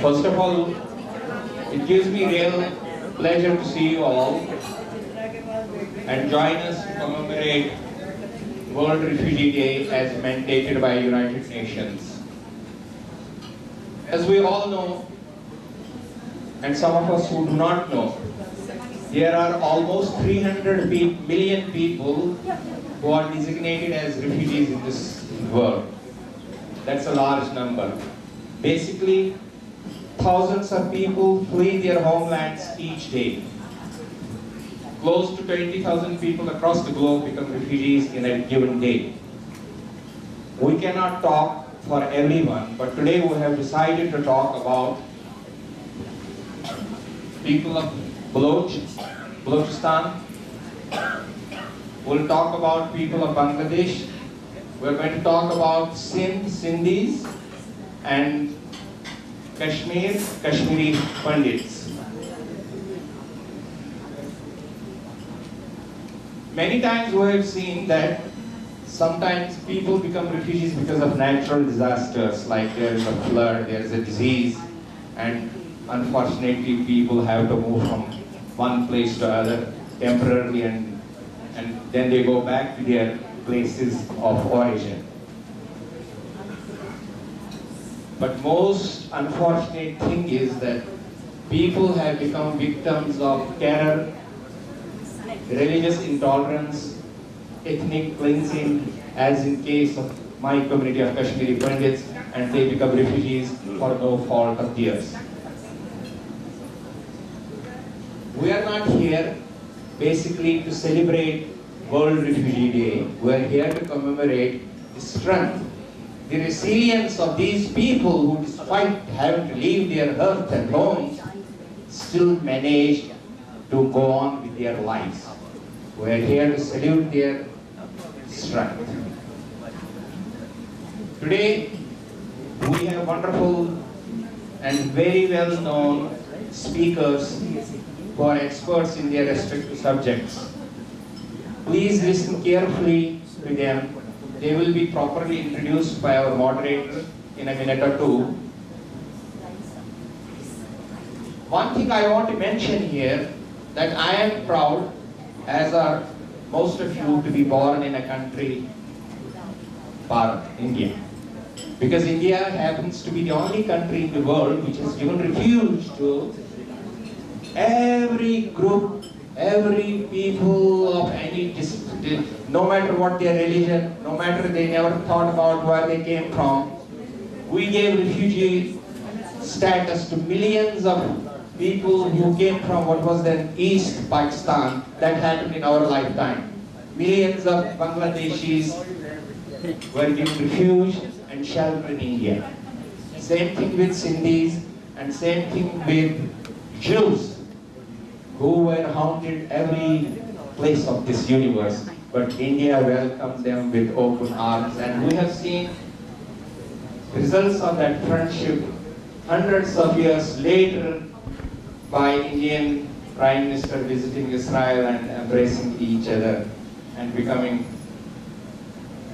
First of all, it gives me real pleasure to see you all and join us to commemorate World Refugee Day as mandated by United Nations. As we all know, and some of us who do not know, there are almost 300 million people who are designated as refugees in this world. That's a large number. Basically, thousands of people flee their homelands each day. Close to 20,000 people across the globe become refugees in a given day. We cannot talk for everyone, but today we have decided to talk about people of Balochistan. We'll talk about people of Bangladesh. We're going to talk about Sindhis and Kashmiri Pandits. Many times we have seen that sometimes people become refugees because of natural disasters, like there is a flood, there is a disease, and unfortunately people have to move from one place to another temporarily, and then they go back to their places of origin. But most unfortunate thing is that people have become victims of terror, religious intolerance, ethnic cleansing, as in case of my community of Kashmiri Pandits, and they become refugees for no fault of theirs. We are not here basically to celebrate World Refugee Day. We are here to commemorate the strength, the resilience of these people who, despite having to leave their earth and homes, still manage to go on with their lives. We are here to salute their strength. Today, we have wonderful and very well-known speakers who are experts in their respective subjects. Please listen carefully to them. They will be properly introduced by our moderator in a minute or two. One thing I want to mention here, that I am proud, as are most of you, to be born in a country, Bharat, India. Because India happens to be the only country in the world which has given refuge to every group, every people of any discipline, no matter what their religion, no matter they never thought about where they came from. We gave refugee status to millions of people who came from what was then East Pakistan. That happened in our lifetime. Millions of Bangladeshis were given refuge and shelter in India. Same thing with Sindhis, and same thing with Jews, who were haunted every place of this universe. But India welcomed them with open arms, and we have seen results of that friendship hundreds of years later by Indian Prime Minister visiting Israel and embracing each other and becoming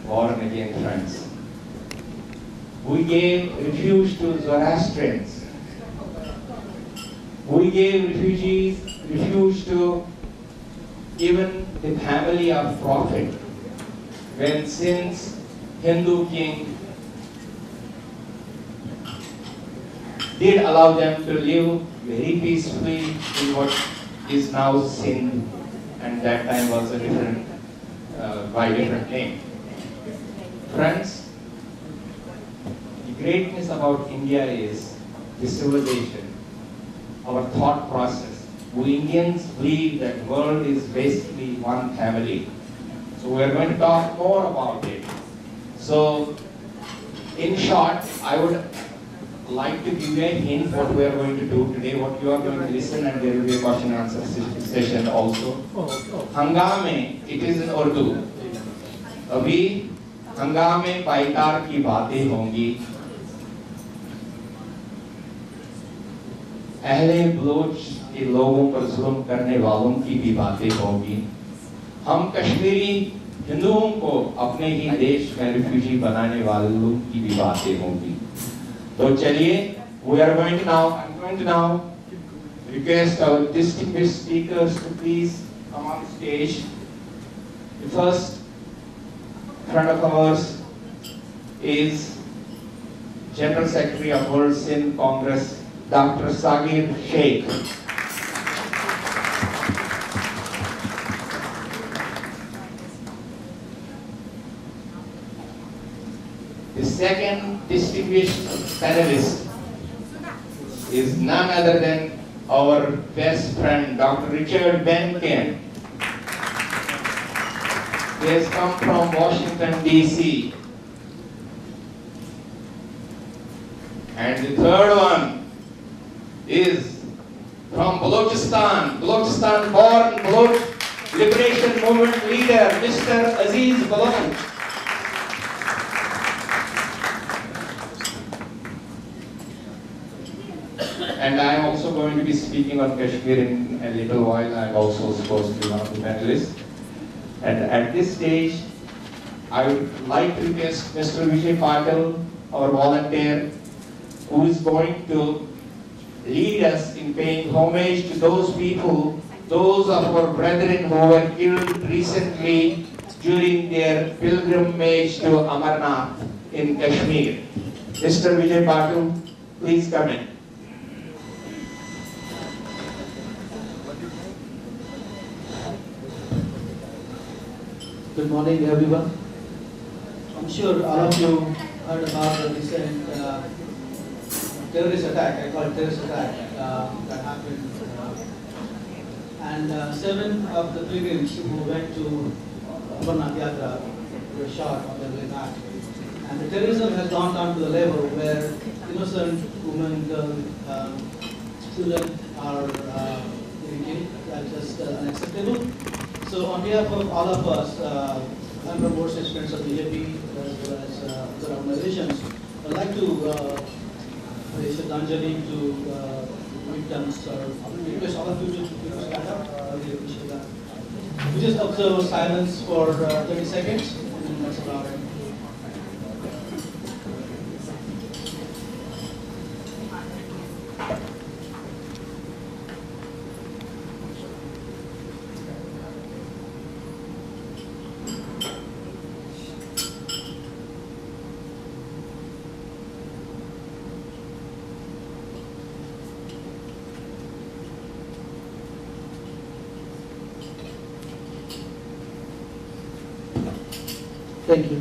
born again friends. We gave refuge to Zoroastrians. We gave refuge to even the family of Prophet. When since Hindu king did allow them to live very peacefully in what is now Sindh, and that time was a different, by different name. Friends, the greatness about India is the civilization, our thought process. We Indians believe that world is basically one family. So we are going to talk more about it. So, in short, I would like to give you a hint what we are going to do today, what you are going to listen, and there will be a question and answer session also. Hangame, it is in Urdu. अभी हंगामे पायदार की बातें होंगी, अहले Bloch के लोगों पर जुल्म करने वालों की भी बातें होंगी। हम कश्मीरी हिंदुओं को अपने ही देश में रिफ्यूजी बनाने वालों की भी बातें होंगी। तो चलिए I'm going to now request our distinguished speakers to please come on stage. The first friend of ours is General Secretary of World Sindh Congress, Dr. Sagir Sheikh. The second distinguished panelist is none other than our best friend, Dr. Richard Benken. He has come from Washington, D.C. And the third one is from Balochistan born Baloch Liberation Movement leader, Mr. Aziz Baloch. And I am also going to be speaking on Kashmir in a little while. I am also supposed to be one of the panelists. And at this stage, I would like to request Mr. Vijay Patil, our volunteer, who is going to lead us in paying homage to those people, those of our brethren who were killed recently during their pilgrimage to Amarnath in Kashmir. Mr. Vijay Patil, please come in. Good morning, everyone. I'm sure all of you heard about the recent terrorist attack, I call it terrorist attack, that happened. And 7 of the pilgrims who went to Amarnath Yatra were shot on their way back. And the terrorism has gone down to the level where innocent women, girls, children are being killed. That's just unacceptable. So on behalf of all of us, I'm from board friends of the BJP as well as other organizations, I'd like to pay Shraddhanjali to victims, or request all of you to stand up. I really appreciate that. We just observe silence for 30 seconds, and then that's about it. Thank you.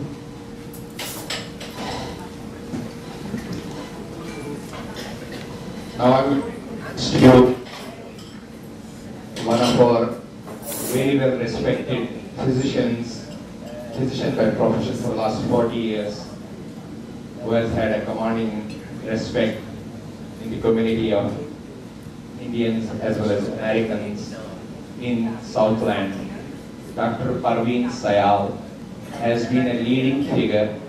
Now I will introduce one of our very well respected physician by profession for the last 40 years, who has had a commanding respect in the community of Indians as well as Americans in Southland. Dr. Parveen Sayal has been a leading figure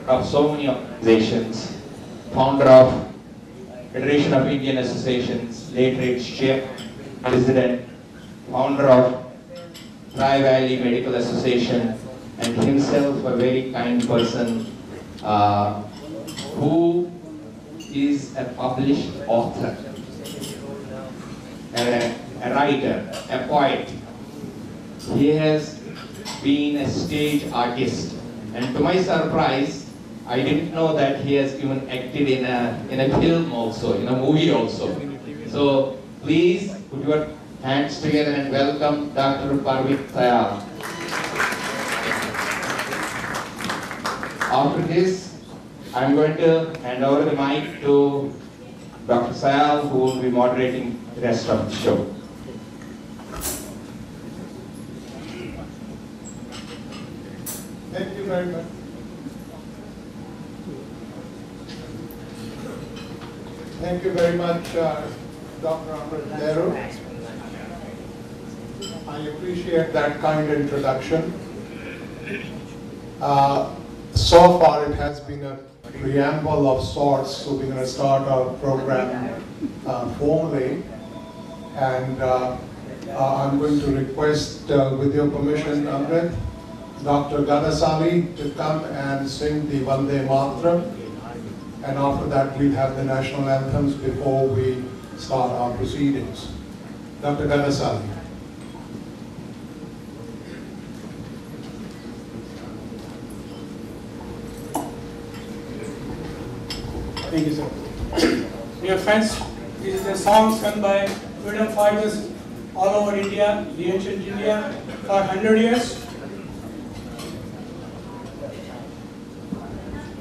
of so many organizations, founder of Federation of Indian Associations, late chair, president, founder of Tri-Valley Medical Association, and himself a very kind person who is a published author, a writer, a poet. He has been a stage artist, and to my surprise, I didn't know that he has even acted in a film also, in a movie also. So please put your hands together and welcome Dr. Parveen Sayal. After this, I'm going to hand over the mic to Dr. Sayal, who will be moderating the rest of the show. Thank you very much. Thank you very much, Dr. Amrit. I appreciate that kind introduction. So far it has been a preamble of sorts, so we're going to start our program formally. And I'm going to request, with your permission, Amrit, Dr. Gadasali to come and sing the Vande Mataram. and after that we'll have the national anthems before we start our proceedings. Dr. Ganasali. Thank you, sir. Dear friends, this is a song sung by freedom fighters all over India, the ancient India, for 100 years.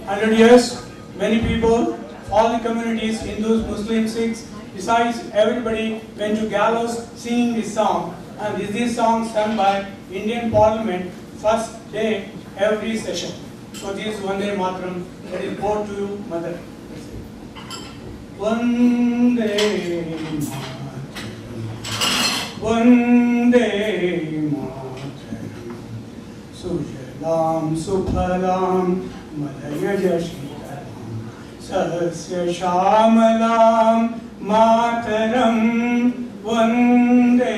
100 years, many people, all the communities, Hindus, Muslims, Sikhs, besides everybody went to gallows singing this song. And this is this song sung by Indian Parliament first day every session. So this is Vande Mataram, that is brought to you, Mother. Vande Mataram, Vande Mataram, Sujalam Suphalam, Madhya Shitalam, Sasya Shamalam, Mataram, Vande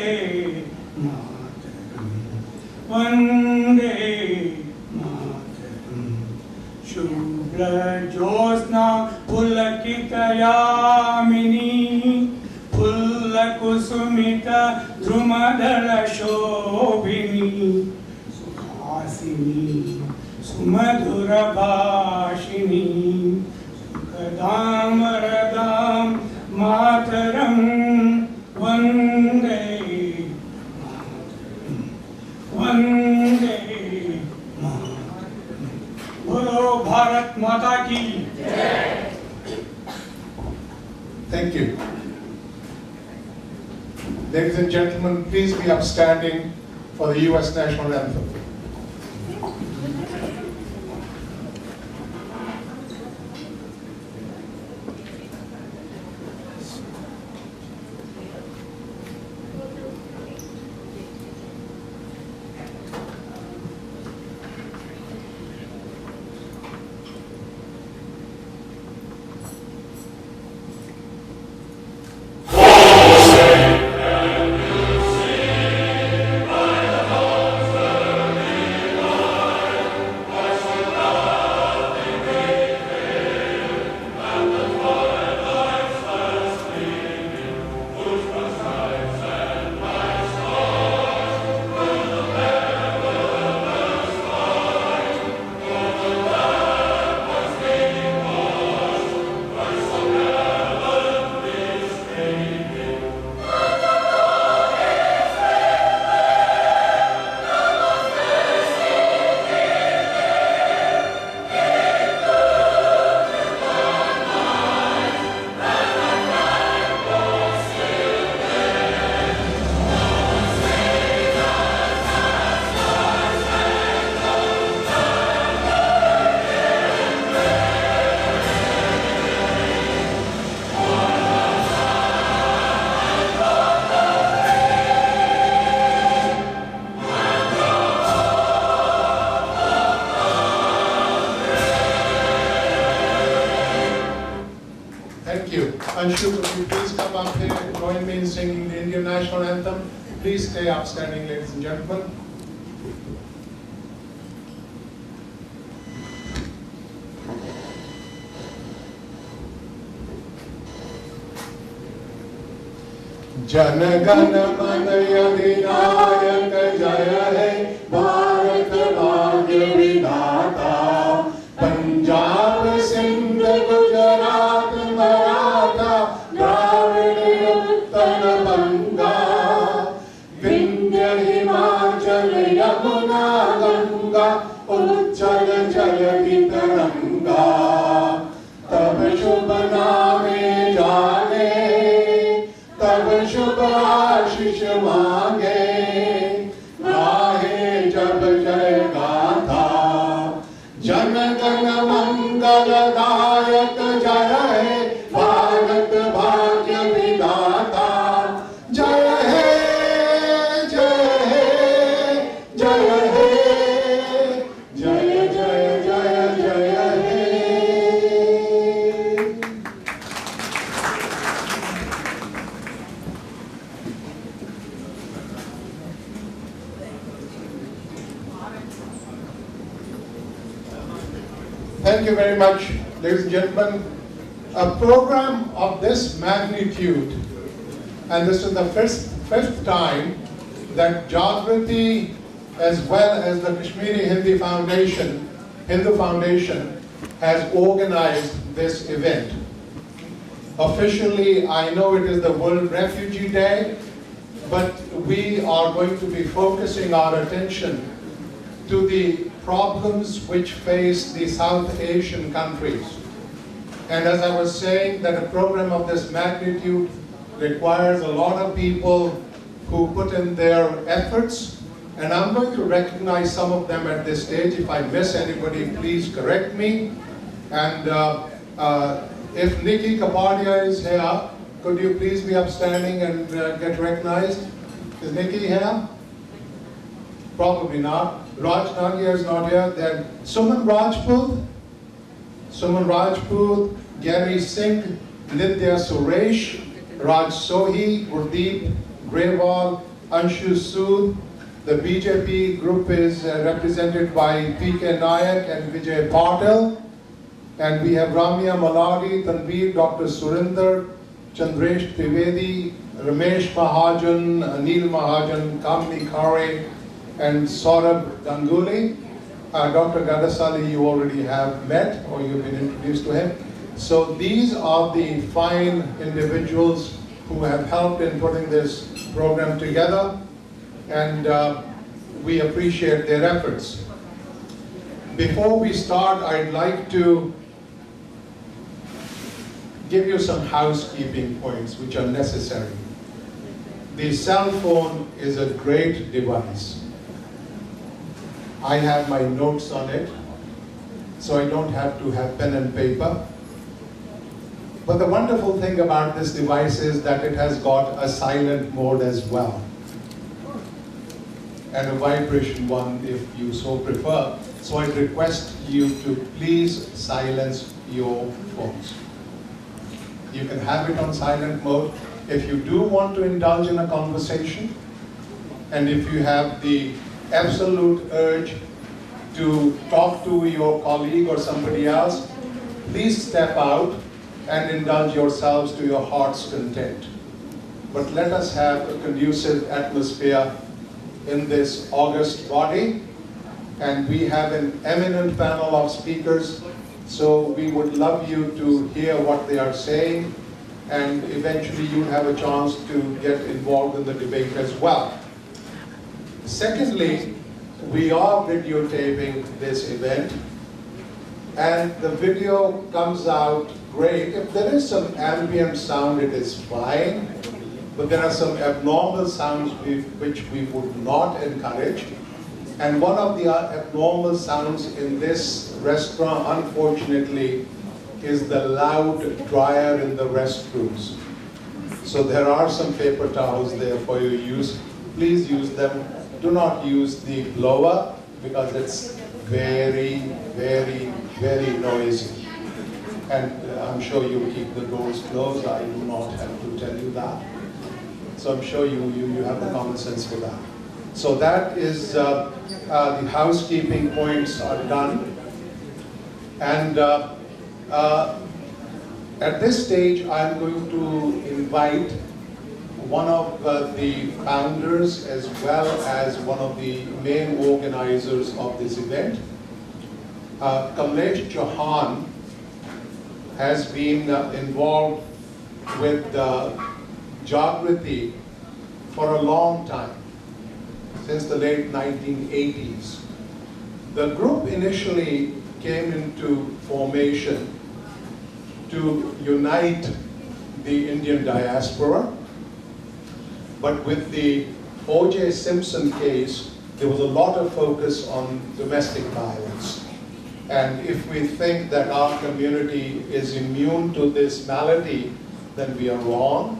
Mataram, Vande Mataram, Shubhra Josna Pulakitayamini, Pullakusumita Dhrumadala Shobhini, Suhasini, Sumadhura Bhashini, Sukadam Radam Mataram, Vande Mataram, Vande Mataram. Bolo Bharat Mata Ki. Thank you. Ladies and gentlemen, please be upstanding for the US National Anthem. Anshu, would you please come up here and join me in singing the Indian National Anthem? Please stay upstanding, ladies and gentlemen. Jana Gana मन अधिनायक जय है भारत भाग्य विधाता पंजाब सिंध गुजरात मराठा द्राविड़ उत्तर बंगा विंध्य हिमाचल यमुना गंगा उच्चल जयति तरंगा तब शुभ नामे जाने तब शुभ आशीष मांगे गाहे जब जय गाथा जन गण मंगल दायक जय है भारत भाग्य विधाता जय है जय है जय है जय जय जय जय है। Thank you very much. ladies and gentlemen, a program of this magnitude, and this is the fifth time that Jagriti, as well as the Kashmiri Hindu Foundation, has organized this event. Officially, I know it is the World Refugee Day, but we are going to be focusing our attention to the problems which face the South Asian countries. And as I was saying, that a program of this magnitude requires a lot of people who put in their efforts, and I'm going to recognize some of them at this stage. If I miss anybody, please correct me. And if Nikki Kapadia is here, could you please be upstanding and get recognized? Is Nikki here? Probably not. Raj Nagia is not here. Then Suman Rajput, Gary Singh, Nitya Suresh, Raj Sohi, Gurdeep Grewal, Anshu Sood. The BJP group is represented by P.K. Nayak and Vijay Patel. And we have Ramya Maladi, Tanveer, Dr. Surinder, Chandresh Trivedi, Ramesh Mahajan, Anil Mahajan, Kamini Khare, and Saurabh Ganguly. Dr. Gadasali you already have met, or you've been introduced to him. So these are the fine individuals who have helped in putting this program together, and we appreciate their efforts. Before we start, I'd like to give you some housekeeping points which are necessary. The cell phone is a great device. I have my notes on it, so I don't have to have pen and paper. But the wonderful thing about this device is that it has got a silent mode as well, and a vibration one if you so prefer. So I request you to please silence your phones. You can have it on silent mode. If you do want to indulge in a conversation, and if you have the absolute urge to talk to your colleague or somebody else, please step out and indulge yourselves to your heart's content. But let us have a conducive atmosphere in this august body, and we have an eminent panel of speakers, so we would love you to hear what they are saying, and eventually you have a chance to get involved in the debate as well. Secondly, we are videotaping this event, and the video comes out great. If there is some ambient sound, it is fine, but there are some abnormal sounds which we would not encourage. And one of the abnormal sounds in this restaurant, unfortunately, is the loud dryer in the restrooms. So there are some paper towels there for your use. Please use them. Do not use the blower because it's very, very, very noisy. And I'm sure you keep the doors closed. I do not have to tell you that. So I'm sure you have the common sense for that. So that is, the housekeeping points are done. And at this stage, I'm going to invite one of the founders as well as one of the main organizers of this event. Kamlesh Chauhan has been involved with Jagriti for a long time, since the late 1980s. The group initially came into formation to unite the Indian diaspora, but with the O.J. Simpson case, there was a lot of focus on domestic violence. And if we think that our community is immune to this malady, then we are wrong,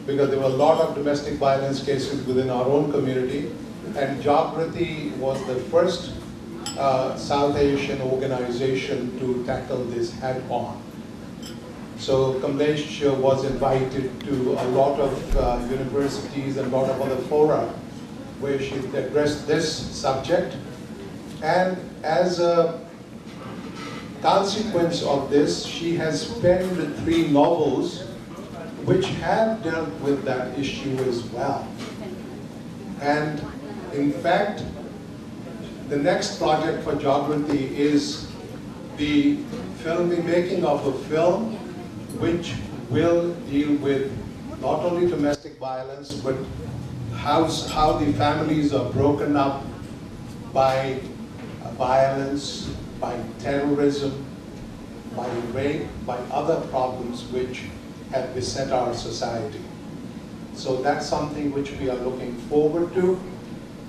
because there were a lot of domestic violence cases within our own community, and Jagriti was the first South Asian organization to tackle this head-on. So Kamlesh was invited to a lot of universities and a lot of other fora where she addressed this subject. And as a consequence of this, she has penned 3 novels which have dealt with that issue as well. And in fact, the next project for Jagriti is the making of a film which will deal with not only domestic violence, but how the families are broken up by violence, by terrorism, by rape, by other problems which have beset our society. So that's something which we are looking forward to.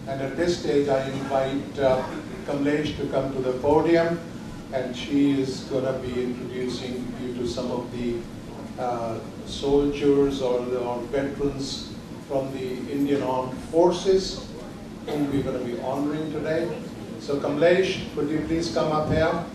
And at this stage, I invite Kamlesh to come to the podium, and she is going to be introducing you to some of the soldiers or veterans from the Indian Armed Forces whom we're going to be honoring today. So Kamlesh, could you please come up here?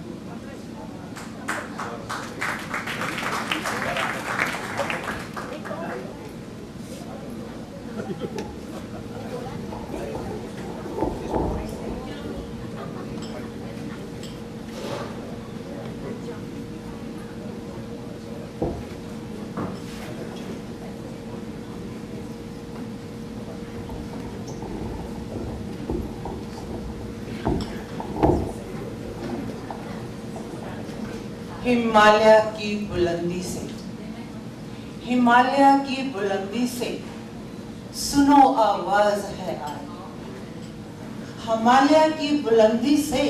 Himalaya की बुलंदी से, हिमालय की बुलंदी से सुनो आवाज है आई। हिमालय की बुलंदी से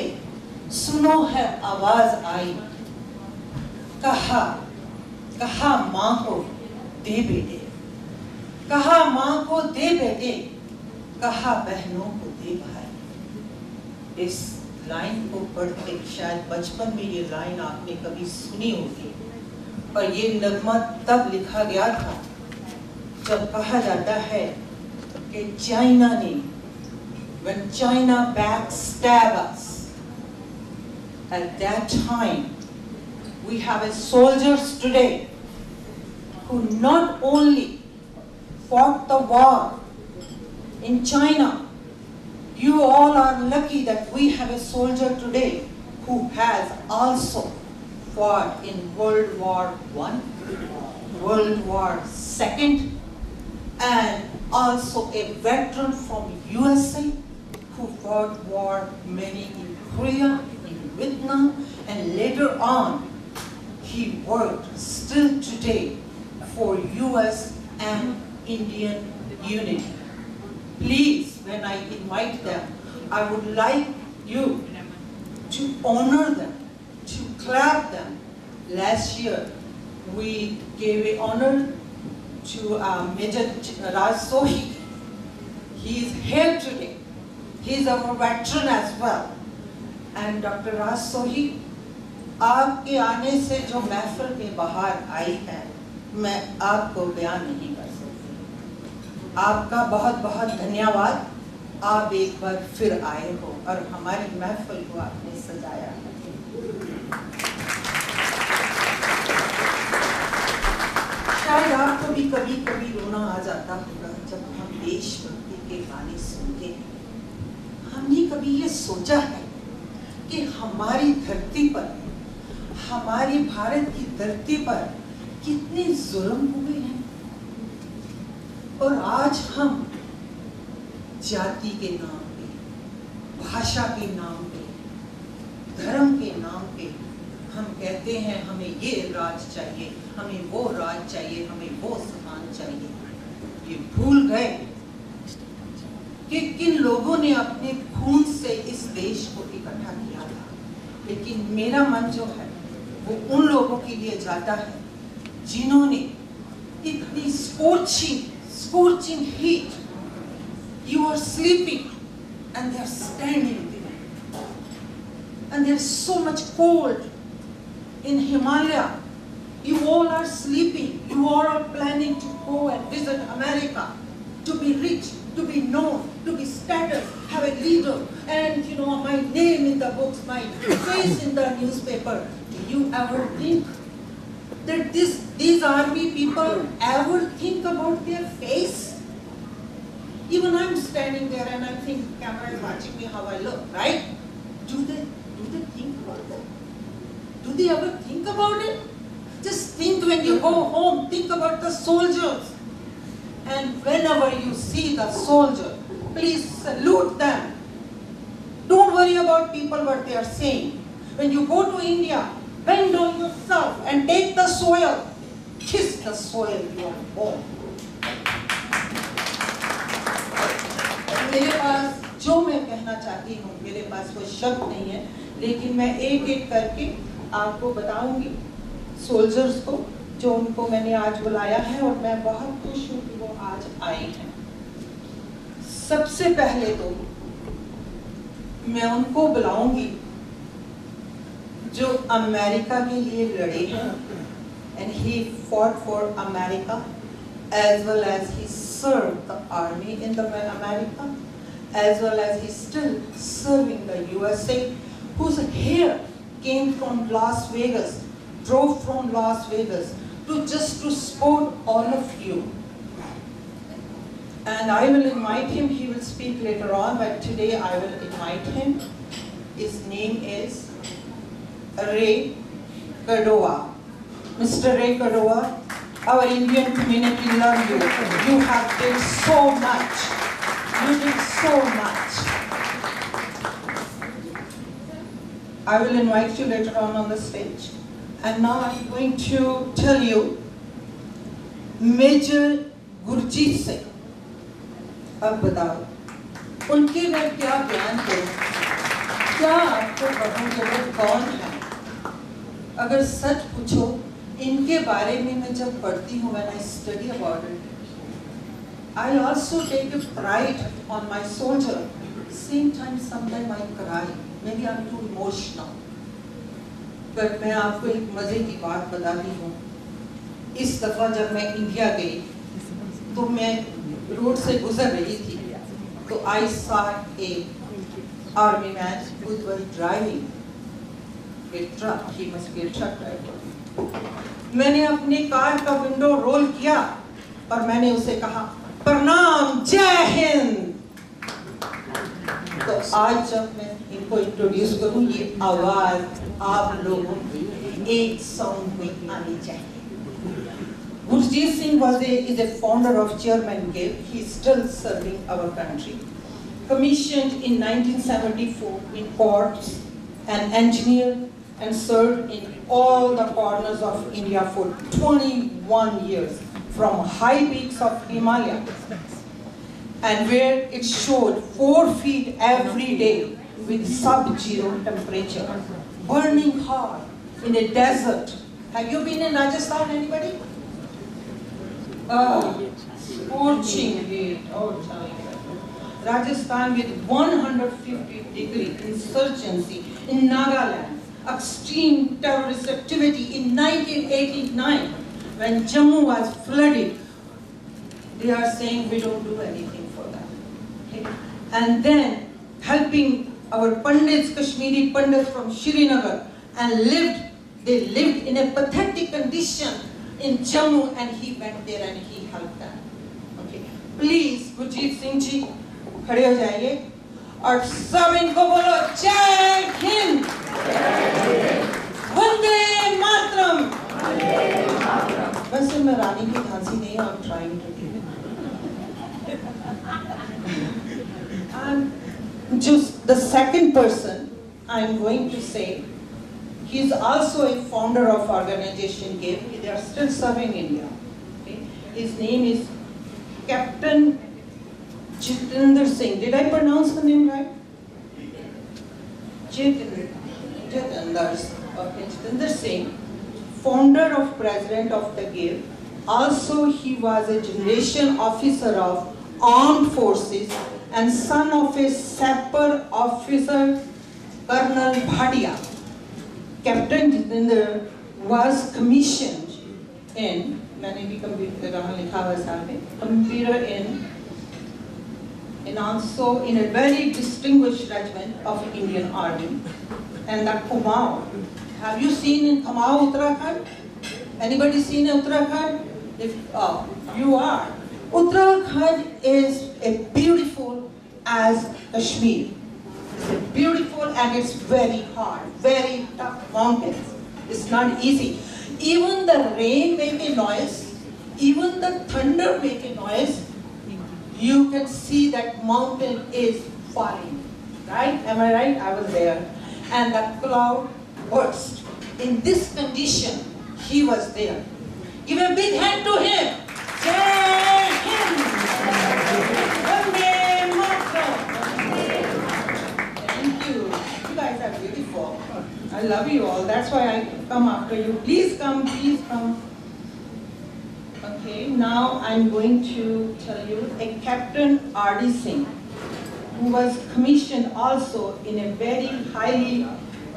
सुनो है आवाज आई। कहा कहा माँ को दे बेटे, कहा माँ को दे बेटे, कहा बहनों को दे भाई। इस लाइन को पढ़ते शायद बचपन में ये लाइन आपने कभी सुनी होगी, और ये नगमा तब लिखा गया था जब कहा जाता है कि चाइना ने, when China backstab us, at that time we have a soldiers today who not only fought the war in China. You all are lucky that we have a soldier today who has also fought in World War I, World War II, and also a veteran from USA who fought war many in Korea, in Vietnam, and later on he worked still today for US and Indian unity. Please, when I invite them, I would like you to honor them, to clap them. Last year, we gave an honor to Major Raj Sohi. He is here today. He is our veteran as well. And Dr. Raj Sohi, आपके आने से जो महफिल में बाहर आई है, मैं आपको बयान नहीं कर सकती। आपका बहुत बहुत धन्यवाद। आप एक बार फिर आए हो और हमारी महफिल को आपने सजाया है। शायद आपको भी कभी कभी रोना आ जाता होगा जब हम देशभक्ति के गाने सुनते हैं। हमने कभी ये सोचा है कि हमारी धरती पर, हमारी भारत की धरती पर कितने जुल्म हुए हैं, और आज हम जाति के नाम पे, भाषा के नाम पे, धर्म के नाम पे हम कहते हैं हमें ये राज चाहिए, हमें वो राज चाहिए, हमें वो स्थान चाहिए। ये भूल गए कि किन लोगों ने अपने खून से इस देश को इकट्ठा किया था। लेकिन मेरा मन जो है वो उन लोगों के लिए जाता है जिन्होंने इतनी scorching heat, you are sleeping and they are standing there, and there is so much cold in Himalaya. You all are sleeping. You all are planning to go and visit America, to be rich, to be known, to be status, have a leader, and my name in the books, my face in the newspaper. Do you ever think that these army people ever think about their face? Even I'm standing there and I think camera is watching me how I look, right? Do they think about that? Do they ever think about it? Just think when you go home, think about the soldiers. And whenever you see the soldier, please salute them. Don't worry about people what they are saying. When you go to India, bend on yourself and take the soil. Kiss the soil you are born. मेरे पास जो मैं कहना चाहती हूँ, मेरे पास कोई शब्द नहीं है, लेकिन मैं एक एक करके आपको बताऊंगी सोल्जर्स को, जो उनको मैंने आज बुलाया है और मैं बहुत खुश हूँ कि वो आज आए हैं। सबसे पहले तो मैं उनको बुलाऊंगी जो अमेरिका के लिए लड़े हैं, and he fought for America as well as he served the army in the America, as well as he's still serving the USA, whose hair came from Las Vegas, drove from Las Vegas to just to support all of you. And I will invite him, he will speak later on, but today I will invite him. His name is Ray Kadoa. Mr. Ray Kadoa, our Indian community love you. You have did so much. You did so much. I will invite you later on the stage. And now I'm going to tell you Major Gurjeet Singh. अब बताओ उनके मैं क्या बयान करूं, क्या आपको कहूं कि वो कौन है। अगर सच पूछो इनके बारे में मैं जब पढ़ती हूँ, when I study about it, I also take a pride on my soldier. Same time, sometimes I cry. Maybe I'm too emotional. But मैं आपको एक मजे की बात बताती हूँ। इस दफा जब मैं इंडिया गई, तो मैं रोड से गुजर रही थी, तो I saw a army man who was driving a truck. He must be a truck driver. मैंने अपनी कार का विंडो रोल किया और मैंने उसे कहा प्रणाम, जय हिंद। तो आज जब मैं इनको इंट्रोड्यूस करूं, ये आवाज आप लोगों की एक सॉन्ग में आनी चाहिए। Gurjeet Singh is a founder of Chairman Gill. He is still serving our country. Commissioned in 1974 in Corps, an engineer, and served in all the corners of India for 21 years, from high peaks of Himalayan, and where it showed 4 feet every day with sub-zero temperature, burning hot in a desert. Have you been in Rajasthan, anybody? Scorching heat, Rajasthan with 150-degree insurgency in Nagaland, extreme terrorist activity in 1989 when Jammu was flooded. They are saying we don't do anything for that. Okay? And then helping our Pandits, Kashmiri Pandits from Srinagar, and they lived in a pathetic condition in Jammu, and he went there and he helped them. Okay. Please, Gurjeet Singh ji, खड़े हो जाइए और सब इनको बोलो जय हिंद, वंदे मातरम। वैसे मैं रानी की झांसी नहीं हूँ, I'm trying to do it. And just the second person I'm going to say, he is also a founder of organization GIVE. They are still serving India. Okay. His name is Captain Jitendra Singh. Did I pronounce the name right? Jitendra Singh, founder of President of the GIVE. Also, he was a generation officer of armed forces and son of a sapper officer, Colonel Bhadia. Captain Jitendra was commissioned in, computer and also in a very distinguished regiment of Indian Army. And the Kumaon. Have you seen in Kumaon, Uttarakhand? Anybody seen Uttarakhand? If you are. Uttarakhand is as beautiful as Kashmir. It's beautiful and it's very hard, very tough mountains. It's not easy. Even the rain make a noise, even the thunder make a noise. You can see that mountain is falling, right? Am I right? I was there. And the cloud burst. In this condition, he was there. Give a big hand to him. Jai Hind. Vande Mataram. Thank you. You guys are beautiful. I love you all. That's why I come after you. Please come, please come. Okay, now I'm going to tell you a Captain Artesia, who was commissioned also in a very highly,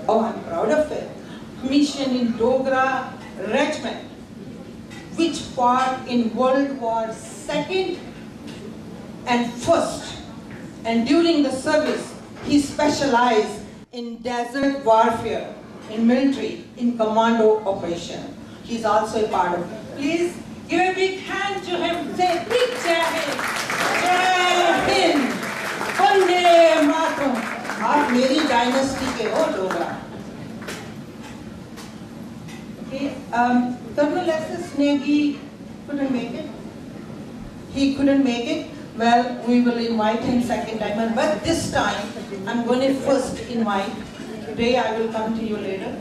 I'm proud of it, commissioned in Dogra Regiment, which fought in World War II and First. And during the service, he specialized in desert warfare, in military, in commando operation. He's also a part of it. Please give a big hand to him. Say big Jai Hind. Jai Hind. Vande Mataram. आप मेरी dynasty के हो Dogra. Okay, Colonel S.S. Negi couldn't make it. He couldn't make it. Well, we will invite him second time, but this time I'm going to first invite. Today I will come to you later.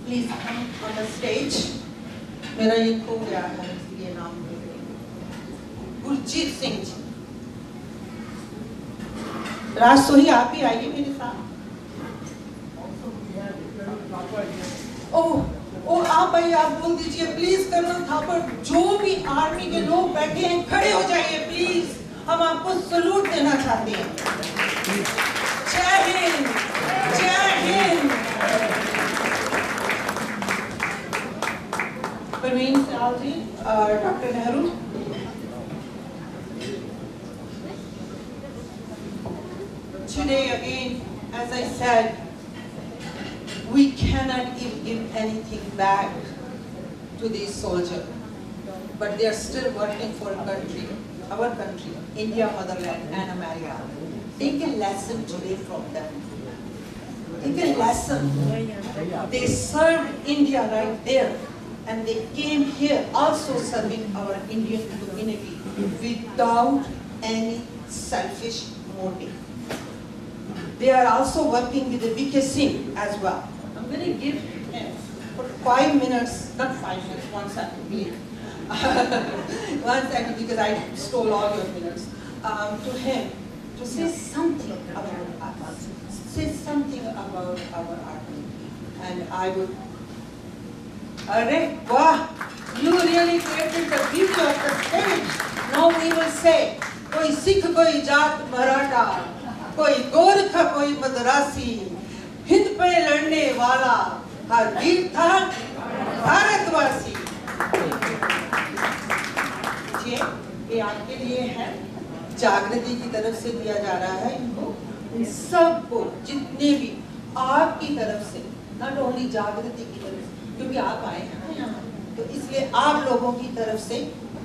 Please come on the stage. मेरा ये खो गया है इसलिए नाम गुरजीत सिंह जी. राज सोही आप भी आइए मेरे साथ. ओह आप भाई आप बोल दीजिए प्लीज. कर्नल थापर, जो भी आर्मी के लोग बैठे हैं खड़े हो जाइए प्लीज. हम आपको सलूट देना चाहते हैं. जय हिंद. जय Hind. Praveen Salji, Dr. Nehru. Today again, as I said, we cannot give anything back to these soldiers, but they are still working for our country, India, motherland, and America. Take a lesson today from them. Take a lesson. They served India right there. And they came here also serving our Indian community without any selfish motive. They are also working with the Cuisine as well. I'm going to give him for 5 minutes, not 5 minutes, 1 second, please. 1 second, because I stole all your minutes. To him, to say something about us, say something about our art. And I would. Arre, wow, you really created the beauty of the stage. Now we will say, koi Sikh, koi Jaat Maratha, koi Gorkha, koi Madrasi, Hind pe ladne wala, har veer tha Bharatwasi. ये आपके लिए है, जागृति की तरफ से दिया जा रहा है इनको, इन सबको जितने भी आपकी तरफ से, not only जागृति की तरफ से, क्योंकि आप आए हैं ना यहाँ, तो इसलिए आप लोगों की तरफ से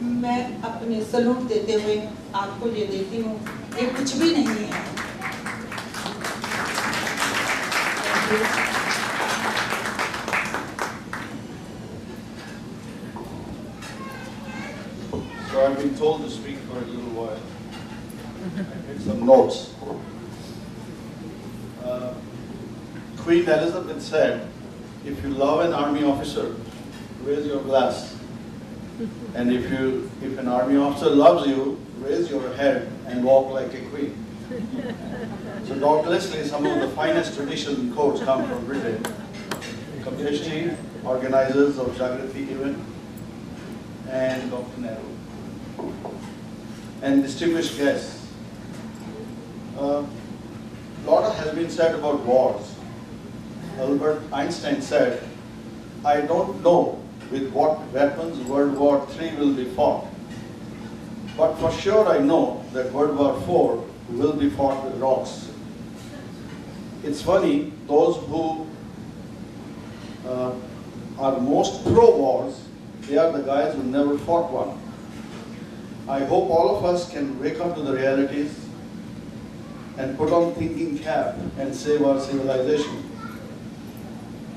मैं अपने सलूट देते हुए आपको ये देती हूँ. ये कुछ भी नहीं है. So I've been told to speak for a little while. I made some notes. Queen Elizabeth said, if you love an army officer, raise your glass. And if an army officer loves you, raise your head and walk like a queen. So doubtlessly some of the finest traditions and codes come from Britain. Kampesh, organizers of Jagriti event, and Dr. Nehru. And distinguished guests. A lot has been said about wars. Albert Einstein said, I don't know with what weapons World War III will be fought, but for sure I know that World War IV will be fought with rocks. It's funny, those who are most pro-wars, they are the guys who never fought one. I hope all of us can wake up to the realities and put on thinking cap and save our civilization.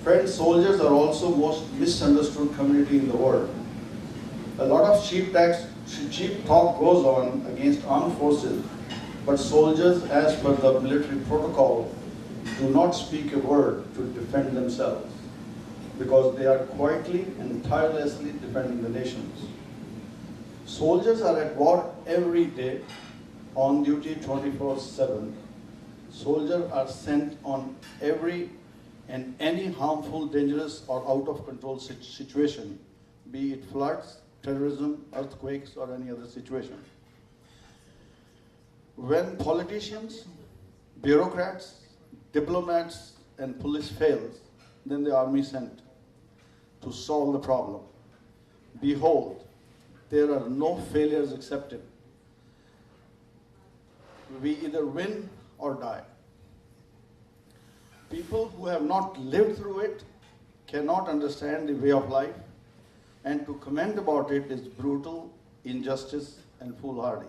Friends, soldiers are also most misunderstood community in the world. A lot of cheap talk goes on against armed forces, but soldiers, as per the military protocol, do not speak a word to defend themselves, because they are quietly and tirelessly defending the nations. Soldiers are at war every day, on duty 24/7. Soldiers are sent on every and any harmful, dangerous, or out of control situation, be it floods, terrorism, earthquakes, or any other situation. When politicians, bureaucrats, diplomats, and police fails, then the army sent to solve the problem. Behold, there are no failures accepted. We either win or die. People who have not lived through it cannot understand the way of life, and to comment about it is brutal, injustice, and foolhardy.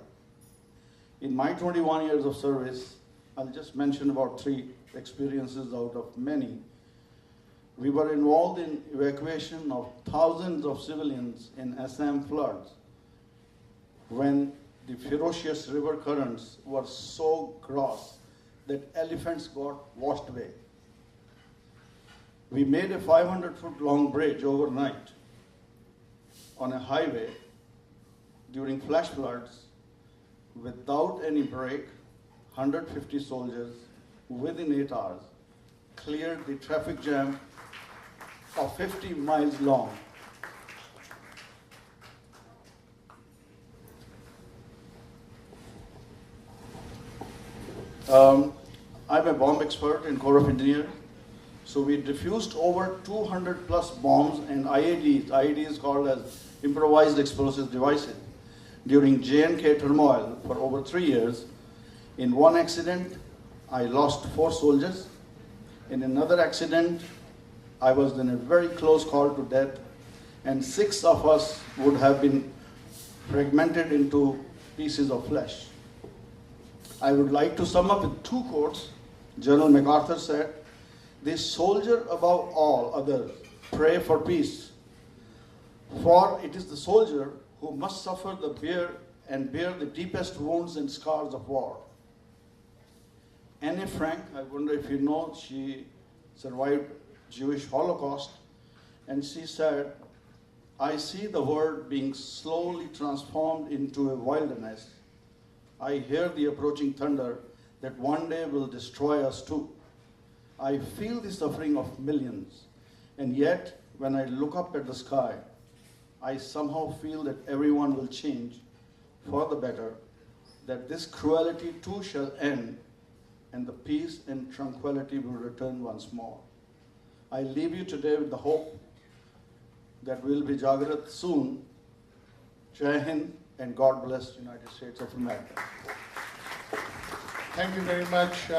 In my 21 years of service, I'll just mention about 3 experiences out of many. We were involved in evacuation of thousands of civilians in Assam floods when the ferocious river currents were so gross that elephants got washed away. We made a 500-foot long bridge overnight on a highway during flash floods without any break. 150 soldiers within 8 hours cleared the traffic jam of 50 miles long. I'm a bomb expert in Corps of Engineers. So we diffused over 200 plus bombs and IEDs. IED is called as improvised explosive devices during J&K turmoil for over 3 years. In one accident, I lost 4 soldiers. In another accident, I was in a very close call to death, and 6 of us would have been fragmented into pieces of flesh. I would like to sum up with 2 quotes. General MacArthur said, "The soldier above all others pray for peace, for it is the soldier who must suffer the bear the deepest wounds and scars of war." Anne Frank, I wonder if you know, she survived Jewish Holocaust, and she said, "I see the world being slowly transformed into a wilderness. I hear the approaching thunder that one day will destroy us too. I feel the suffering of millions, and yet when I look up at the sky, I somehow feel that everyone will change for the better, that this cruelty too shall end, and the peace and tranquility will return once more. I leave you today with the hope that we'll be Jagriti soon. Jai Hind, and God bless United States of America." Thank you very much,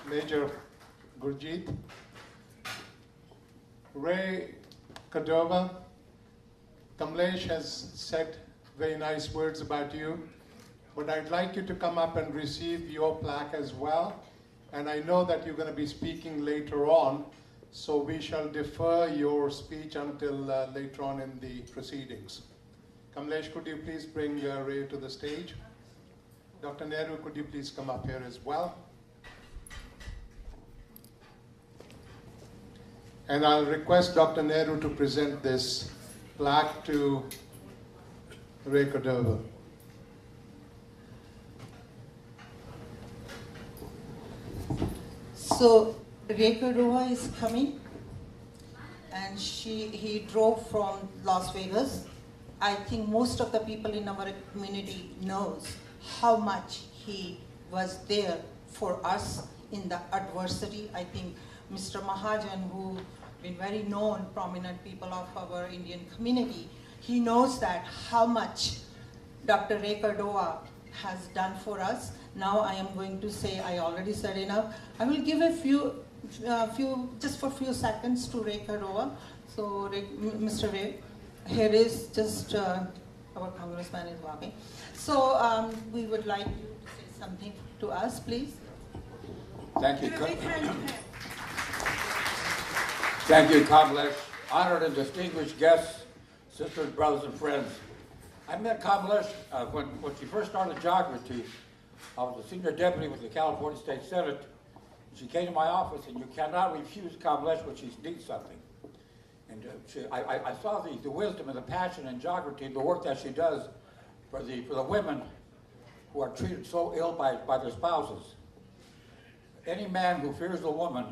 Major Gurjeet. Ray Cordova, Kamlesh has said very nice words about you, but I'd like you to come up and receive your plaque as well. And I know that you're going to be speaking later on, so we shall defer your speech until later on in the proceedings. Kamlesh, could you please bring Ray to the stage? Dr. Nehru, could you please come up here as well? And I'll request Dr. Nehru to present this plaque to Ray Cordova. So Ray Cordova is coming, and he drove from Las Vegas. I think most of the people in our community knows how much he was there for us in the adversity. I think Mr. Mahajan, who been very known, prominent people of our Indian community, he knows that how much Dr. Ray Cordova has done for us. Now I am going to say, I already said enough. I will give a few just for a few seconds to Ray Cordova. So Mr. Ray, here is just, our congressman is walking. So we would like you to say something to us, please. Thank you. Thank you, Kamlesh. Honored and distinguished guests, sisters, brothers, and friends. I met Kamlesh when she first started Jagriti. I was a senior deputy with the California State Senate. She came to my office, and you cannot refuse Kamlesh when she needs something. And I saw the wisdom and the passion in Jagriti, the work that she does for the women who are treated so ill by their spouses. Any man who fears a woman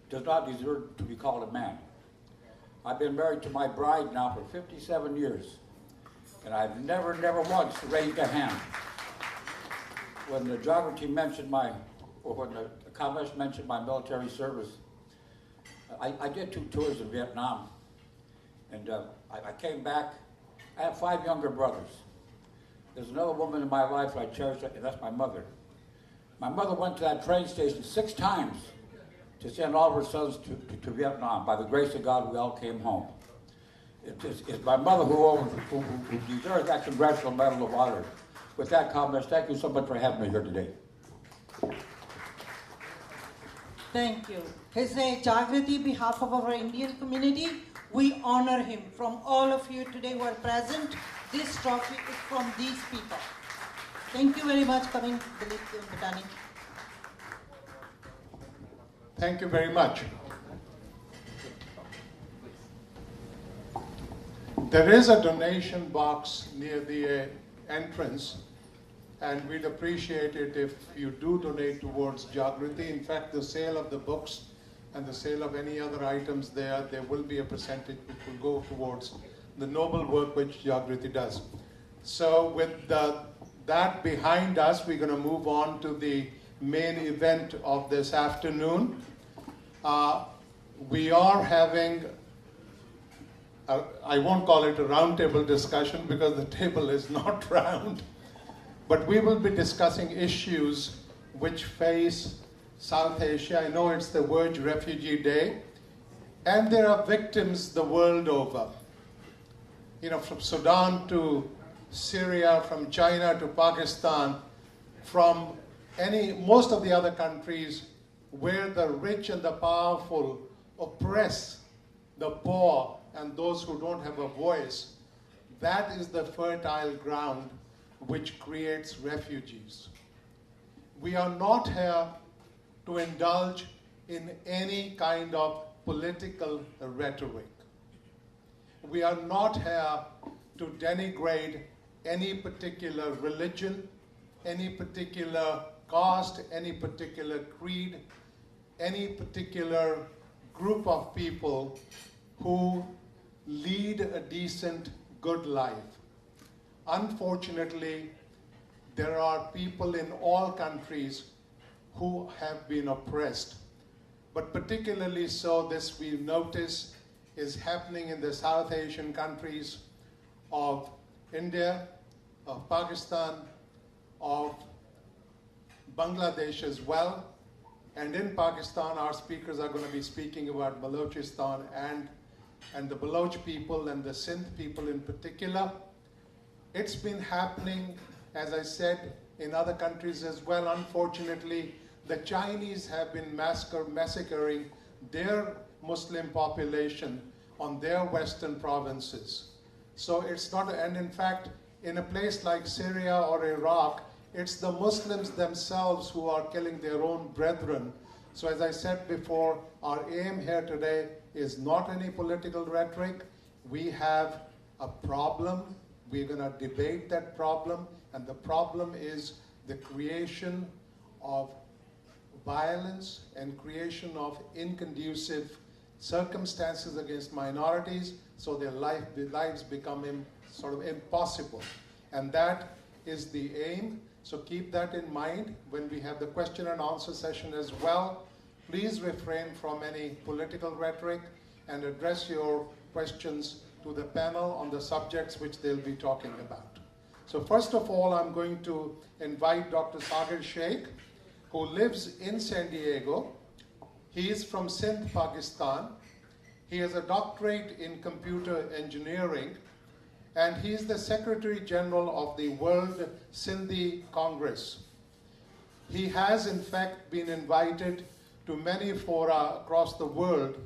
does not deserve to be called a man. I've been married to my bride now for 57 years, and I've never once raised a hand. When the Jagriti mentioned when the Kamlesh mentioned my military service, I did 2 tours in Vietnam, and I came back. I have 5 younger brothers. There's another woman in my life I cherish, and that's my mother. My mother went to that train station 6 times to send all of her sons to Vietnam. By the grace of God, we all came home. It's my mother who deserves that Congressional Medal of Honor. With that, Kamlesh, thank you so much for having me here today. Thank you. His Jagriti, behalf of our Indian community, we honor him. From all of you today who are present, this trophy is from these people. Thank you very much for coming, Dilip Bhatani. Thank you very much. There is a donation box near the entrance, and we'd appreciate it if you do donate towards Jagriti. In fact, the sale of the books and the sale of any other items there will be a percentage which will go towards the noble work which Jagriti does. So with that behind us, we're going to move on to the main event of this afternoon. We are having, I won't call it a roundtable discussion because the table is not round, but we will be discussing issues which face South Asia. I know it's the World Refugee Day, and there are victims the world over. You know, from Sudan to Syria, from China to Pakistan, from most of the other countries where the rich and the powerful oppress the poor and those who don't have a voice. That is the fertile ground which creates refugees. We are not here to indulge in any kind of political rhetoric. We are not here to denigrate any particular religion, any particular caste, any particular creed, any particular group of people who lead a decent, good life. Unfortunately, there are people in all countries who have been oppressed, but particularly so this we notice is happening in the South Asian countries of India, of Pakistan, of Bangladesh as well. And in Pakistan, our speakers are going to be speaking about Balochistan and the Baloch people and the Sindh people in particular. It's been happening, as I said, in other countries as well. Unfortunately, the Chinese have been massacring their Muslim population on their western provinces. So it's not, and in fact, in a place like Syria or Iraq, it's the Muslims themselves who are killing their own brethren. So as I said before, our aim here today is not any political rhetoric. We have a problem. We're going to debate that problem. And the problem is the creation of violence and creation of inconducive circumstances against minorities, so their lives become sort of impossible. And that is the aim. So keep that in mind when we have the question and answer session as well. Please refrain from any political rhetoric and address your questions to the panel on the subjects which they'll be talking about. So first of all, I'm going to invite Dr. Sagar Sheikh, who lives in San Diego. He is from Sindh, Pakistan. He has a doctorate in computer engineering, and he is the Secretary General of the World Sindhi Congress. He has, in fact, been invited to many fora across the world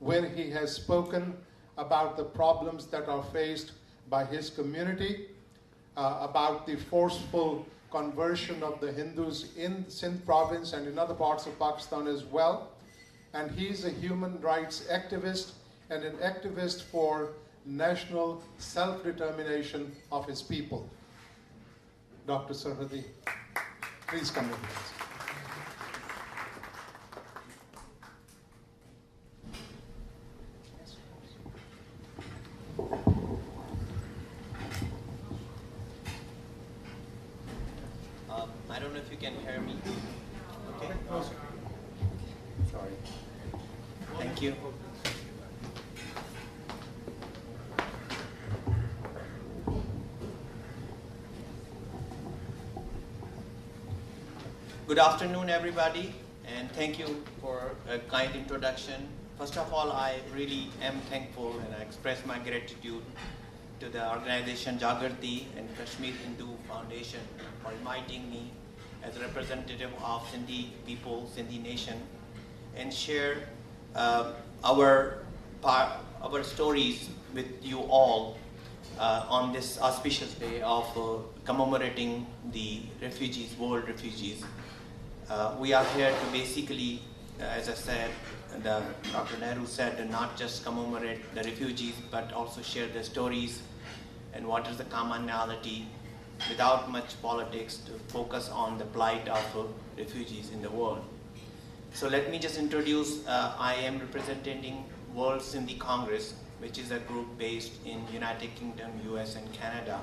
where he has spoken about the problems that are faced by his community, about the forceful conversion of the Hindus in Sindh province and in other parts of Pakistan as well. And he's a human rights activist and an activist for national self-determination of his people. Dr. Sarhadi, please come with us. I don't know if you can hear me. Okay. Sorry. Thank you. Good afternoon, everybody, and thank you for a kind introduction. First of all, I really am thankful and I express my gratitude to the organization Jagriti and Kashmir Hindu Foundation for inviting me as a representative of Sindhi people, Sindhi nation, and share our stories with you all on this auspicious day of commemorating the refugees, world refugees. We are here to basically, as I said, Dr. Nehru said, not just commemorate the refugees, but also share their stories and what is the commonality without much politics to focus on the plight of refugees in the world. So let me just introduce, I am representing World Sindhi Congress, which is a group based in United Kingdom, US and Canada.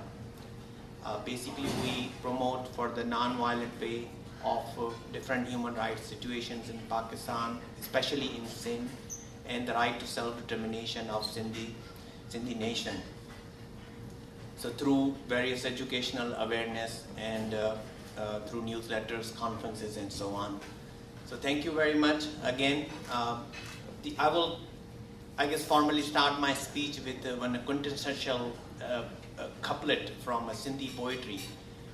Basically we promote for the non-violent way of different human rights situations in Pakistan, especially in Sindh, and the right to self-determination of Sindhi nation. So through various educational awareness and through newsletters, conferences, and so on. So thank you very much. Again, I will, formally start my speech with one quintessential couplet from a Sindhi poetry.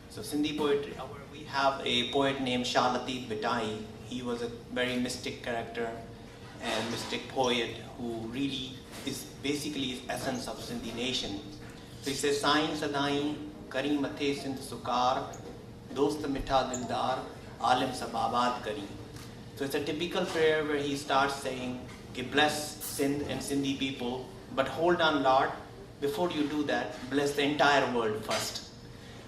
So Sindhi poetry, we have a poet named Shah Latif Bitai. He was a very mystic character and mystic poet who really is basically the essence of Sindhi nation. So he says, Sain Sadai, Kari Mathe Sindh Sukar, Dost Mitha Dildar, Alim Sababad Kari. So it's a typical prayer where he starts saying, bless Sindh and Sindhi people, but hold on, Lord, before you do that, bless the entire world first.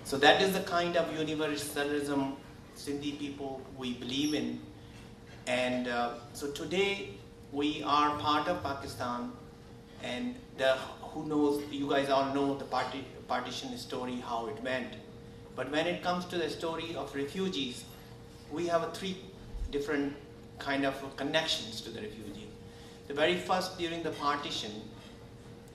So that is the kind of universalism Sindhi people we believe in. And so today we are part of Pakistan, and who knows, you guys all know the partition story, how it went. But when it comes to the story of refugees, we have three different kind of connections to the refugee. The very first, during the partition,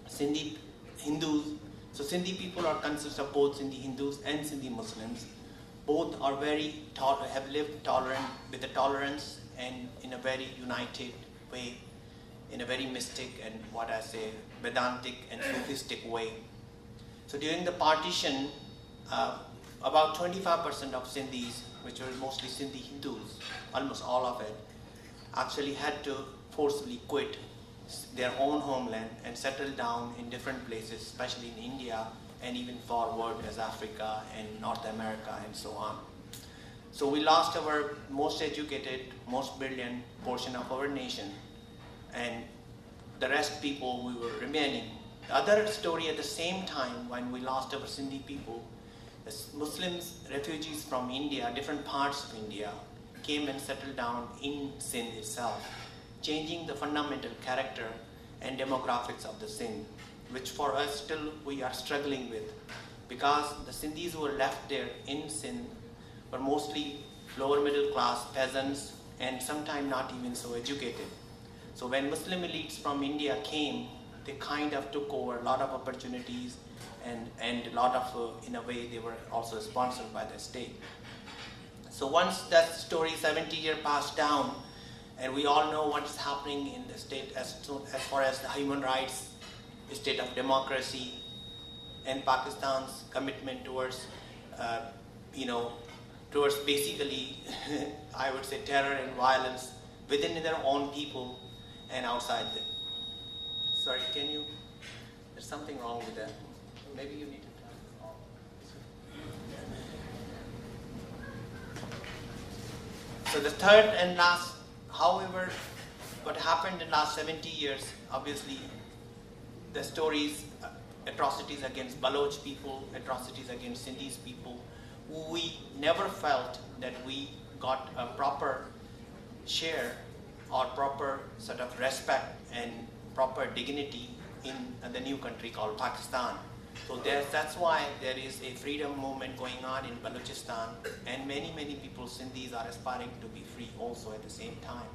Sindhi Hindus, so Sindhi people are consist of both Sindhi Hindus and Sindhi Muslims. Both are have lived tolerant with the tolerance and in a very united way, in a very mystic and Vedantic and Sufistic way. So during the partition, about 25% of Sindhis, which were mostly Sindhi Hindus, almost all of it, actually had to forcibly quit their own homeland and settle down in different places, especially in India and even forward as Africa and North America and so on. So we lost our most educated, most brilliant portion of our nation, and the rest people we were remaining. The other story at the same time, when we lost our Sindhi people, the Muslims, refugees from India, different parts of India, came and settled down in Sindh itself, changing the fundamental character and demographics of the Sindh, which for us still we are struggling with, because the Sindhis who were left there in Sindh were mostly lower middle class peasants and sometimes not even so educated. So when Muslim elites from India came, they kind of took over a lot of opportunities and a lot of, in a way, they were also sponsored by the state. So once that story 70 years passed down, and we all know what is happening in the state as far as the human rights, the state of democracy, and Pakistan's commitment towards, towards basically, I would say, terror and violence within their own people and outside them. Sorry, can you, there's something wrong with that. Maybe you need to turn it off. So the third and last, however, what happened in the last 70 years, obviously, the stories, atrocities against Baloch people, atrocities against Sindhis people, we never felt that we got a proper share or proper sort of respect and proper dignity in the new country called Pakistan. So that's why there is a freedom movement going on in Balochistan, and many, many people, Sindhis, are aspiring to be free also at the same time.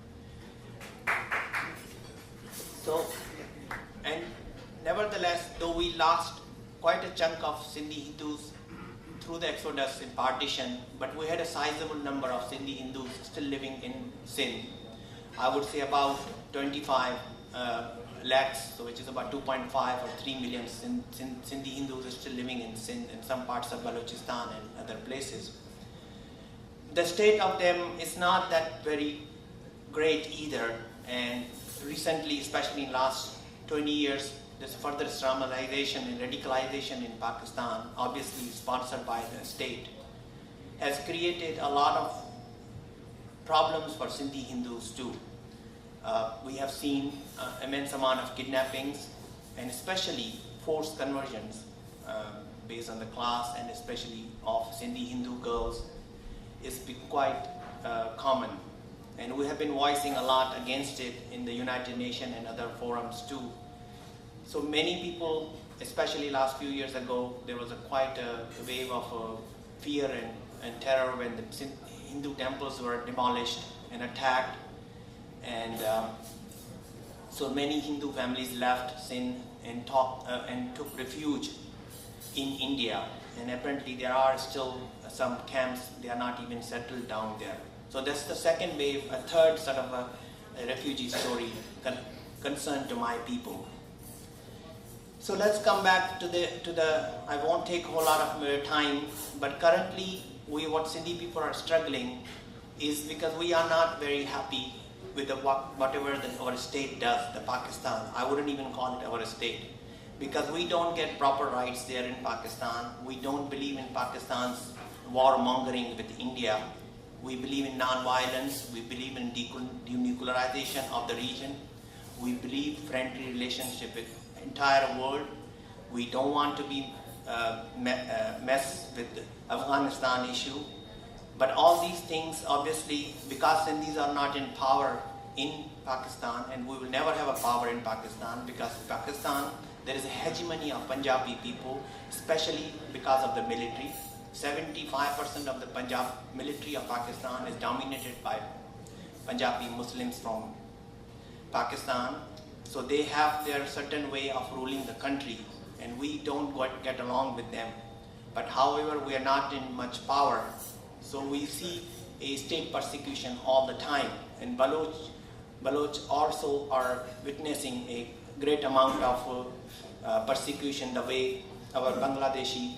So, and nevertheless, though we lost quite a chunk of Sindhi Hindus through the exodus in partition, but we had a sizable number of Sindhi Hindus still living in Sindh. I would say about 25 lakhs, so which is about 2.5 or 3 million Sindhi Hindus are still living in Sindh and some parts of Balochistan and other places. The state of them is not that very great either, and recently, especially in the last 20 years, there's further Islamization and radicalization in Pakistan, obviously sponsored by the state, has created a lot of problems for Sindhi Hindus too. We have seen immense amount of kidnappings and especially forced conversions based on the class and especially of Sindhi Hindu girls is quite common. And we have been voicing a lot against it in the United Nations and other forums too. So many people, especially last few years ago, there was quite a wave of fear and terror when the Hindu temples were demolished and attacked. And so many Hindu families left Sindh and took refuge in India. And apparently there are still some camps, they are not even settled down there. So that's the second wave, a third sort of a refugee story concerned to my people. So let's come back to the I won't take a whole lot of time, but currently what Sindhi people are struggling is because we are not very happy with whatever our state does, the Pakistan. I wouldn't even call it our state, because we don't get proper rights there in Pakistan. We don't believe in Pakistan's warmongering with India. We believe in non-violence. We believe in denuclearization of the region. We believe friendly relationship with the entire world. We don't want to be mess with the Afghanistan issue. But all these things, obviously, because Sindhis are not in power in Pakistan, and we will never have a power in Pakistan, because Pakistan, there is a hegemony of Punjabi people, especially because of the military. 75% of the Punjab military of Pakistan is dominated by Punjabi Muslims from Pakistan. So they have their certain way of ruling the country, and we don't get along with them. But however, we are not in much power. So we see a state persecution all the time, and Baloch also are witnessing a great amount of persecution the way our Bangladeshi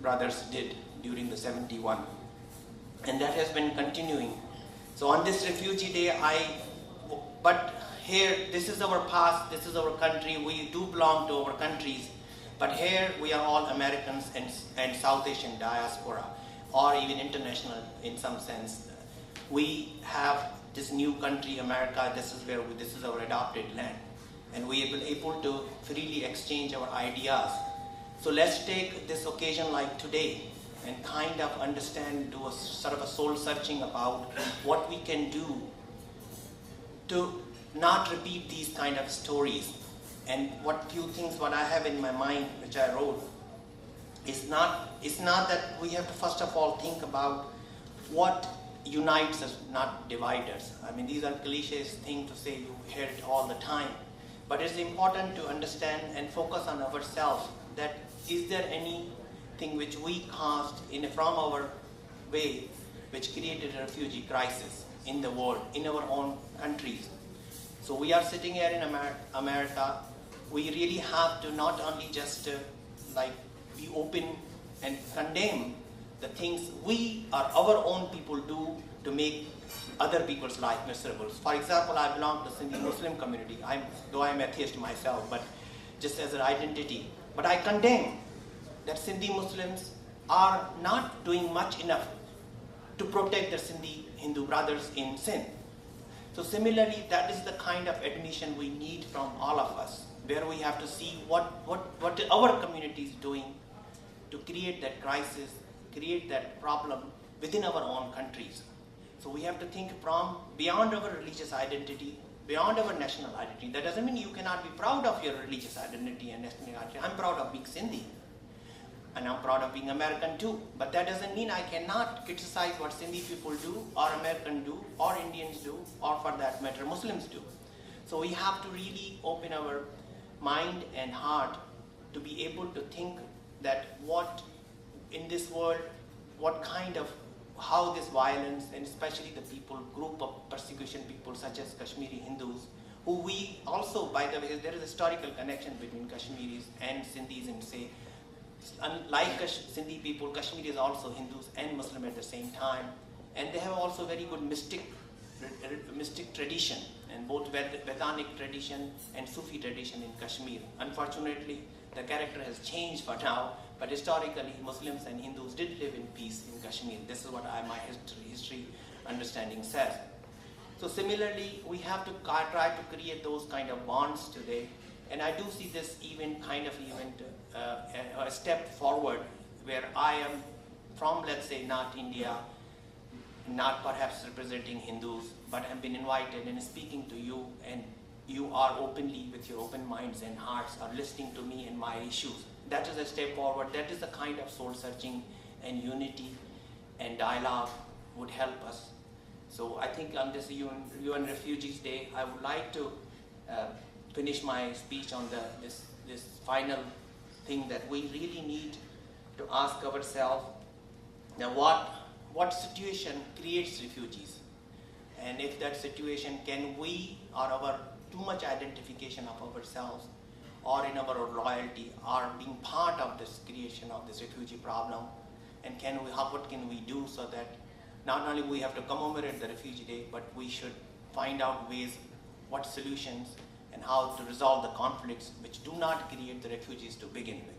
brothers did during the 71. And that has been continuing. So on this Refugee Day, but here, this is our past, this is our country, we do belong to our countries, but here we are all Americans and South Asian diaspora, or even international in some sense. We have this new country, America, this is our adopted land. And we have been able to freely exchange our ideas. So let's take this occasion like today and kind of understand, do a sort of a soul searching about what we can do to not repeat these kind of stories. And what I have in my mind, which I wrote, it's not that we have to first of all think about what unites us, not divides us. I mean, these are cliches things to say, you hear it all the time. But it's important to understand and focus on ourselves, that is there anything which we caused from our way which created a refugee crisis in the world, in our own countries. So we are sitting here in America. We really have to not only just be open and condemn the things we or our own people do to make other people's life miserable. For example, I belong to Sindhi Muslim community, though I'm atheist myself, but just as an identity. But I condemn that Sindhi Muslims are not doing much enough to protect their Sindhi Hindu brothers in sin. So similarly, that is the kind of admission we need from all of us, where we have to see what our community is doing to create that crisis, create that problem within our own countries. So we have to think from beyond our religious identity, beyond our national identity. That doesn't mean you cannot be proud of your religious identity and national identity. I'm proud of being Sindhi, and I'm proud of being American too. But that doesn't mean I cannot criticize what Sindhi people do, or Americans do, or Indians do, or for that matter, Muslims do. So we have to really open our mind and heart to be able to think that what in this world, what kind of, how this violence, and especially the people, group of persecution people such as Kashmiri Hindus, who we also, by the way, there is a historical connection between Kashmiris and Sindhis, and say, unlike Sindhi people, Kashmiri is also Hindus and Muslim at the same time, and they have also very good mystic tradition, and both Vedanic tradition and Sufi tradition in Kashmir. Unfortunately, the character has changed for now, but historically, Muslims and Hindus did live in peace in Kashmir. This is what my history understanding says. So similarly, we have to try to create those kind of bonds today, and I do see this kind of event a step forward, where I am from, let's say, not India, not perhaps representing Hindus, but have been invited and speaking to you, and you are openly, with your open minds and hearts, are listening to me and my issues. That is a step forward. That is the kind of soul searching and unity and dialogue would help us. So I think on this UN Refugees Day, I would like to finish my speech on this final thing, that we really need to ask ourselves, now what situation creates refugees? And if that situation, can we, or our too much identification of ourselves, or in our loyalty, are being part of this creation of this refugee problem? And what can we do so that not only we have to commemorate the Refugee Day, but we should find out ways, what solutions, and how to resolve the conflicts which do not create the refugees to begin with.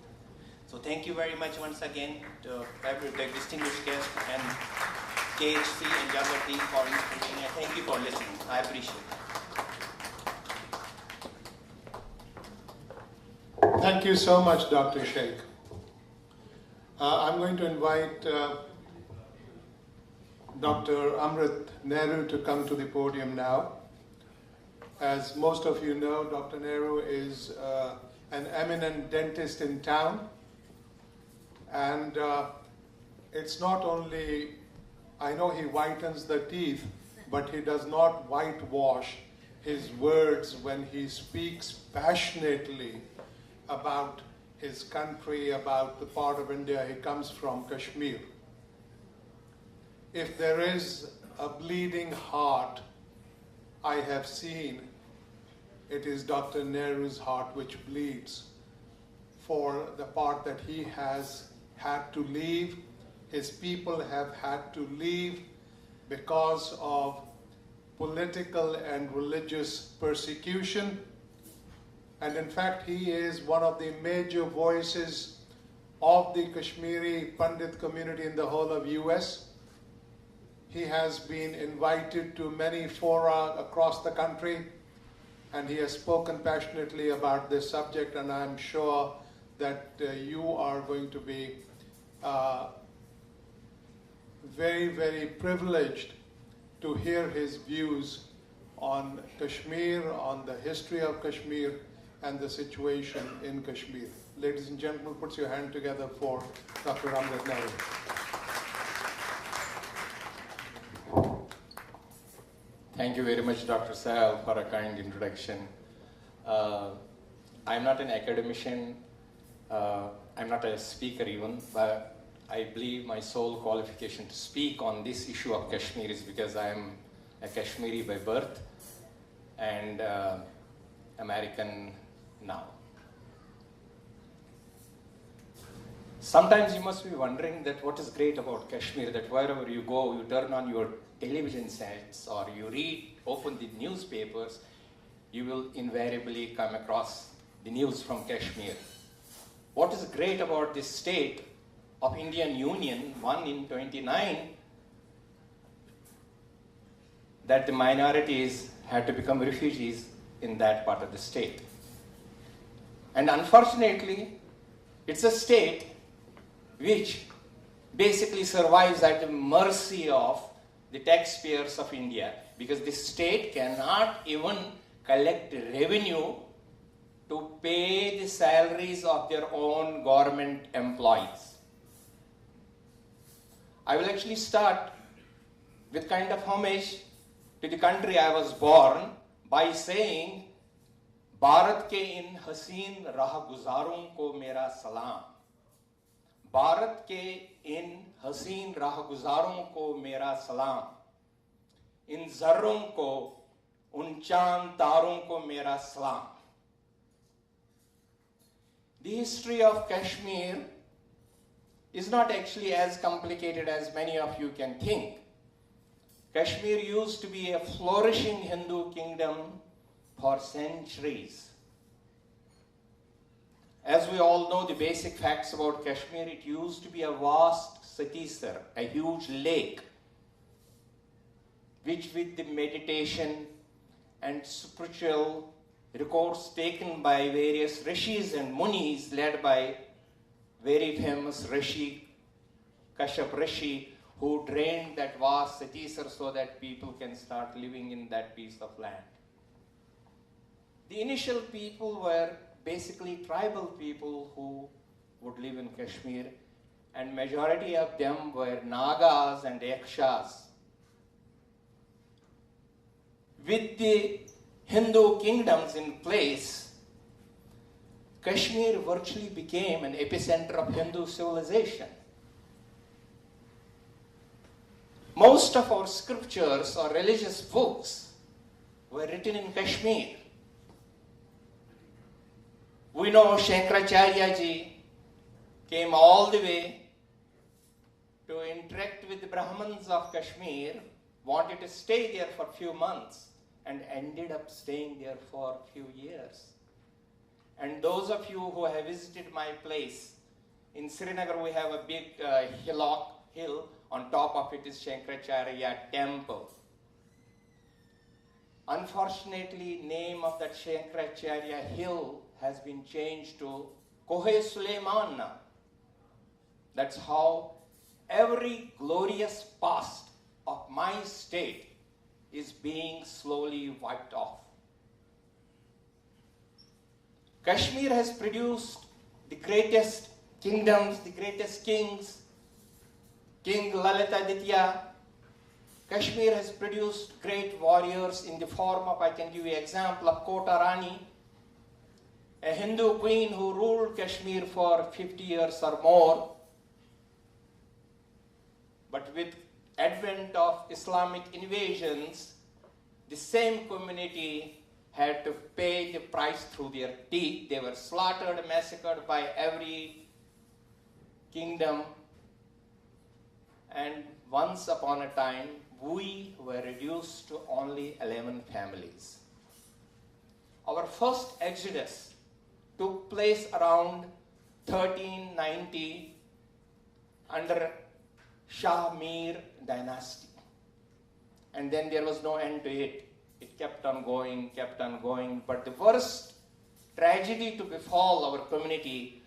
So thank you very much once again to every distinguished guest and KHC and Jagriti for listening, and thank you for listening. I appreciate it. Thank you so much, Dr. Sheikh. I'm going to invite Dr. Amrit Nehru to come to the podium now. As most of you know, Dr. Nehru is an eminent dentist in town. And it's not only, I know he whitens the teeth, but he does not whitewash his words when he speaks passionately about his country, about the part of India he comes from, Kashmir. If there is a bleeding heart I have seen, it is Dr. Nehru's heart which bleeds for the part that he has had to leave, his people have had to leave because of political and religious persecution. And in fact, he is one of the major voices of the Kashmiri Pandit community in the whole of US. He has been invited to many fora across the country, and he has spoken passionately about this subject, and I'm sure that you are going to be very, very privileged to hear his views on Kashmir, on the history of Kashmir, and the situation in Kashmir. Ladies and gentlemen, put your hand together for Dr. Amrit Nehru. Thank you very much, Dr. Sahel, for a kind introduction. I'm not an academician, I'm not a speaker even, but I believe my sole qualification to speak on this issue of Kashmir is because I'm a Kashmiri by birth and American now. Sometimes you must be wondering that what is great about Kashmir, that wherever you go, you turn on your television sets or you open the newspapers, you will invariably come across the news from Kashmir. What is great about this state of Indian Union, one in 29, that the minorities had to become refugees in that part of the state. And unfortunately, it's a state which basically survives at the mercy of the taxpayers of India, because the state cannot even collect revenue to pay the salaries of their own government employees. I will actually start with kind of homage to the country I was born by saying, Bharat के इन हसीन राह गुजारों को मेरा सलाम, भारत के इन हसीन राह गुजारों को मेरा सलाम, इन जर्रों को, उन चांद तारों को मेरा सलाम. The history of Kashmir is not actually as complicated as many of you can think. Kashmir used to be a flourishing Hindu kingdom for centuries. As we all know the basic facts about Kashmir, it used to be a vast Satisar, a huge lake, which with the meditation and spiritual records taken by various rishis and munis led by very famous rishi, Kashyap Rishi, who drained that vast Satisar so that people can start living in that piece of land. The initial people were basically tribal people who would live in Kashmir, and majority of them were Nagas and Yakshas. With the Hindu kingdoms in place, Kashmir virtually became an epicenter of Hindu civilization. Most of our scriptures or religious books were written in Kashmir. We know Shankaracharya ji came all the way to interact with the Brahmins of Kashmir, wanted to stay there for a few months, and ended up staying there for a few years. And those of you who have visited my place, in Srinagar we have a big hill, on top of it is Shankaracharya temple. Unfortunately, name of that Shankaracharya hill has been changed to Kohe Suleiman now. That's how every glorious past of my state is being slowly wiped off. Kashmir has produced the greatest kingdoms, the greatest kings. King Lalitaditya. Kashmir has produced great warriors in the form of, I can give you an example of Kota Rani, a Hindu queen who ruled Kashmir for 50 years or more. But with advent of Islamic invasions, the same community had to pay the price through their teeth. They were slaughtered, massacred by every kingdom. And once upon a time, we were reduced to only 11 families. Our first exodus took place around 1390 under Shah Mir dynasty. And then there was no end to it. It kept on going, but the worst tragedy to befall our community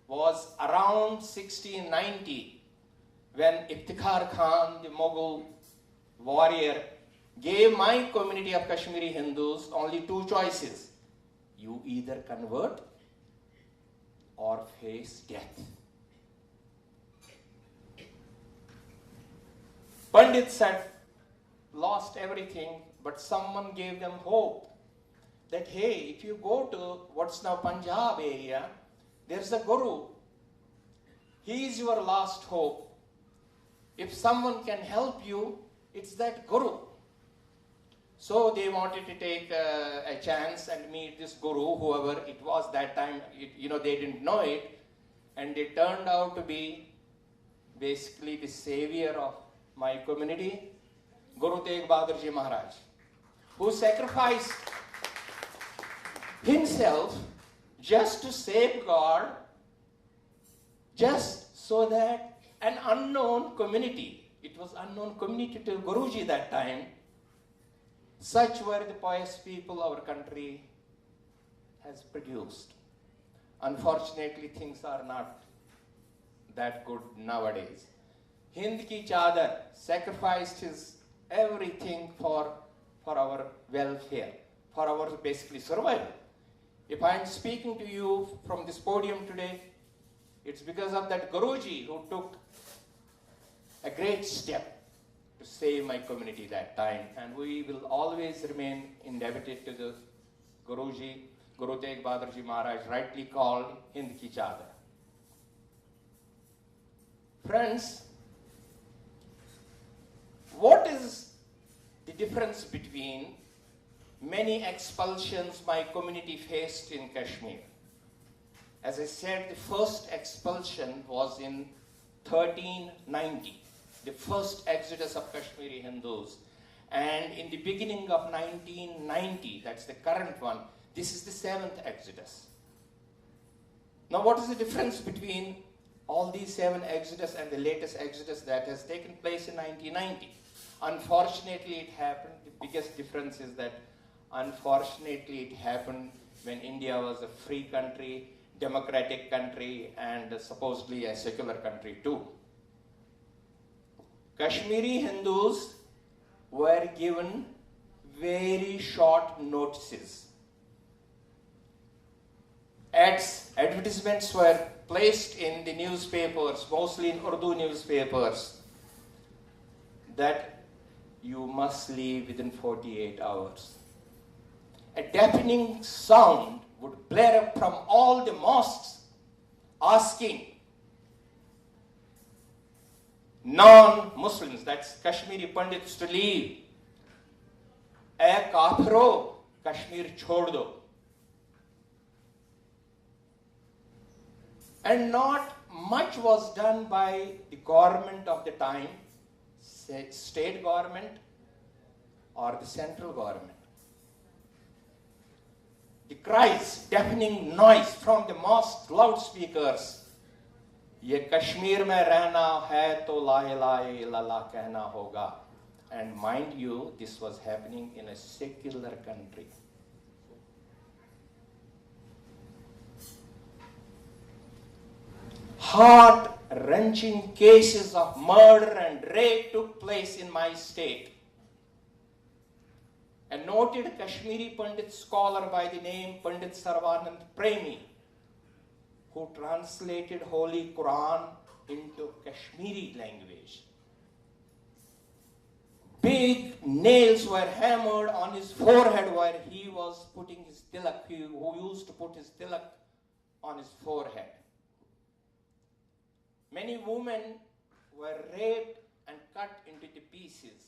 was around 1690, when Iftikhar Khan, the Mughal warrior, gave my community of Kashmiri Hindus only two choices. You either convert or face death. Pandits had lost everything, but someone gave them hope that, hey, if you go to what's now Punjab area, there's a guru. He is your last hope. If someone can help you, it's that guru. So they wanted to take a chance and meet this guru, whoever it was that time. They didn't know it, and they turned out to be basically the savior of my community. Guru Tegh Bahadur Ji Maharaj, who sacrificed himself just to safeguard, just so that an unknown community, it was unknown community to Guruji that time, such were the pious people our country has produced. Unfortunately, things are not that good nowadays. Hind ki Chadar sacrificed his everything for our welfare, for our basically survival. If I am speaking to you from this podium today, it's because of that Guruji who took a great step to save my community that time, and we will always remain indebted to the Guruji, Guru Tegh Bahadur Ji Maharaj, rightly called Hind ki Chadar. Friends, what is the difference between many expulsions my community faced in Kashmir? As I said, the first expulsion was in 1390, the first exodus of Kashmiri Hindus. And in the beginning of 1990, that's the current one, this is the 7th exodus. Now, what is the difference between all these 7 exodus and the latest exodus that has taken place in 1990? Unfortunately, it happened. The biggest difference is that unfortunately it happened when India was a free country, democratic country, and supposedly a secular country too. Kashmiri Hindus were given very short notices. Advertisements were placed in the newspapers, mostly in Urdu newspapers, that you must leave within 48 hours. A deafening sound would blare up from all the mosques asking non-Muslims, that's Kashmiri Pandits, to leave. "Ay kafiro, Kashmir chhod do." And not much was done by the government of the time, state government or the central government. The cries, deafening noise from the mosque loudspeakers, "Ye Kashmir mein rehna hai to la ilaha illallah kehna hoga." And mind you, this was happening in a secular country. Heart-wrenching cases of murder and rape took place in my state. A noted Kashmiri Pandit scholar by the name Pandit Sarvanand Premi, who translated Holy Quran into Kashmiri language. Big nails were hammered on his forehead where he was putting his tilak, who used to put his tilak on his forehead. Many women were raped and cut into the pieces.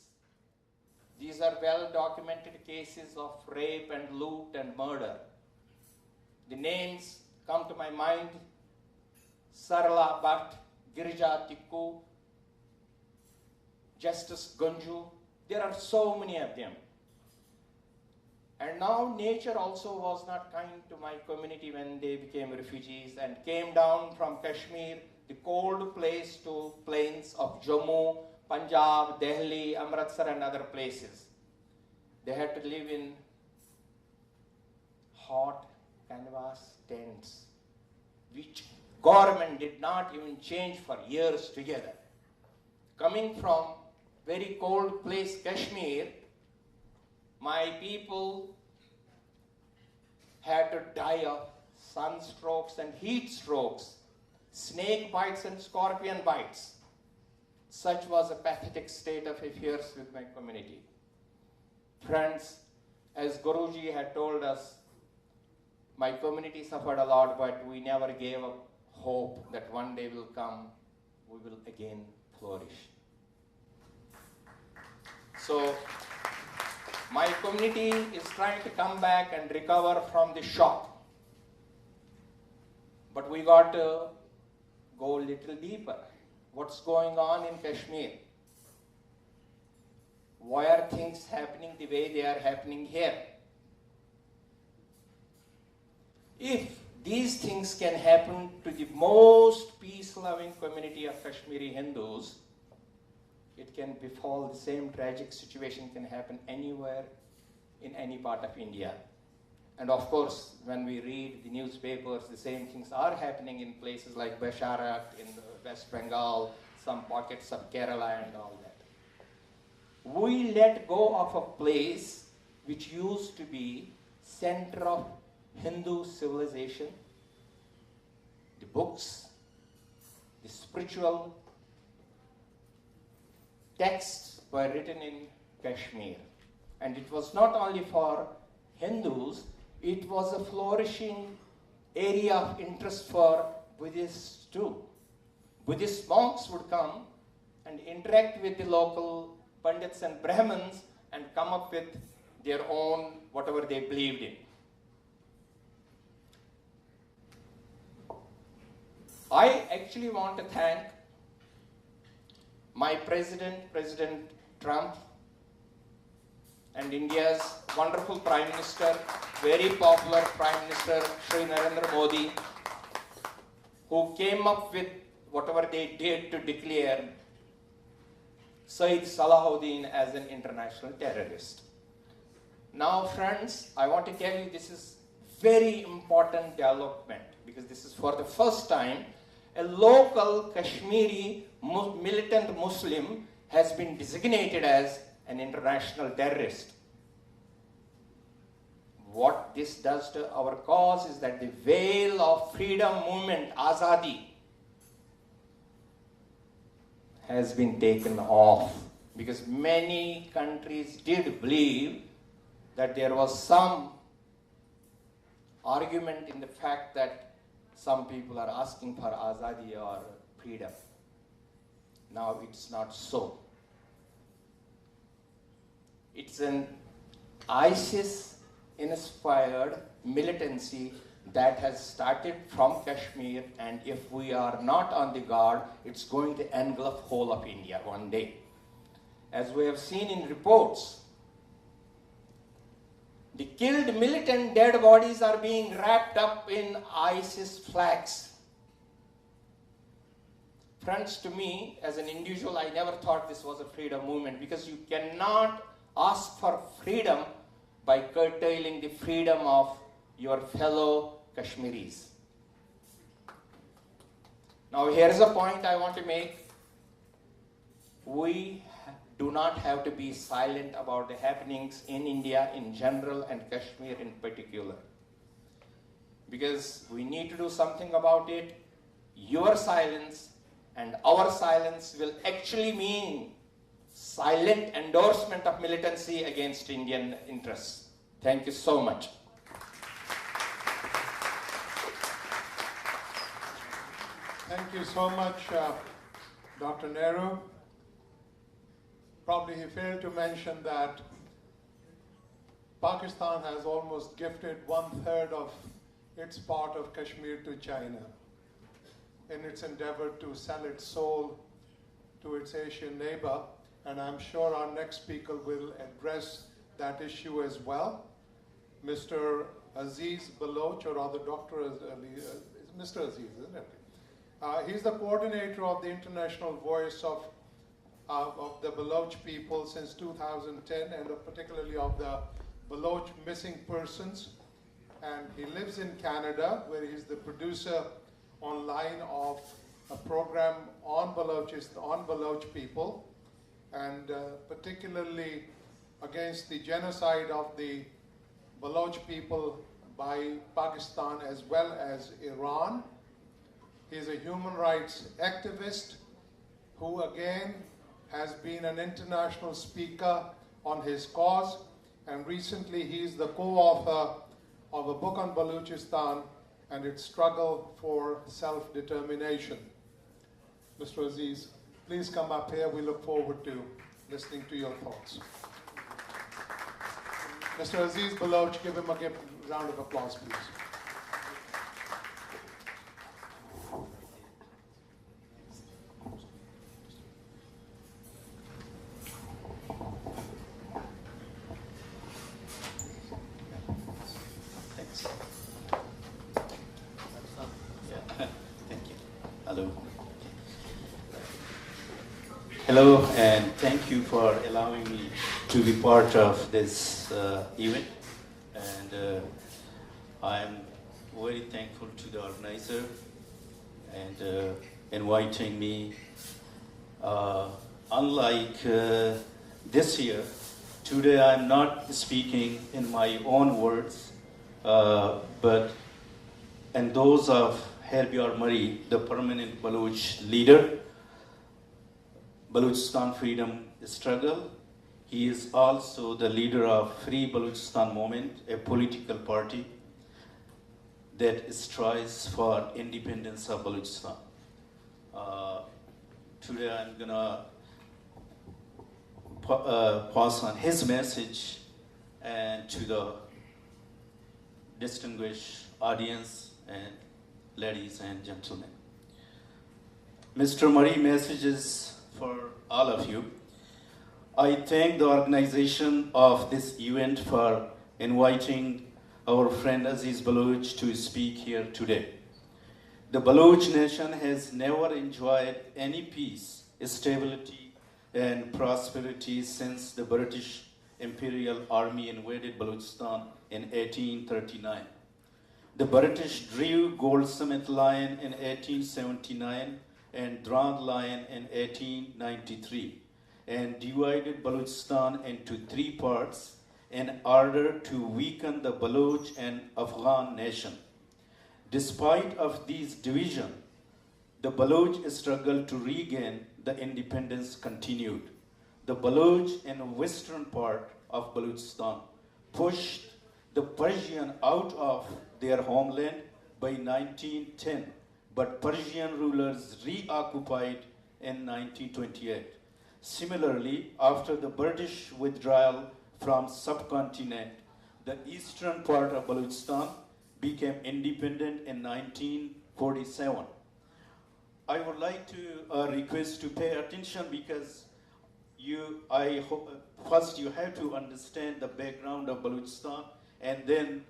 These are well-documented cases of rape and loot and murder. The names come to my mind: Sarla Bhatt, Girija Tikku, Justice Gunju. There are so many of them. And now nature also was not kind to my community when they became refugees and came down from Kashmir, the cold place, to plains of Jammu, Punjab, Delhi, Amritsar, and other places. They had to live in hot canvas tents, which government did not even change for years together. Coming from very cold place, Kashmir, my people had to die of sunstrokes and heat strokes, snake bites and scorpion bites. Such was a pathetic state of affairs with my community. Friends, as Guruji had told us, my community suffered a lot, but we never gave up hope that one day will come, we will again flourish. So, my community is trying to come back and recover from the shock. But we got to go a little deeper. What's going on in Kashmir? why are things happening the way they are happening here? If these things can happen to the most peace-loving community of Kashmiri Hindus, it can befall the same tragic situation can happen anywhere in any part of India. And of course, when we read the newspapers, the same things are happening in places like Basharat, in West Bengal, some pockets of Kerala and all that. We let go of a place which used to be center of Hindu civilization, the books, the spiritual texts were written in Kashmir. And it was not only for Hindus, it was a flourishing area of interest for Buddhists too. Buddhist monks would come and interact with the local Pandits and Brahmins and come up with their own whatever they believed in. I actually want to thank my President Trump, and India's wonderful Prime Minister, very popular Prime Minister, Shri Narendra Modi, who came up with whatever they did to declare Sayyid Salahuddin as an international terrorist. Now, friends, I want to tell you this is very important development, because this is for the first time a local Kashmiri militant Muslim has been designated as an international terrorist. What this does to our cause is that the veil of freedom movement, Azadi, has been taken off, because many countries did believe that there was some argument in the fact that some people are asking for Azadi or freedom. Now it's not so. It's an ISIS-inspired militancy that has started from Kashmir, and if we are not on the guard, it's going to engulf whole of India one day. As we have seen in reports, the killed militant dead bodies are being wrapped up in ISIS flags. Friends, to me, as an individual, I never thought this was a freedom movement, because you cannot ask for freedom by curtailing the freedom of your fellow Kashmiris. Now, here's a point I want to make. We do not have to be silent about the happenings in India in general and Kashmir in particular, because we need to do something about it. Your silence and our silence will actually mean silent endorsement of militancy against Indian interests. Thank you so much. Thank you so much, Dr. Nehru. Probably he failed to mention that Pakistan has almost gifted 1/3 of its part of Kashmir to China in its endeavor to sell its soul to its Asian neighbor. And I'm sure our next speaker will address that issue as well. Mr. Aziz Baloch, or rather Dr. Mr. Aziz, isn't it? He's the coordinator of the International Voice of the Baloch people since 2010, and particularly of the Baloch missing persons. And he lives in Canada, where he's the producer online of a program on Baloch people, and particularly against the genocide of the Baloch people by Pakistan as well as Iran. He's a human rights activist who again has been an international speaker on his cause, and recently he's the co-author of a book on Balochistan and its struggle for self-determination. Mr. Aziz, please come up here. We look forward to listening to your thoughts. Mr. Aziz Baloch, give him a round of applause, please. Hello, and thank you for allowing me to be part of this event. And I'm very thankful to the organizer and inviting me. Unlike this year, today I'm not speaking in my own words, but in those of Herbiar Mari, the permanent Baloch leader, Balochistan freedom struggle. He is also the leader of Free Balochistan Movement, a political party that strives for independence of Balochistan. Today I'm gonna pass on his message and to the distinguished audience and ladies and gentlemen. Mr. Murray messages for all of you. I thank the organization of this event for inviting our friend Aziz Baloch to speak here today. The Baloch nation has never enjoyed any peace, stability, and prosperity since the British Imperial Army invaded Balochistan in 1839. The British drew Goldsmith Line in 1879 and Drand Line in 1893 and divided Balochistan into three parts in order to weaken the Baloch and Afghan nation. Despite of these divisions, the Baloch struggle to regain the independence continued. The Baloch in the western part of Balochistan pushed the Persian out of their homeland by 1910, but Persian rulers reoccupied in 1928. Similarly, after the British withdrawal from subcontinent, the eastern part of Balochistan became independent in 1947. I would like to request to pay attention because first you have to understand the background of Balochistan and then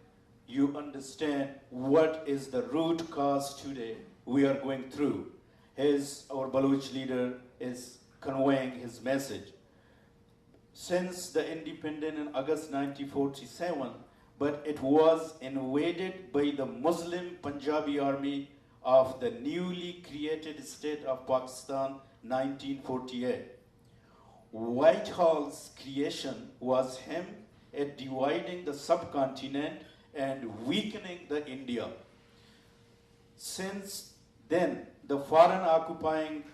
you understand what is the root cause today we are going through. Our Baloch leader is conveying his message. Since the independence in August 1947, but it was invaded by the Muslim Punjabi army of the newly created state of Pakistan 1948. Whitehall's creation was aimed at dividing the subcontinent and weakening the India. Since then, the foreign occupying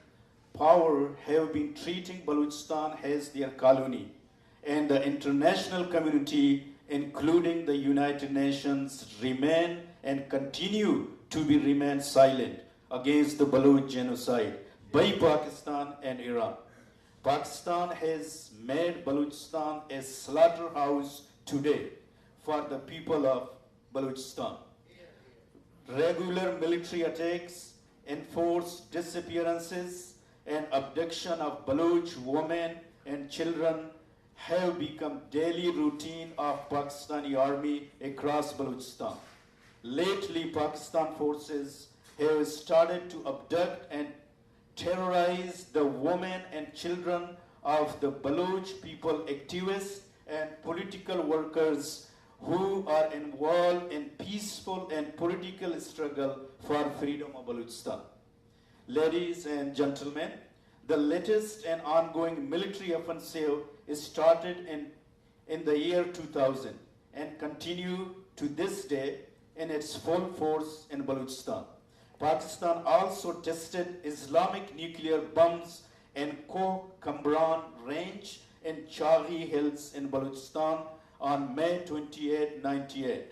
power have been treating Balochistan as their colony, and the international community, including the United Nations, remain and continue to remain silent against the Baloch genocide by Pakistan and Iran. Pakistan has made Balochistan a slaughterhouse today for the people of Balochistan. Regular military attacks, enforced disappearances, and abduction of Baloch women and children have become daily routine of Pakistani army across Balochistan. Lately, Pakistan forces have started to abduct and terrorize the women and children of the Baloch people, activists and political workers who are involved in peaceful and political struggle for freedom of Balochistan. Ladies and gentlemen, the latest and ongoing military offensive started in the year 2000 and continue to this day in its full force in Balochistan. Pakistan also tested Islamic nuclear bombs in Ko-Kamran range in Chaghi Hills in Balochistan on May 28, 1998.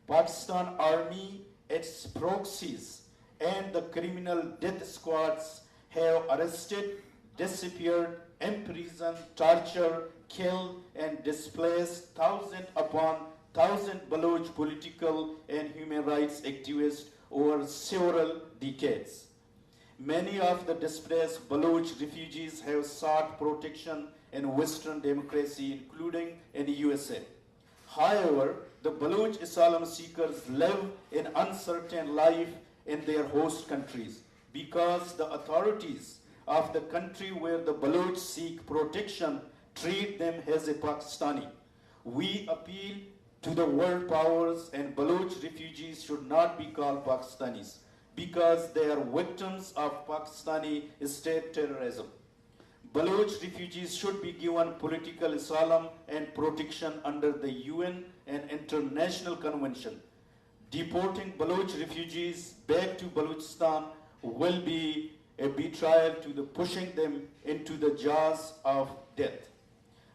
Pakistan Army, its proxies, and the criminal death squads have arrested, disappeared, imprisoned, tortured, killed, and displaced thousands upon thousands Baloch political and human rights activists over several decades. Many of the displaced Baloch refugees have sought protection in Western democracy, including in the USA. However, the Baloch asylum seekers live an uncertain life in their host countries because the authorities of the country where the Baloch seek protection treat them as a Pakistani. We appeal to the world powers, and Baloch refugees should not be called Pakistanis because they are victims of Pakistani state terrorism. Baloch refugees should be given political asylum and protection under the UN and international convention. Deporting Baloch refugees back to Balochistan will be a betrayal to the pushing them into the jaws of death.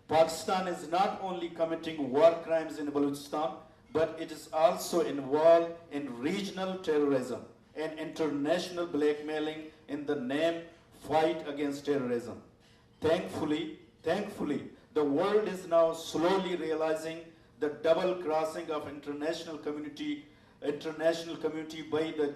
Pakistan is not only committing war crimes in Balochistan, but it is also involved in regional terrorism and international blackmailing in the name fight against terrorism. Thankfully, the world is now slowly realizing the double crossing of international community by the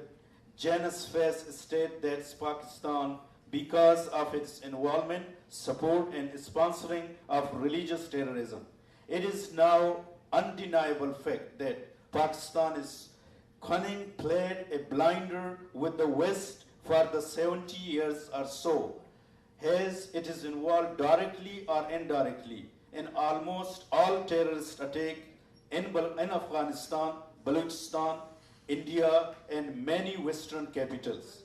Janus-faced state that's Pakistan because of its involvement, support, and sponsoring of religious terrorism. It is now undeniable fact that Pakistan is cunning played a blinder with the West for the 70 years or so, as it is involved directly or indirectly in almost all terrorist attacks in Afghanistan, Balochistan, India, and many Western capitals.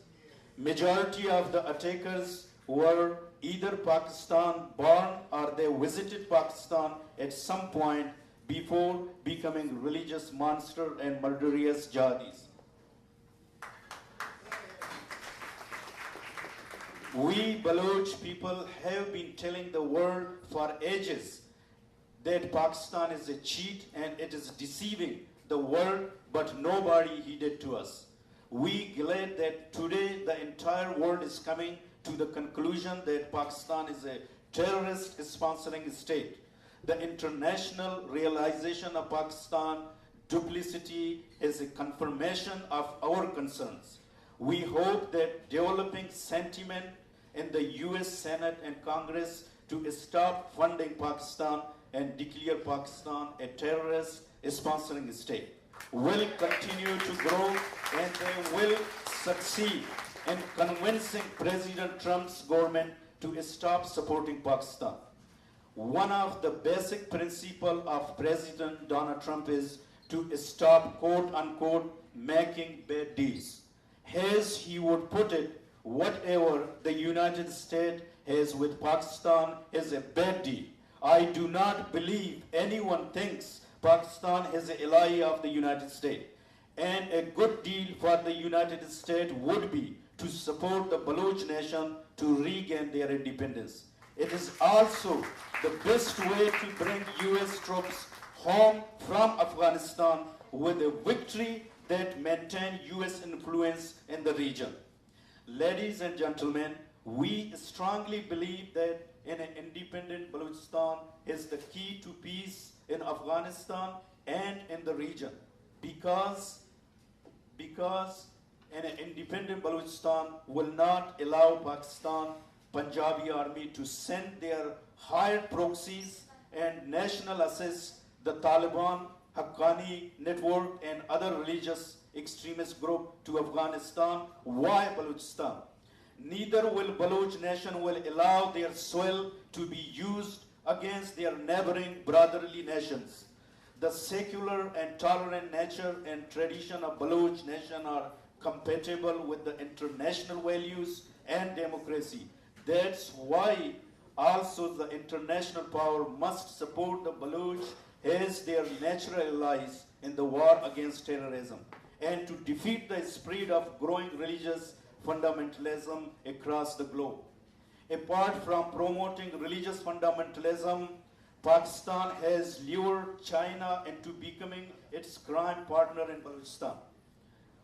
Majority of the attackers were either Pakistan born or they visited Pakistan at some point before becoming religious monster and murderous jihadis. We Baloch people have been telling the world for ages that Pakistan is a cheat and it is deceiving the world, but nobody heeded to us. We glad that today the entire world is coming to the conclusion that Pakistan is a terrorist sponsoring state. The international realization of Pakistan duplicity is a confirmation of our concerns. We hope that developing sentiment in the US Senate and Congress to stop funding Pakistan and declare Pakistan a terrorist sponsoring state will continue to grow, and they will succeed in convincing President Trump's government to stop supporting Pakistan. One of the basic principles of President Donald Trump is to stop, quote unquote, making bad deals. As he would put it, whatever the United States has with Pakistan is a bad deal. I do not believe anyone thinks Pakistan is an ally of the United States. And a good deal for the United States would be to support the Baloch nation to regain their independence. It is also the best way to bring US troops home from Afghanistan with a victory that maintains US influence in the region. Ladies and gentlemen, we strongly believe that an independent Balochistan is the key to peace in Afghanistan and in the region, because an independent Balochistan will not allow Pakistan Punjabi army to send their hired proxies and national assets, the Taliban, Haqqani network, and other religious extremist group to Afghanistan. Why Balochistan? Neither will Baloch nation will allow their soil to be used against their neighboring brotherly nations. The secular and tolerant nature and tradition of Baloch nation are compatible with the international values and democracy. That's why also the international power must support the Baloch as their natural allies in the war against terrorism and to defeat the spread of growing religious fundamentalism across the globe. Apart from promoting religious fundamentalism, Pakistan has lured China into becoming its crime partner in Balochistan.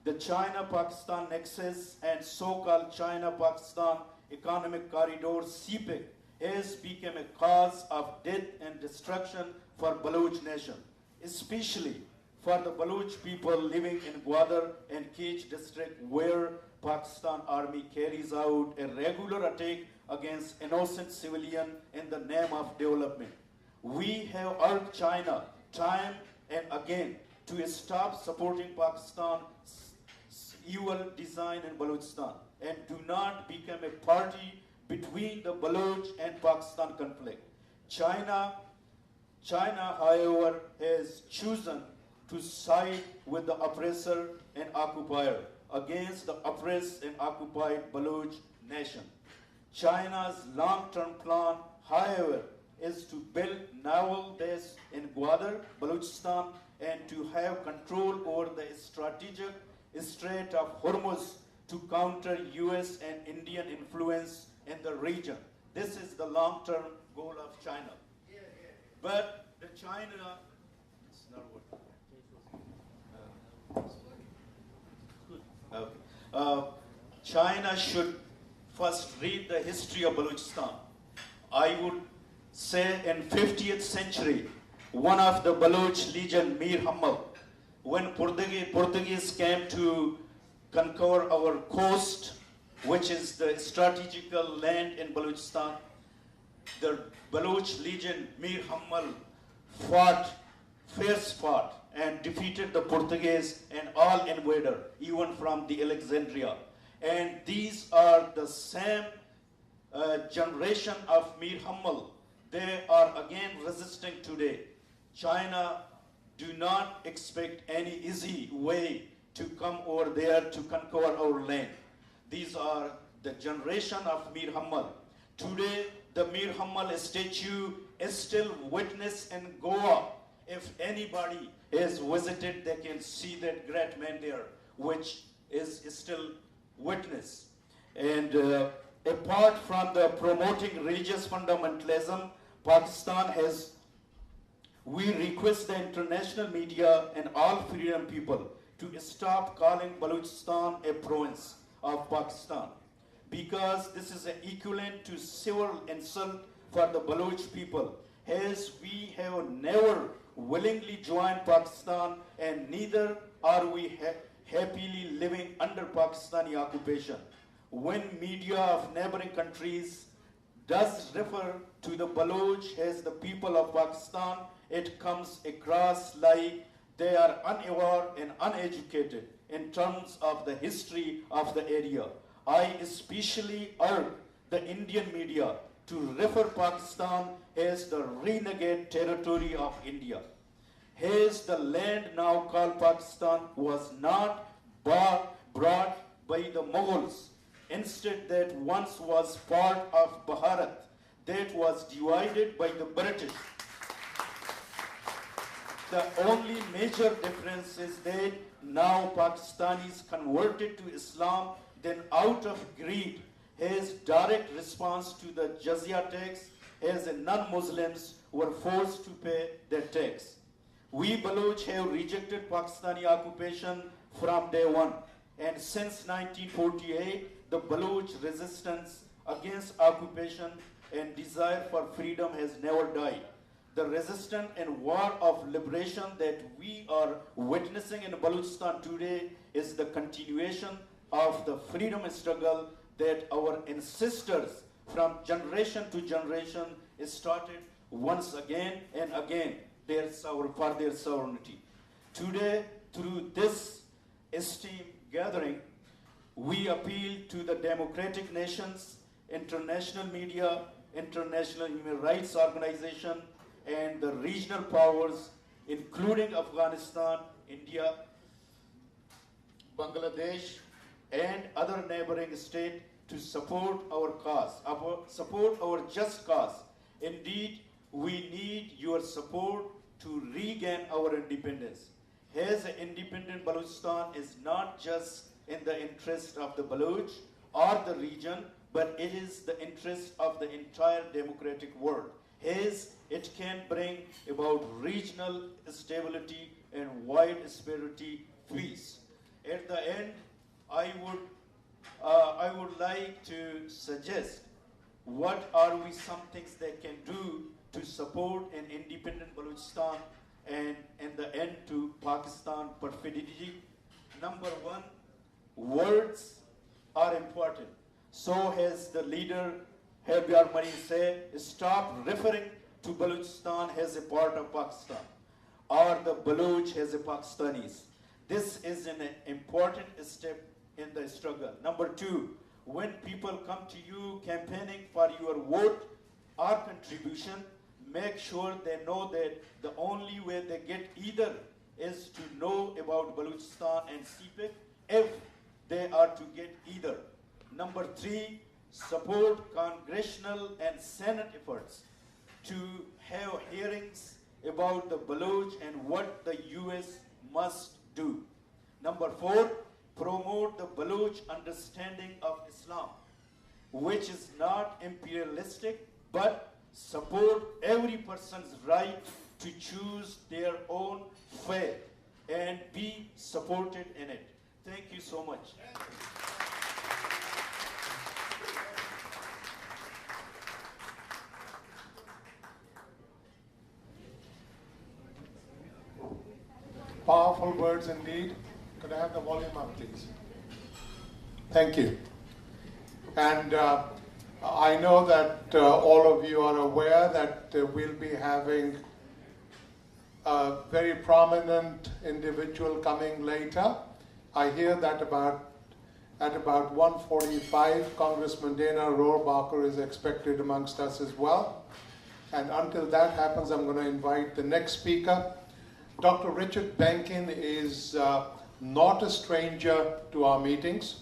The China-Pakistan nexus and so-called China-Pakistan Economic Corridor (CPEC) has become a cause of death and destruction for Baloch nation, especially for the Baloch people living in Gwadar and Keech district, where Pakistan army carries out a regular attack against innocent civilian in the name of development. We have urged China time and again to stop supporting Pakistan's evil design in Balochistan and do not become a party between the Baloch and Pakistan conflict. China, however, has chosen to side with the oppressor and occupier against the oppressed and occupied Baloch nation. China's long-term plan, however, is to build naval base in Gwadar, Balochistan, and to have control over the strategic Strait of Hormuz to counter US and Indian influence in the region. This is the long-term goal of China. But the China, it's not working. Okay. China should first read the history of Balochistan. I would say in 50th century, one of the Baloch legion, Mir Hammal, when Portuguese came to conquer our coast, which is the strategical land in Balochistan, the Baloch legion, Mir Hammal, fought and defeated the Portuguese and all invader, even from the Alexandria. And these are the same generation of Mir Hammal. They are again resisting today. China do not expect any easy way to come over there to conquer our land. These are the generation of Mir Hammal. Today, the Mir Hammal statue is still witnessed in Goa. If anybody has visited, they can see that great man there, which is still witnessed. And apart from the promoting religious fundamentalism, Pakistan has, we request the international media and all freedom people to stop calling Balochistan a province of Pakistan, because this is an equivalent to civil insult for the Baloch people, as we have never willingly joined Pakistan and neither are we happily living under Pakistani occupation. When media of neighboring countries does refer to the Baloch as the people of Pakistan, it comes across like they are unaware and uneducated in terms of the history of the area. I especially urge the Indian media to refer Pakistan as the renegade territory of India. As the land now called Pakistan was not brought by the Mughals. Instead, that once was part of Bharat, that was divided by the British. The only major difference is that now Pakistanis converted to Islam, then out of greed, his direct response to the jizya tax, as non-Muslims were forced to pay their tax. We Baloch have rejected Pakistani occupation from day one, and since 1948, the Baloch resistance against occupation and desire for freedom has never died. The resistance and war of liberation that we are witnessing in Balochistan today is the continuation of the freedom struggle that our ancestors from generation to generation started once again and again for their sovereignty. Today, through this esteemed gathering, we appeal to the democratic nations, international media, international human rights organizations, and the regional powers, including Afghanistan, India, Bangladesh, and other neighboring states to support our cause, support our just cause. Indeed, we need your support to regain our independence. As an independent Balochistan is not just in the interest of the Baloch or the region, but it is the interest of the entire democratic world. As it can bring about regional stability and wide prosperity, peace. At the end, I would like to suggest what are some things they can do to support an independent Balochistan and in the end to Pakistan perfidy. Number one, words are important. So has the leader Habyar Mari said, stop referring to Balochistan as a part of Pakistan or the Baloch as a Pakistanis. This is an important step in the struggle. Number two, when people come to you campaigning for your vote or contribution, make sure they know that the only way they get either is to know about Balochistan and CPIC if they are to get either. Number 3, support congressional and Senate efforts to have hearings about the Baloch and what the US must do. Number 4, promote the Baloch understanding of Islam, which is not imperialistic, but support every person's right to choose their own faith and be supported in it. Thank you so much. Powerful words indeed. Could I have the volume up, please? Thank you. And I know that all of you are aware that we'll be having a very prominent individual coming later. I hear that at about 1:45, Congressman Dana Rohrabacher is expected amongst us as well. And until that happens, I'm going to invite the next speaker. Dr. Richard Benkin is not a stranger to our meetings.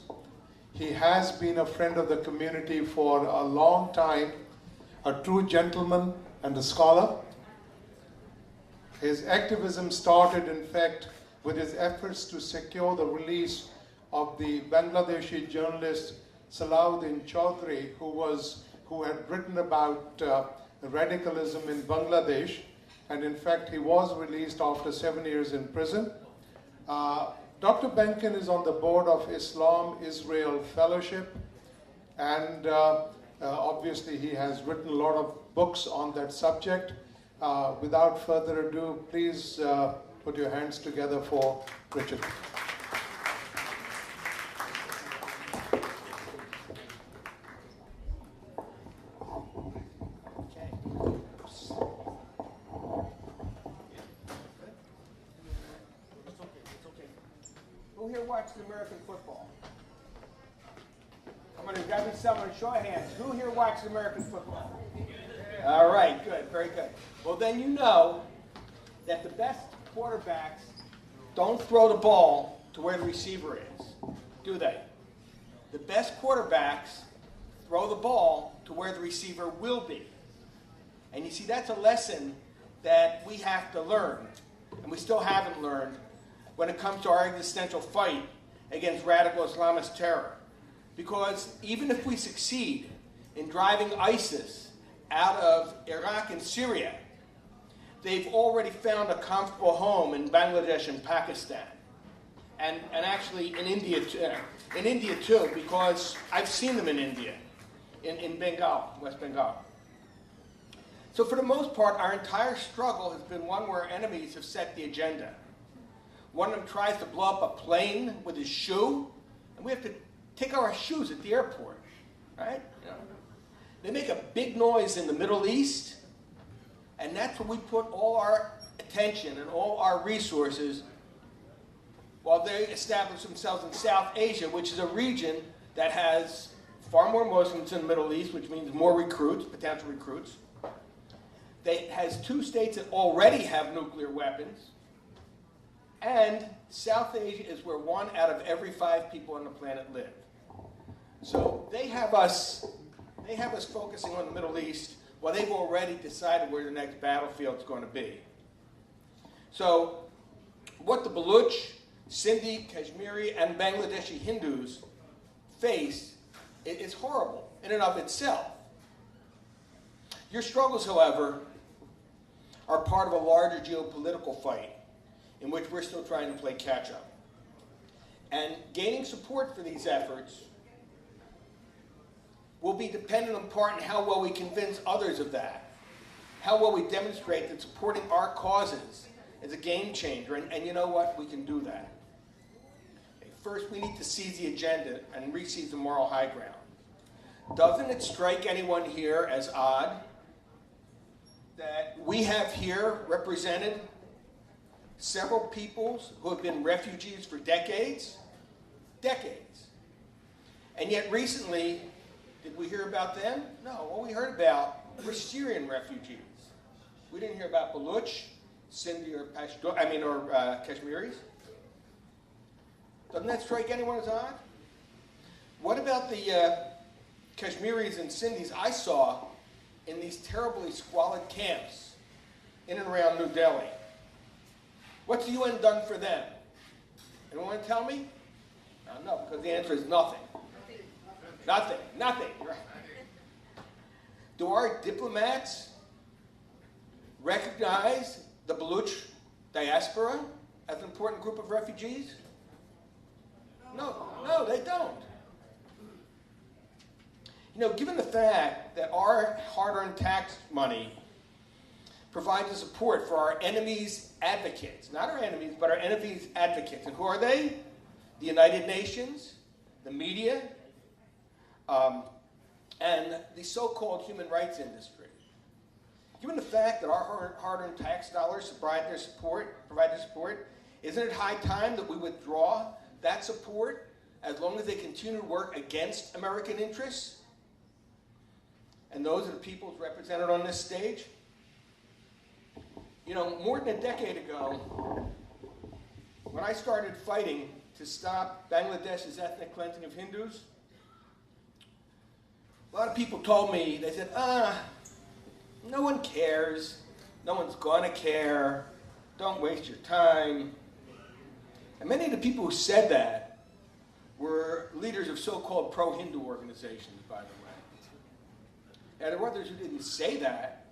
He has been a friend of the community for a long time, a true gentleman and a scholar. His activism started, in fact, with his efforts to secure the release of the Bangladeshi journalist Salahuddin Chaudhry, who had written about radicalism in Bangladesh. And in fact, he was released after 7 years in prison. Dr. Benkin is on the board of Islam-Israel Fellowship, and obviously he has written a lot of books on that subject. Without further ado, please put your hands together for Richard. Who here watches American football? I'm going to grab someone, show of hands. Who here watches American football? All right, good, very good. Well, then you know that the best quarterbacks don't throw the ball to where the receiver is, do they? The best quarterbacks throw the ball to where the receiver will be. And you see, that's a lesson that we have to learn, and we still haven't learned when it comes to our existential fight against radical Islamist terror. Because even if we succeed in driving ISIS out of Iraq and Syria, they've already found a comfortable home in Bangladesh and Pakistan. And actually in India too, because I've seen them in India, in Bengal, West Bengal. So for the most part, our entire struggle has been one where enemies have set the agenda. One of them tries to blow up a plane with his shoe, and we have to take our shoes at the airport, right? You know. They make a big noise in the Middle East, and that's where we put all our attention and all our resources while they establish themselves in South Asia, which is a region that has far more Muslims in the Middle East, which means more recruits, potential recruits. It has 2 states that already have nuclear weapons. And South Asia is where 1 out of every 5 people on the planet live. So they have us focusing on the Middle East while they've already decided where the next battlefield is going to be. So what the Baloch, Sindhi, Kashmiri, and Bangladeshi Hindus face is horrible in and of itself. Your struggles, however, are part of a larger geopolitical fight in which we're still trying to play catch-up. And gaining support for these efforts will be dependent in part on how well we convince others of that, how well we demonstrate that supporting our causes is a game changer, and you know what? We can do that. Okay, first, we need to seize the agenda and re-seize the moral high ground. Doesn't it strike anyone here as odd that we have here represented several peoples who have been refugees for decades? Decades. And yet recently, did we hear about them? No, what we heard about were Syrian refugees. We didn't hear about Baluch, Sindhi, or Kashmiris. Doesn't that strike anyone as odd? What about the Kashmiris and Sindhis I saw in these terribly squalid camps in and around New Delhi? What's the UN done for them? Anyone want to tell me? No, because the answer is nothing. Nothing. Nothing. Right. Do our diplomats recognize the Baluch diaspora as an important group of refugees? No, they don't. You know, given the fact that our hard-earned tax money provides the support for our enemies' advocates, not our enemies, but our enemies' advocates. And who are they? The United Nations, the media, and the so-called human rights industry. Given the fact that our hard-earned tax dollars provide their support, isn't it high time that we withdraw that support as long as they continue to work against American interests? And those are the peoples represented on this stage. You know, more than a decade ago, when I started fighting to stop Bangladesh's ethnic cleansing of Hindus, a lot of people told me, they said, no one cares, no one's gonna care, don't waste your time. And many of the people who said that were leaders of so-called pro-Hindu organizations, by the way. And there were others who didn't say that,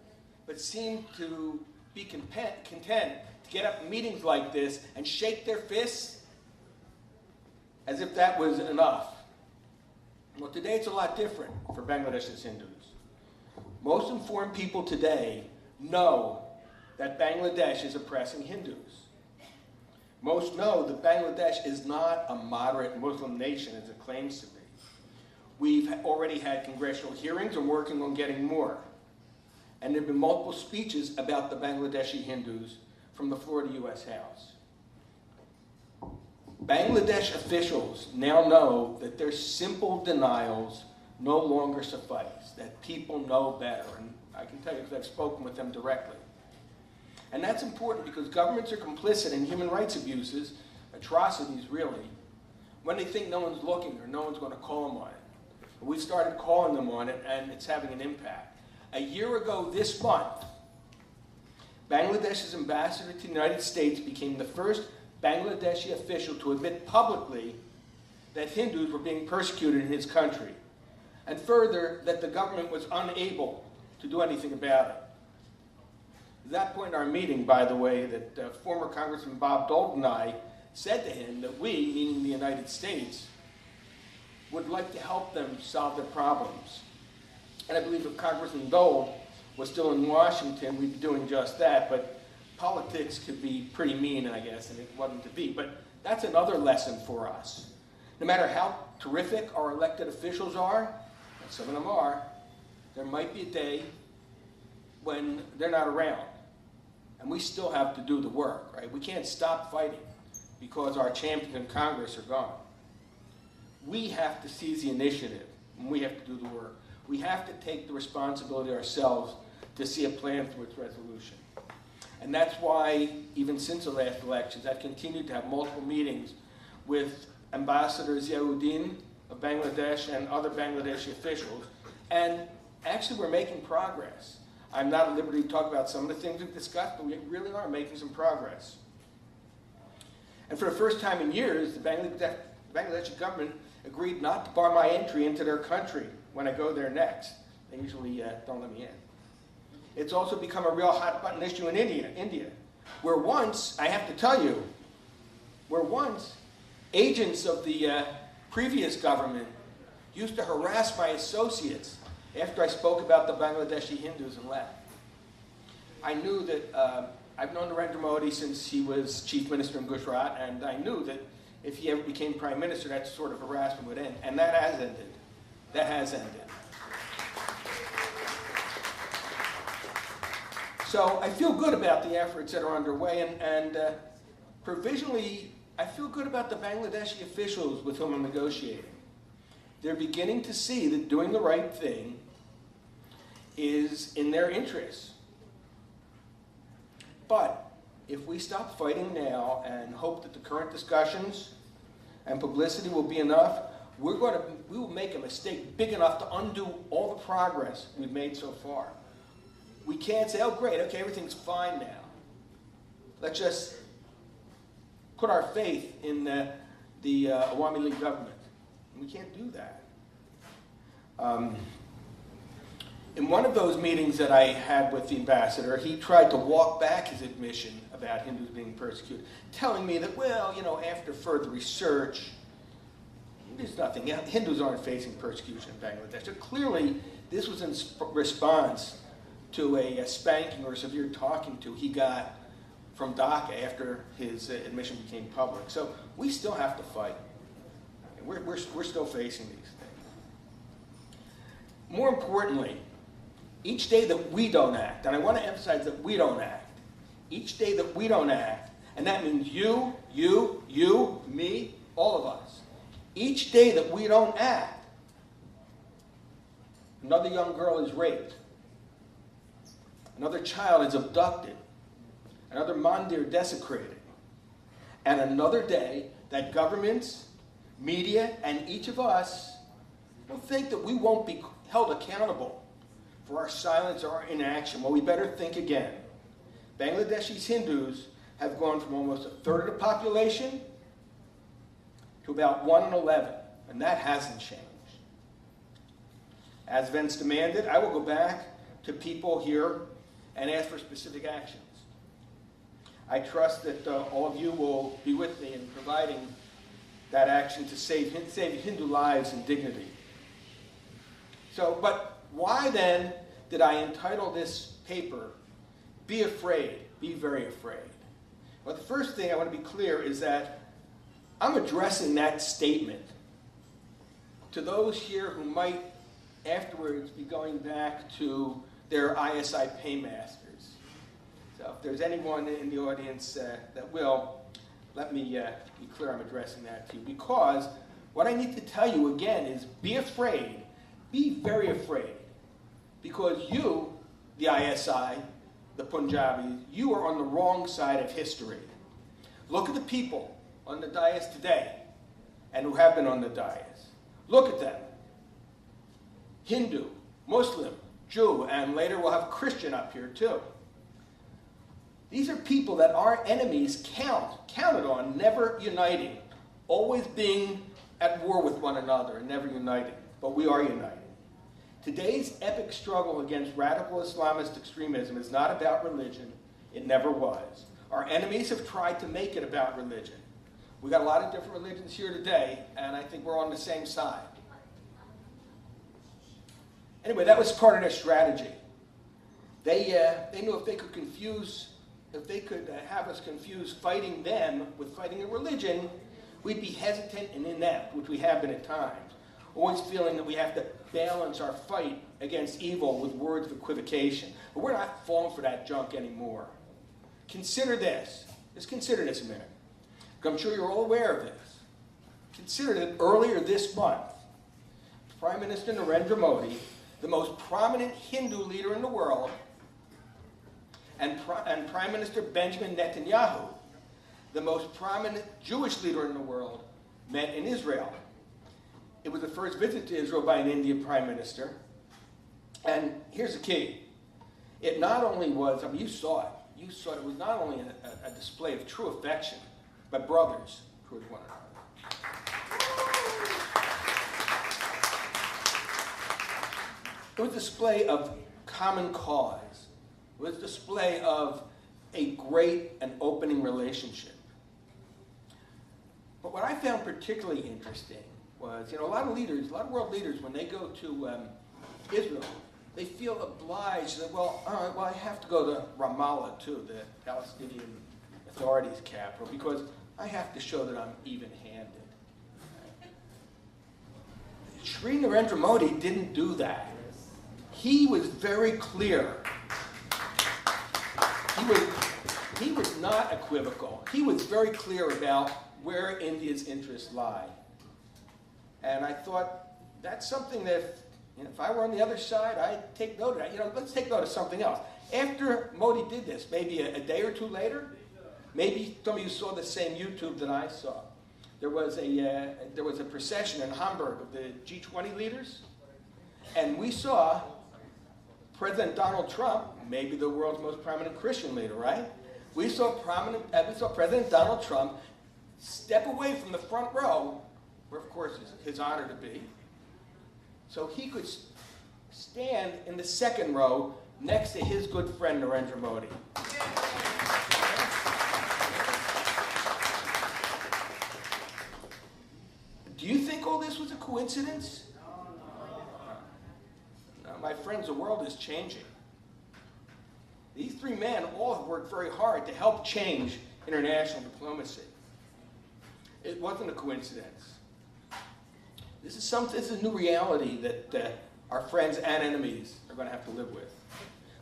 but seemed to be content to get up in meetings like this and shake their fists as if that was enough. Well, today it's a lot different for Bangladesh's Hindus. Most informed people today know that Bangladesh is oppressing Hindus. Most know that Bangladesh is not a moderate Muslim nation as it claims to be. We've already had congressional hearings and working on getting more. And there have been multiple speeches about the Bangladeshi Hindus from the floor of the U.S. House. Bangladesh officials now know that their simple denials no longer suffice, that people know better. And I can tell you because I've spoken with them directly. And that's important because governments are complicit in human rights abuses, atrocities really, when they think no one's looking or no one's going to call them on it. But we've started calling them on it and it's having an impact. A year ago this month, Bangladesh's ambassador to the United States became the first Bangladeshi official to admit publicly that Hindus were being persecuted in his country, and further, that the government was unable to do anything about it. At that point in our meeting, by the way, that former Congressman Bob Dole and I said to him that we, meaning the United States, would like to help them solve their problems. And I believe if Congressman Dole was still in Washington, we'd be doing just that, but politics could be pretty mean, I guess, and it wasn't to be. But that's another lesson for us. No matter how terrific our elected officials are, and some of them are, there might be a day when they're not around. And we still have to do the work, right? We can't stop fighting because our champions in Congress are gone. We have to seize the initiative, and we have to do the work. We have to take the responsibility ourselves to see a plan through its resolution. And that's why, even since the last elections, I've continued to have multiple meetings with Ambassador Ziauddin of Bangladesh and other Bangladeshi officials. And actually, we're making progress. I'm not at liberty to talk about some of the things we've discussed, but we really are making some progress. And for the first time in years, the Bangladeshi government agreed not to bar my entry into their country when I go there next. They usually don't let me in. It's also become a real hot-button issue in India, where once, I have to tell you, where once agents of the previous government used to harass my associates after I spoke about the Bangladeshi Hindus and left. I knew that, I've known Narendra Modi since he was chief minister in Gujarat, and I knew that if he ever became prime minister, that sort of harassment would end. And that has ended. That has ended. So I feel good about the efforts that are underway, and provisionally, I feel good about the Bangladeshi officials with whom I'm negotiating. they're beginning to see that doing the right thing is in their interests. But if we stop fighting now and hope that the current discussions and publicity will be enough, we will make a mistake big enough to undo all the progress we've made so far. We can't say, oh great, okay, everything's fine now. Let's just put our faith in the Awami League government. We can't do that. In one of those meetings that I had with the ambassador, he tried to walk back his admission about Hindus being persecuted, telling me that, well, you know, after further research, there's nothing. Hindus aren't facing persecution in Bangladesh. So clearly, this was in response to a spanking or severe talking to he got from Dhaka after his admission became public. So we still have to fight. We're still facing these things. More importantly, each day that we don't act, and I want to emphasize that we don't act, each day that we don't act, and that means you, me, all of us, each day that we don't act, another young girl is raped, another child is abducted, another mandir desecrated, and another day that governments, media, and each of us will think that we won't be held accountable for our silence or our inaction. Well, we better think again. Bangladeshi's Hindus have gone from almost a third of the population to about 1 in 11, and that hasn't changed. As events demanded, I will go back to people here and ask for specific actions. I trust that all of you will be with me in providing that action to save Hindu lives and dignity. So, but why then did I entitle this paper, Be Afraid, Be Very Afraid? Well, the first thing I want to be clear is that I'm addressing that statement to those here who might afterwards be going back to their ISI paymasters. So if there's anyone in the audience that will, let me be clear I'm addressing that to you. Because what I need to tell you again is be afraid, be very afraid. Because you, the ISI, the Punjabis, you are on the wrong side of history. Look at the people on the dais today and who have been on the dais. Look at them. Hindu, Muslim, Jew, and later we'll have Christian up here too. These are people that our enemies counted on never uniting, always being at war with one another and never uniting. But we are united. Today's epic struggle against radical Islamist extremism is not about religion. It never was. Our enemies have tried to make it about religion. We got a lot of different religions here today, and I think we're on the same side. Anyway, that was part of their strategy. They knew if they could have us confuse fighting them with fighting a religion, we'd be hesitant and inept, which we have been at times. Always feeling that we have to balance our fight against evil with words of equivocation. But we're not falling for that junk anymore. Consider this. Just consider this a minute. I'm sure you're all aware of this. Consider that earlier this month, Prime Minister Narendra Modi, the most prominent Hindu leader in the world, and Prime Minister Benjamin Netanyahu, the most prominent Jewish leader in the world, met in Israel. It was the first visit to Israel by an Indian prime minister. And here's the key. It not only was, I mean, you saw it. You saw it was not only a display of true affection by brothers towards one another. It was a display of common cause. It was a display of a great and opening relationship. But what I found particularly interesting was, a lot of world leaders, when they go to Israel, they feel obliged that, well, I have to go to Ramallah too, the Palestinian Authority's capital, because I have to show that I'm even-handed. Shri Narendra Modi didn't do that. He was very clear. He was not equivocal. He was very clear about where India's interests lie. And I thought that's something that, you know, if I were on the other side, I'd take note of that. You know, let's take note of something else. After Modi did this, maybe a day or two later, maybe some of you saw the same YouTube that I saw. There was a procession in Hamburg of the G20 leaders, and we saw President Donald Trump, maybe the world's most prominent Christian leader, right? We saw President Donald Trump step away from the front row, where of course is his honor to be, so he could stand in the second row next to his good friend Narendra Modi. Do you think all this was a coincidence? No, my friends, the world is changing. These three men all have worked very hard to help change international diplomacy. It wasn't a coincidence. This is a new reality that our friends and enemies are going to have to live with.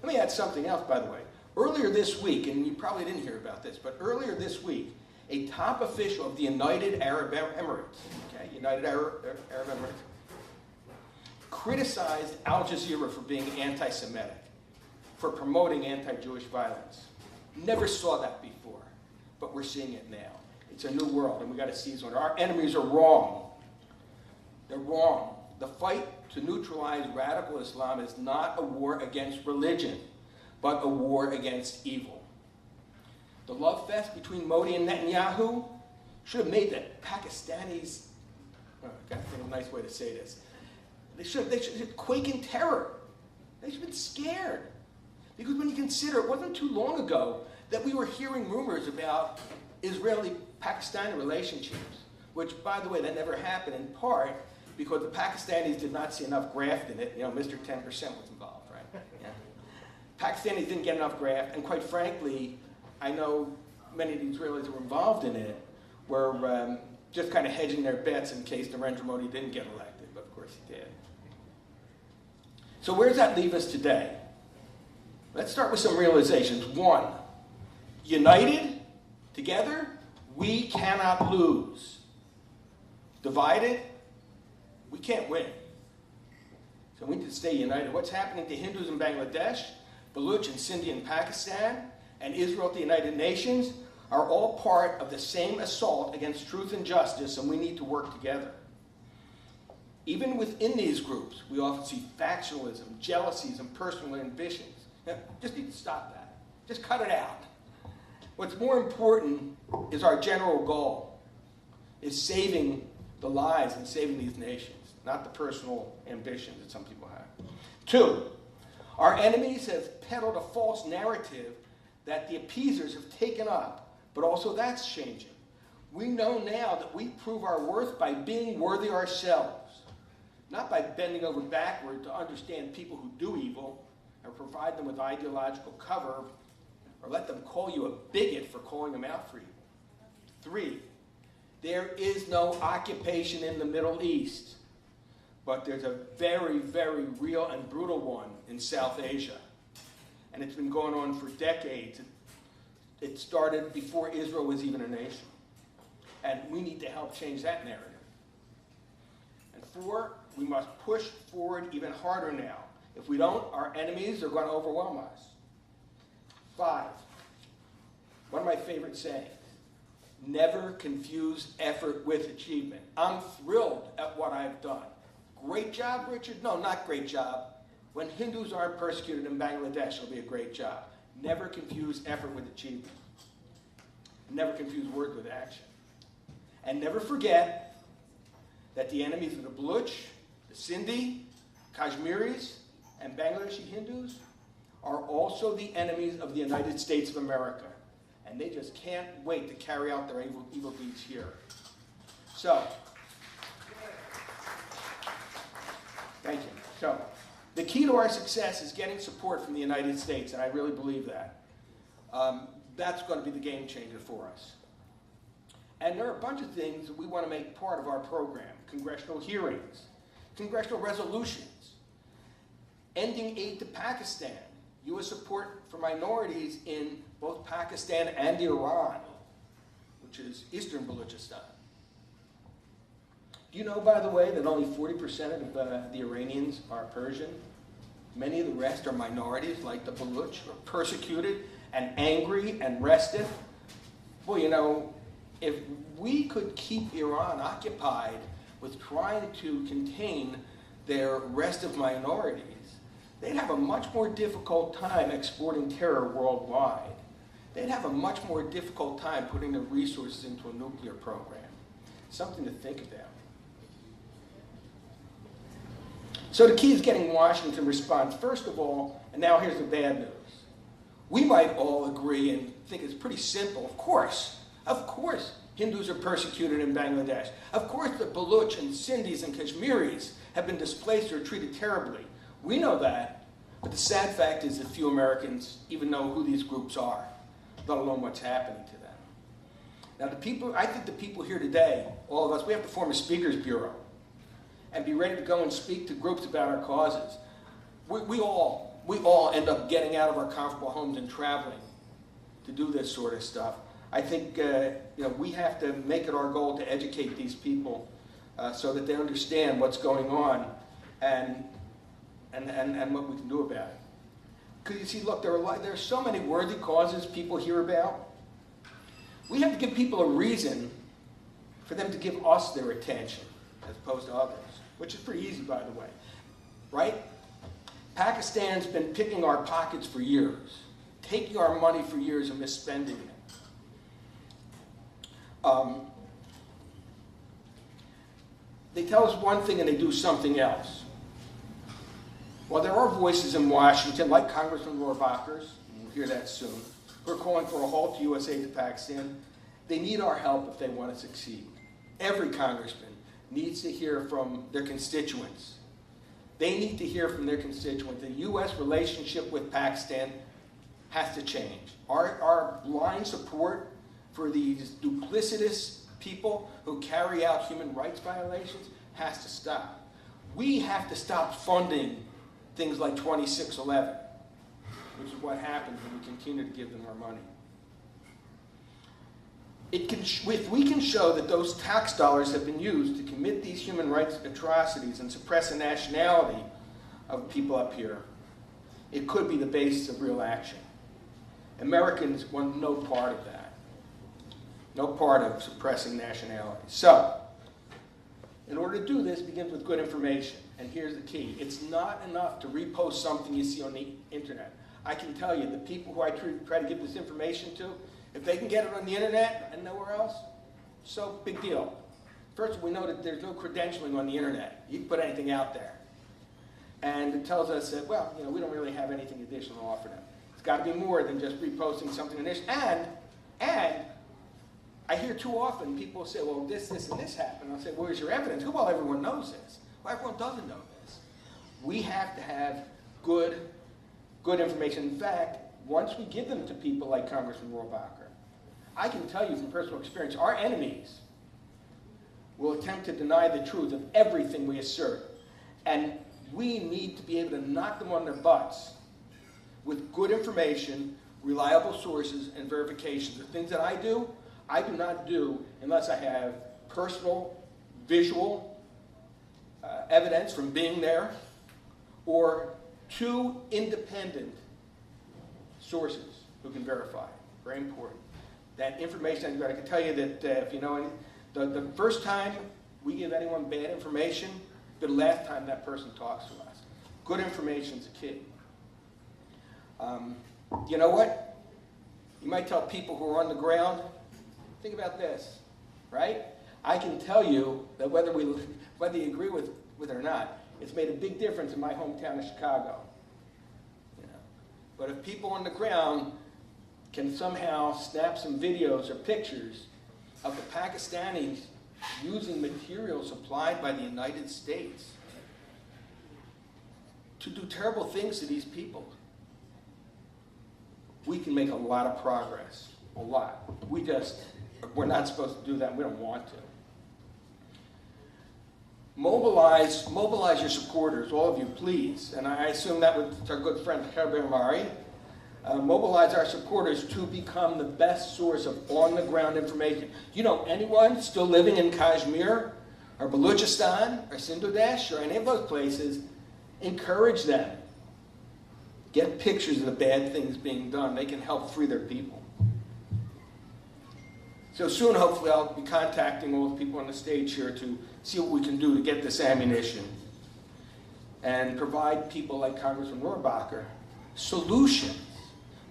Let me add something else, by the way. Earlier this week, and you probably didn't hear about this, but earlier this week, a top official of the United Arab Emirates, United Arab Emirates, criticized Al Jazeera for being anti-Semitic, for promoting anti-Jewish violence. Never saw that before, but we're seeing it now. It's a new world, and we got to seize on it. Our enemies are wrong. They're wrong. The fight to neutralize radical Islam is not a war against religion, but a war against evil. The love fest between Modi and Netanyahu should have made the Pakistanis, I've got to think of a nice way to say this, they should quake in terror. They should have been scared. Because when you consider, it wasn't too long ago that we were hearing rumors about Israeli-Pakistani relationships, which, by the way, that never happened in part because the Pakistanis did not see enough graft in it. You know, Mr. 10% was involved, right? Yeah. Pakistanis didn't get enough graft, and quite frankly, I know many of the Israelis who were involved in it were just kind of hedging their bets in case Narendra Modi didn't get elected, but of course he did. So where does that leave us today? Let's start with some realizations. One, united, together, we cannot lose. Divided, we can't win. So we need to stay united. What's happening to Hindus in Bangladesh, Baluch and Sindhi in Pakistan, and Israel at the United Nations are all part of the same assault against truth and justice, and we need to work together. Even within these groups, we often see factionalism, jealousies, and personal ambitions. Now, just need to stop that. Just cut it out. What's more important is our general goal, is saving the lives and saving these nations, not the personal ambitions that some people have. Two, our enemies have peddled a false narrative that the appeasers have taken up, but also that's changing. We know now that we prove our worth by being worthy ourselves, not by bending over backward to understand people who do evil or provide them with ideological cover or let them call you a bigot for calling them out for evil. Three, there is no occupation in the Middle East, but there's a very, very real and brutal one in South Asia. And it's been going on for decades. It started before Israel was even a nation. And we need to help change that narrative. And four, we must push forward even harder now. If we don't, our enemies are going to overwhelm us. Five, one of my favorite sayings, never confuse effort with achievement. I'm thrilled at what I've done. Great job, Richard? No, not great job. When Hindus aren't persecuted in Bangladesh, it'll be a great job. Never confuse effort with achievement. Never confuse word with action. And never forget that the enemies of the Baluch, the Sindhi, Kashmiris, and Bangladeshi Hindus are also the enemies of the United States of America. And they just can't wait to carry out their evil deeds here. So, thank you. So, the key to our success is getting support from the United States, and I really believe that. That's going to be the game changer for us. And there are a bunch of things that we want to make part of our program. Congressional hearings, congressional resolutions, ending aid to Pakistan, U.S. support for minorities in both Pakistan and Iran, which is Eastern Balochistan. Do you know, by the way, that only 40% of the Iranians are Persian? Many of the rest are minorities, like the Baluch, who are persecuted and angry and restive. Well, you know, if we could keep Iran occupied with trying to contain their restive minorities, they'd have a much more difficult time exporting terror worldwide. They'd have a much more difficult time putting their resources into a nuclear program. Something to think about. So the key is getting Washington to respond. First of all, and now here's the bad news. We might all agree and think it's pretty simple. Of course, Hindus are persecuted in Bangladesh. Of course the Baluch and Sindhis and Kashmiris have been displaced or treated terribly. We know that, but the sad fact is that few Americans even know who these groups are, let alone what's happening to them. Now I think the people here today, all of us, we have to form a speakers bureau and be ready to go and speak to groups about our causes. We all end up getting out of our comfortable homes and traveling to do this sort of stuff. I think we have to make it our goal to educate these people so that they understand what's going on and what we can do about it. Because you see, look, there are so many worthy causes people hear about. We have to give people a reason for them to give us their attention as opposed to others, which is pretty easy, by the way, right? Pakistan's been picking our pockets for years, taking our money for years and misspending it. They tell us one thing and they do something else. Well, there are voices in Washington, like Congressman Rohrabacher's, and we'll hear that soon, who are calling for a halt to U.S. aid to Pakistan. They need our help if they want to succeed. Every congressman needs to hear from their constituents. They need to hear from their constituents. The U.S. relationship with Pakistan has to change. Our blind support for these duplicitous people who carry out human rights violations has to stop. We have to stop funding things like 2611, which is what happens when we continue to give them our money. If we can show that those tax dollars have been used to commit these human rights atrocities and suppress the nationality of people up here, it could be the basis of real action. Americans want no part of that. No part of suppressing nationality. So, in order to do this, it begins with good information. And here's the key. It's not enough to repost something you see on the internet. I can tell you, the people who I try to give this information to, if they can get it on the internet and nowhere else, so big deal. First, we know that there's no credentialing on the internet. You can put anything out there. And it tells us that, well, we don't really have anything additional to offer them. It's got to be more than just reposting something initial. And I hear too often people say, well, this, and this happened. I'll say, where's your evidence? Well, everyone knows this. Well, everyone doesn't know this. We have to have good information. In fact, once we give them to people like Congressman Rohrabacher, I can tell you from personal experience, our enemies will attempt to deny the truth of everything we assert. And we need to be able to knock them on their butts with good information, reliable sources, and verifications. The things that I do not do unless I have personal, visual evidence from being there, or two independent sources who can verify. Very important. That information, I can tell you that if you know, the first time we give anyone bad information, the last time that person talks to us. Good information is a key. You know what? You might tell people who are on the ground, think about this, right? I can tell you that whether you agree with it or not, it's made a big difference in my hometown of Chicago. But if people on the ground can somehow snap some videos or pictures of the Pakistanis using material supplied by the United States to do terrible things to these people, we can make a lot of progress. A lot. We're not supposed to do that. We don't want to. Mobilize your supporters, all of you, please. And I assume that was our good friend Herbert Mari. Mobilize our supporters to become the best source of on-the-ground information. You know, anyone still living in Kashmir or Balochistan, or Sindhudesh, or any of those places, encourage them. Get pictures of the bad things being done. They can help free their people. So soon, hopefully, I'll be contacting all the people on the stage here to see what we can do to get this ammunition and provide people like Congressman Rohrabacher solutions.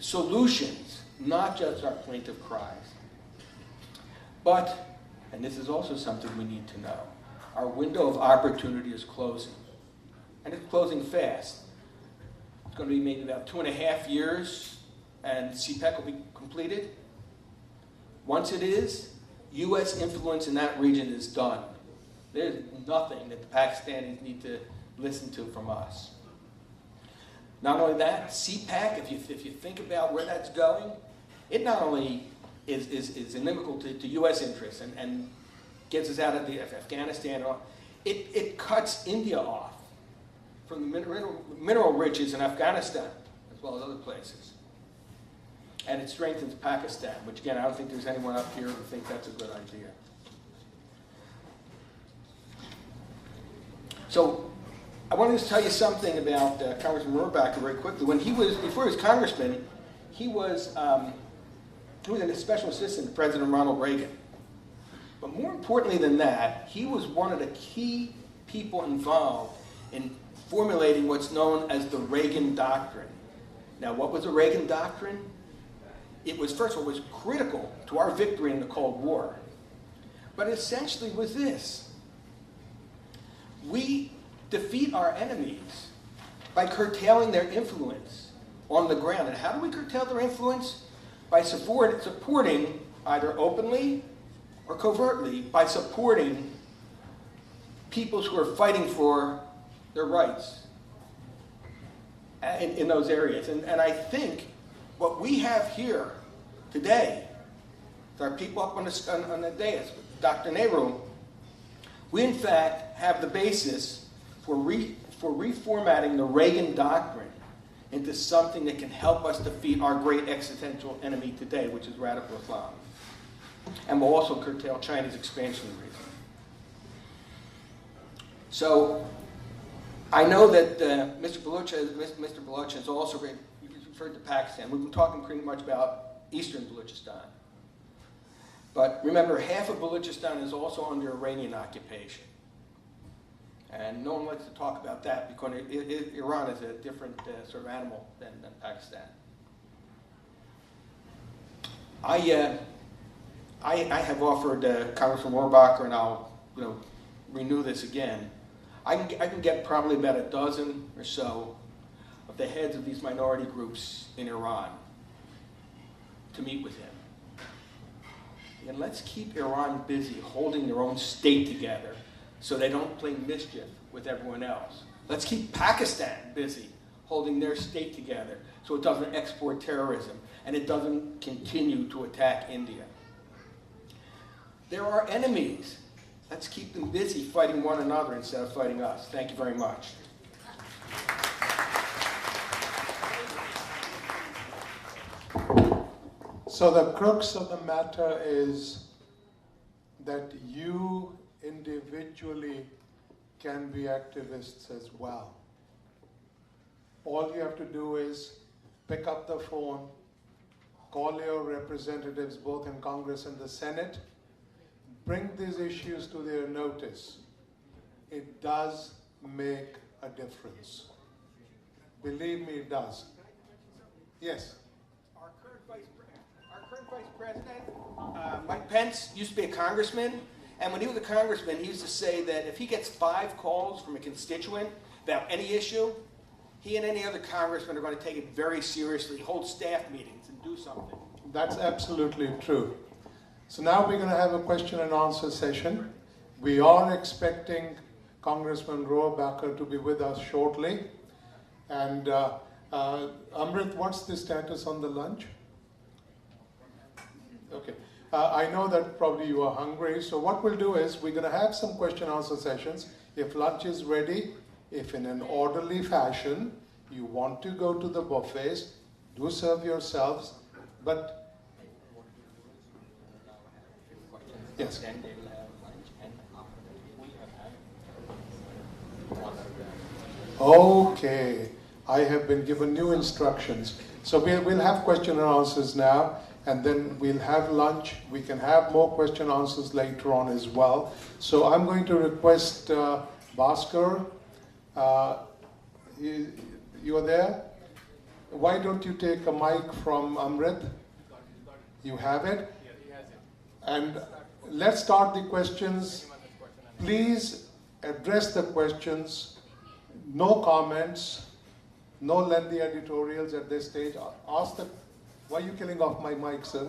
Solutions, not just our plaintive cries. But, and this is also something we need to know, our window of opportunity is closing. And it's closing fast. It's going to be maybe about 2.5 years, and CPEC will be completed. Once it is, U.S. influence in that region is done. There's nothing that the Pakistanis need to listen to from us. Not only that, CPAC, if you think about where that's going, it not only is inimical to U.S. interests and gets us out of Afghanistan, it cuts India off from the mineral riches in Afghanistan, as well as other places. And it strengthens Pakistan, which again, I don't think there's anyone up here who thinks that's a good idea. So, I wanted to tell you something about Congressman Rohrabacher very quickly. When before he was congressman, he was a special assistant to President Ronald Reagan. But more importantly than that, he was one of the key people involved in formulating what's known as the Reagan Doctrine. Now, what was the Reagan Doctrine? It was, first of all, was critical to our victory in the Cold War. But it essentially was this. We defeat our enemies by curtailing their influence on the ground. And how do we curtail their influence? By supporting, either openly or covertly, by supporting peoples who are fighting for their rights in those areas. And I think what we have here today, with our people up on the dais, with Dr. Nehru, we in fact have the basis for reformatting the Reagan Doctrine into something that can help us defeat our great existential enemy today, which is radical Islam. And will also curtail China's expansion in the region. So, I know that Mr. Baloch has also referred to Pakistan. We've been talking pretty much about eastern Balochistan. But remember, half of Balochistan is also under Iranian occupation. And no one likes to talk about that because Iran is a different sort of animal than Pakistan. I have offered Congressman Rohrabacher, and I'll renew this again. I can get probably about a dozen or so of the heads of these minority groups in Iran to meet with him. And let's keep Iran busy holding their own state together so they don't play mischief with everyone else. Let's keep Pakistan busy holding their state together so it doesn't export terrorism and it doesn't continue to attack India. There are enemies. Let's keep them busy fighting one another instead of fighting us. Thank you very much. So the crux of the matter is that you individually can be activists as well. All you have to do is pick up the phone, call your representatives both in Congress and the Senate, bring these issues to their notice. It does make a difference. Believe me, it does. Yes? Our current vice president, Mike Pence, used to be a congressman. And when he was a congressman, he used to say that if he gets 5 calls from a constituent about any issue, he and any other congressman are going to take it very seriously, hold staff meetings, and do something. That's absolutely true. So now we're going to have a question and answer session. We are expecting Congressman Rohrabacher to be with us shortly. And Amrit, what's the status on the lunch? Okay. I know that probably you are hungry, so what we'll do is we're going to have some question and answer sessions. If lunch is ready, if in an orderly fashion you want to go to the buffets, do serve yourselves, but yes. Then they will have lunch, and we have Okay, I have been given new instructions. So we'll have question and answers now, and then we'll have lunch. We can have more question and answers later on as well. So I'm going to request Bhaskar, you are there? Why don't you take a mic from Amrit? You have it? And let's start the questions. Please address the questions. No comments, no lengthy editorials at this stage. Ask the, why are you killing off my mic, sir?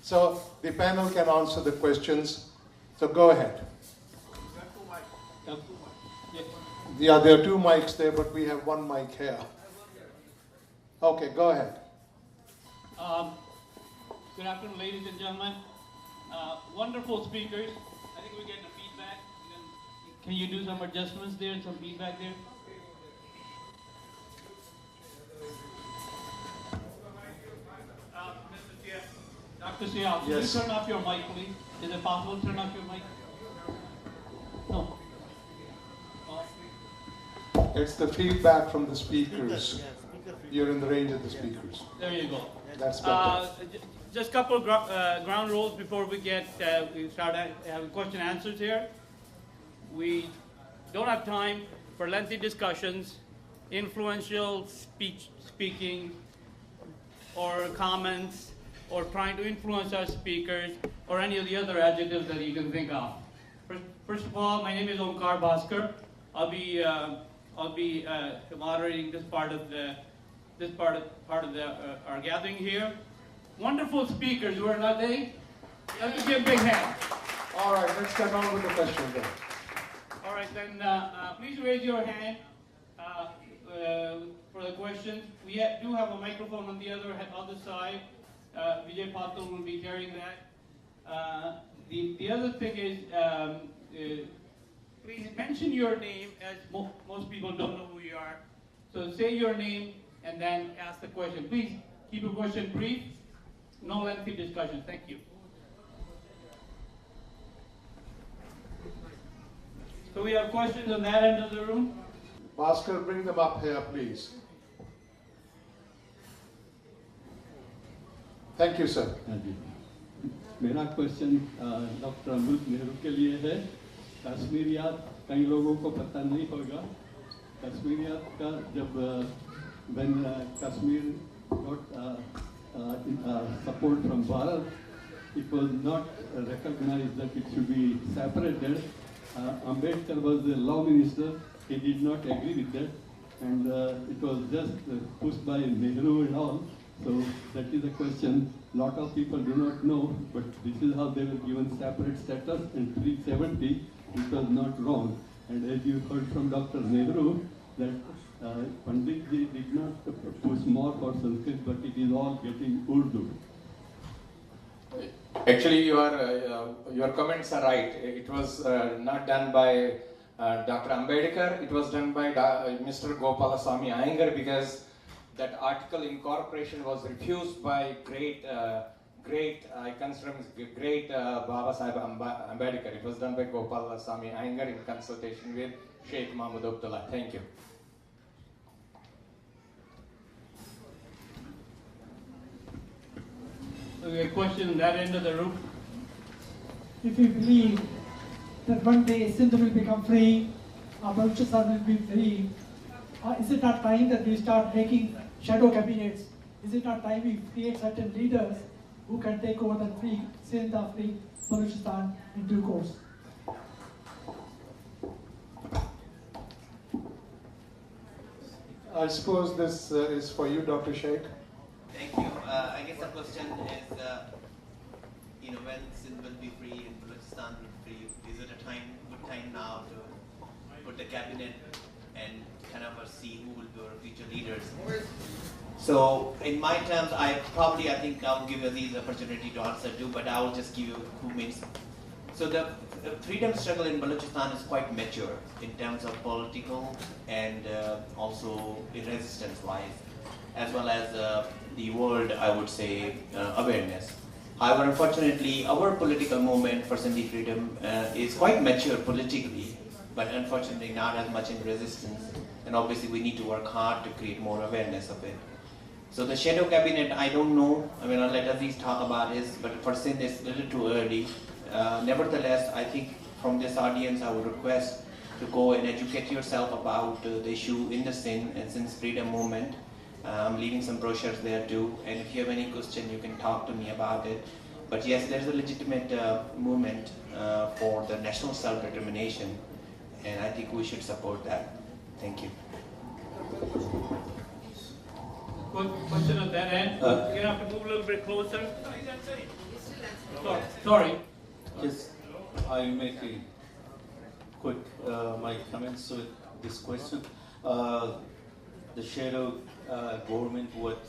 So the panel can answer the questions. So go ahead. Yeah, there are two mics there, but we have one mic here. Okay, go ahead. Good afternoon, ladies and gentlemen. Wonderful speakers. I think we're getting a feedback. Can you do some adjustments there and some feedback there? Dr. Sial, can you turn off your mic, please? Is it possible to turn off your mic? No. It's the feedback from the speakers. You're in the range of the speakers. There you go. That's better. Just a couple of ground rules before we start having question and answers here. We don't have time for lengthy discussions, influential speaking, or comments, or trying to influence our speakers, or any of the other adjectives that you can think of. First of all, my name is Omkar Bhaskar. I'll be moderating this part of our gathering here. Wonderful speakers, were not they? Let's give a big hand. All right, let's get on with the question then. All right, then please raise your hand for the questions. We do have a microphone on the other side. Vijay Patil will be carrying that. The other thing is, please mention your name, as most people don't know who you are. So say your name and then ask the question. Please keep your question brief, no lengthy discussion. Thank you. So we have questions on that end of the room. Bhaskar, bring them up here, please. Thank you, sir. मेरा question doctor अमृत नेहरू के लिए है। कश्मीरियात कई लोगों को पता नहीं होगा। कश्मीरियात का जब when Kashmir got support from Bharat, it was not recognized that it should be separated. Ambedkar was the law minister. He did not agree with that, and it was just pushed by Nehru and all. So that is a question. Lot of people do not know, but this is how they were given separate status in 370. It was not wrong. And as you heard from Dr. Nehru, that Panditji did not push more for Sanskrit, but it is all getting Urdu. Actually, your comments are right. It was not done by Dr. Ambedkar. It was done by Mr. Gopalaswamy Iyengar, because that article incorporation was refused by great Baba Sahib Ambedkar. It was done by Gopalaswamy Iyengar in consultation with Sheikh Mahmud Abdullah. Thank you. So we have a question on that end of the room. If we believe that one day Sindh will become free, Balochistan will be free, is it not time that we start making shadow cabinets? Is it not time we create certain leaders who can take over the free Sindh or free Balochistan in due course? I suppose this is for you, Dr. Sheikh. Thank you. I guess the question is, when Sindh will be free and Balochistan will be free, is it a good time now to put the cabinet and kind of see who will be our future leaders? So in my terms, I think I'll give Aziz the opportunity to answer too, but I will just give you who means. So the freedom struggle in Balochistan is quite mature in terms of political and also resistance-wise, as well as the world, I would say, awareness. However, unfortunately, our political movement for Sindhi freedom is quite mature politically, but unfortunately not as much in resistance. And obviously we need to work hard to create more awareness of it. So the shadow cabinet, I don't know, I mean, I'll let Aziz talk about it, but for Sindh it's a little too early. Nevertheless, I think from this audience I would request to go and educate yourself about the issue in the Sindh and Sindh's freedom movement. I'm leaving some brochures there too, and if you have any question you can talk to me about it. But yes, there's a legitimate movement for the national self-determination, and I think we should support that. Thank you. Question at that end. You're going to have to move a little bit closer. Sorry. Yes, I'll make a quick my comments with this question. The shadow government, what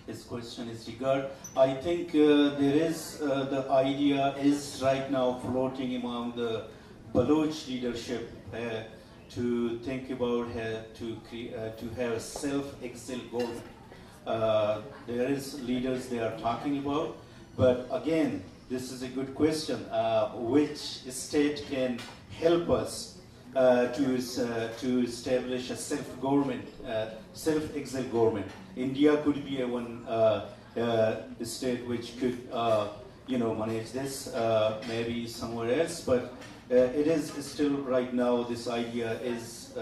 this question is regard. I think there is the idea is right now floating among the Baloch leadership to think about to have a self-exiled government. There is leaders they are talking about, but again, this is a good question. Which state can help us to establish a self-government, self-exiled government? India could be a one state which could manage this, maybe somewhere else, but it is still right now this idea is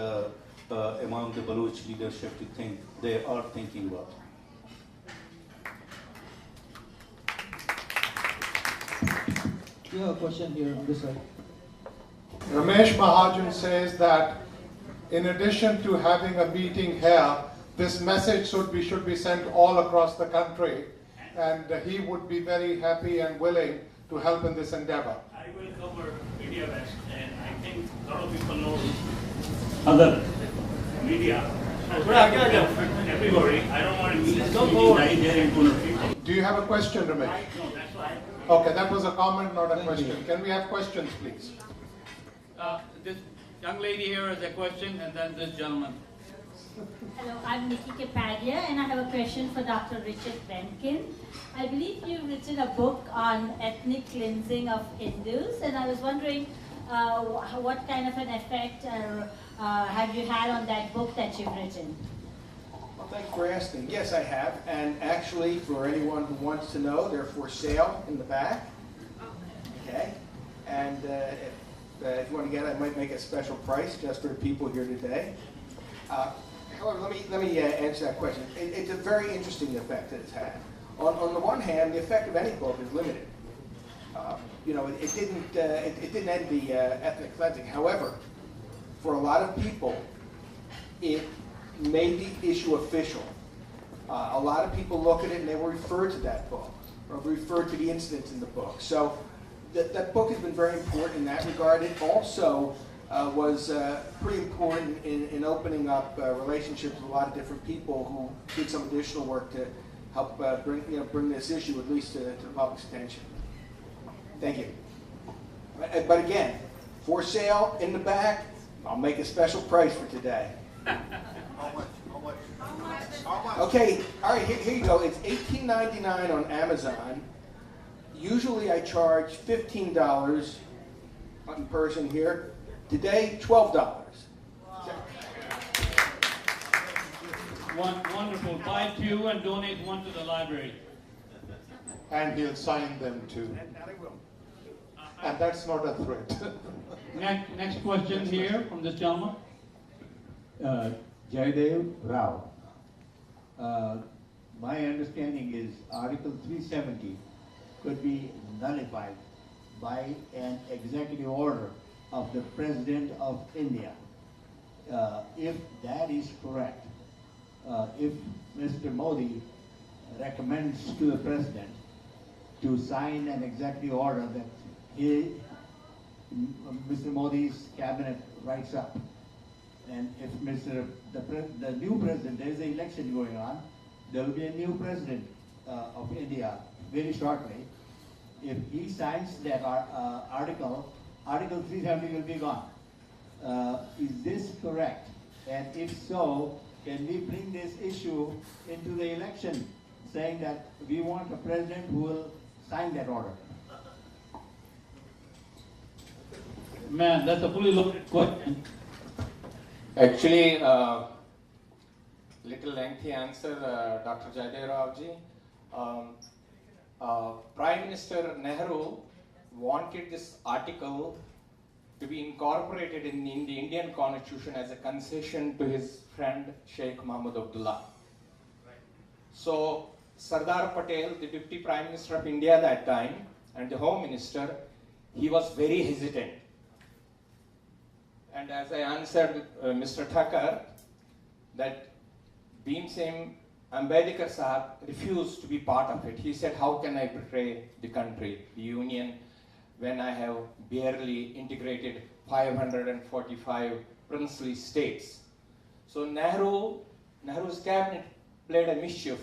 among the Baloch leadership to think, they are thinking about. You have a question here on this side. Ramesh Mahajan says that in addition to having a meeting here, this message should be sent all across the country, and he would be very happy and willing to help in this endeavor. I will cover Media West, and I think a lot of people know other media. Everybody, I don't want to meet there in 200 people. Do you have a question, Ramesh? No, that's why. Okay, that was a comment, not a question. Can we have questions, please? This young lady here has a question, and then this gentleman. Hello, I'm Nikki Kapadia, and I have a question for Dr. Richard Benkin. I believe you've written a book on ethnic cleansing of Hindus, and I was wondering what kind of an effect have you had on that book that you've written? Well, thanks for asking. Yes, I have, and actually, for anyone who wants to know, they're for sale in the back. Okay, and if you want to get it, I might make a special price just for the people here today. However, let me answer that question. It's a very interesting effect that it's had. On the one hand, the effect of any book is limited. It didn't end the ethnic cleansing. However, for a lot of people, it made the issue official. A lot of people look at it and they will refer to that book, or refer to the incidents in the book. So that book has been very important in that regard. It also was pretty important in opening up relationships with a lot of different people who did some additional work to help bring this issue at least to the public's attention. Thank you. But again, for sale in the back, I'll make a special price for today. Okay, all right, here you go. It's $18.99 on Amazon. Usually I charge $15 in person here. Today, $12. Wonderful. Buy 2 and donate 1 to the library. And he'll sign them too. And that's not a threat. Next question here from this gentleman. Jaydev Rao. My understanding is Article 370 could be nullified by an executive order of the President of India. If that is correct, if Mr. Modi recommends to the President to sign an executive order that Mr. Modi's cabinet writes up, and if the new president, there's an election going on, there will be a new president of India very shortly. If he signs that Article 370 will be gone. Is this correct? And if so, can we bring this issue into the election, saying that we want a president who will sign that order? Man, that's a fully loaded question. Actually, little lengthy answer, Dr. Jaidev Prime Minister Nehru wanted this article to be incorporated in the Indian Constitution as a concession to his friend Sheikh Mahmud Abdullah. So Sardar Patel, the Deputy Prime Minister of India that time, and the Home Minister, he was very hesitant. And as I answered Mr. Thakkar, that Bhim Singh Ambedkar Sahab refused to be part of it. He said, how can I betray the country, the union, when I have barely integrated 545 princely states? So Nehru's cabinet played a mischief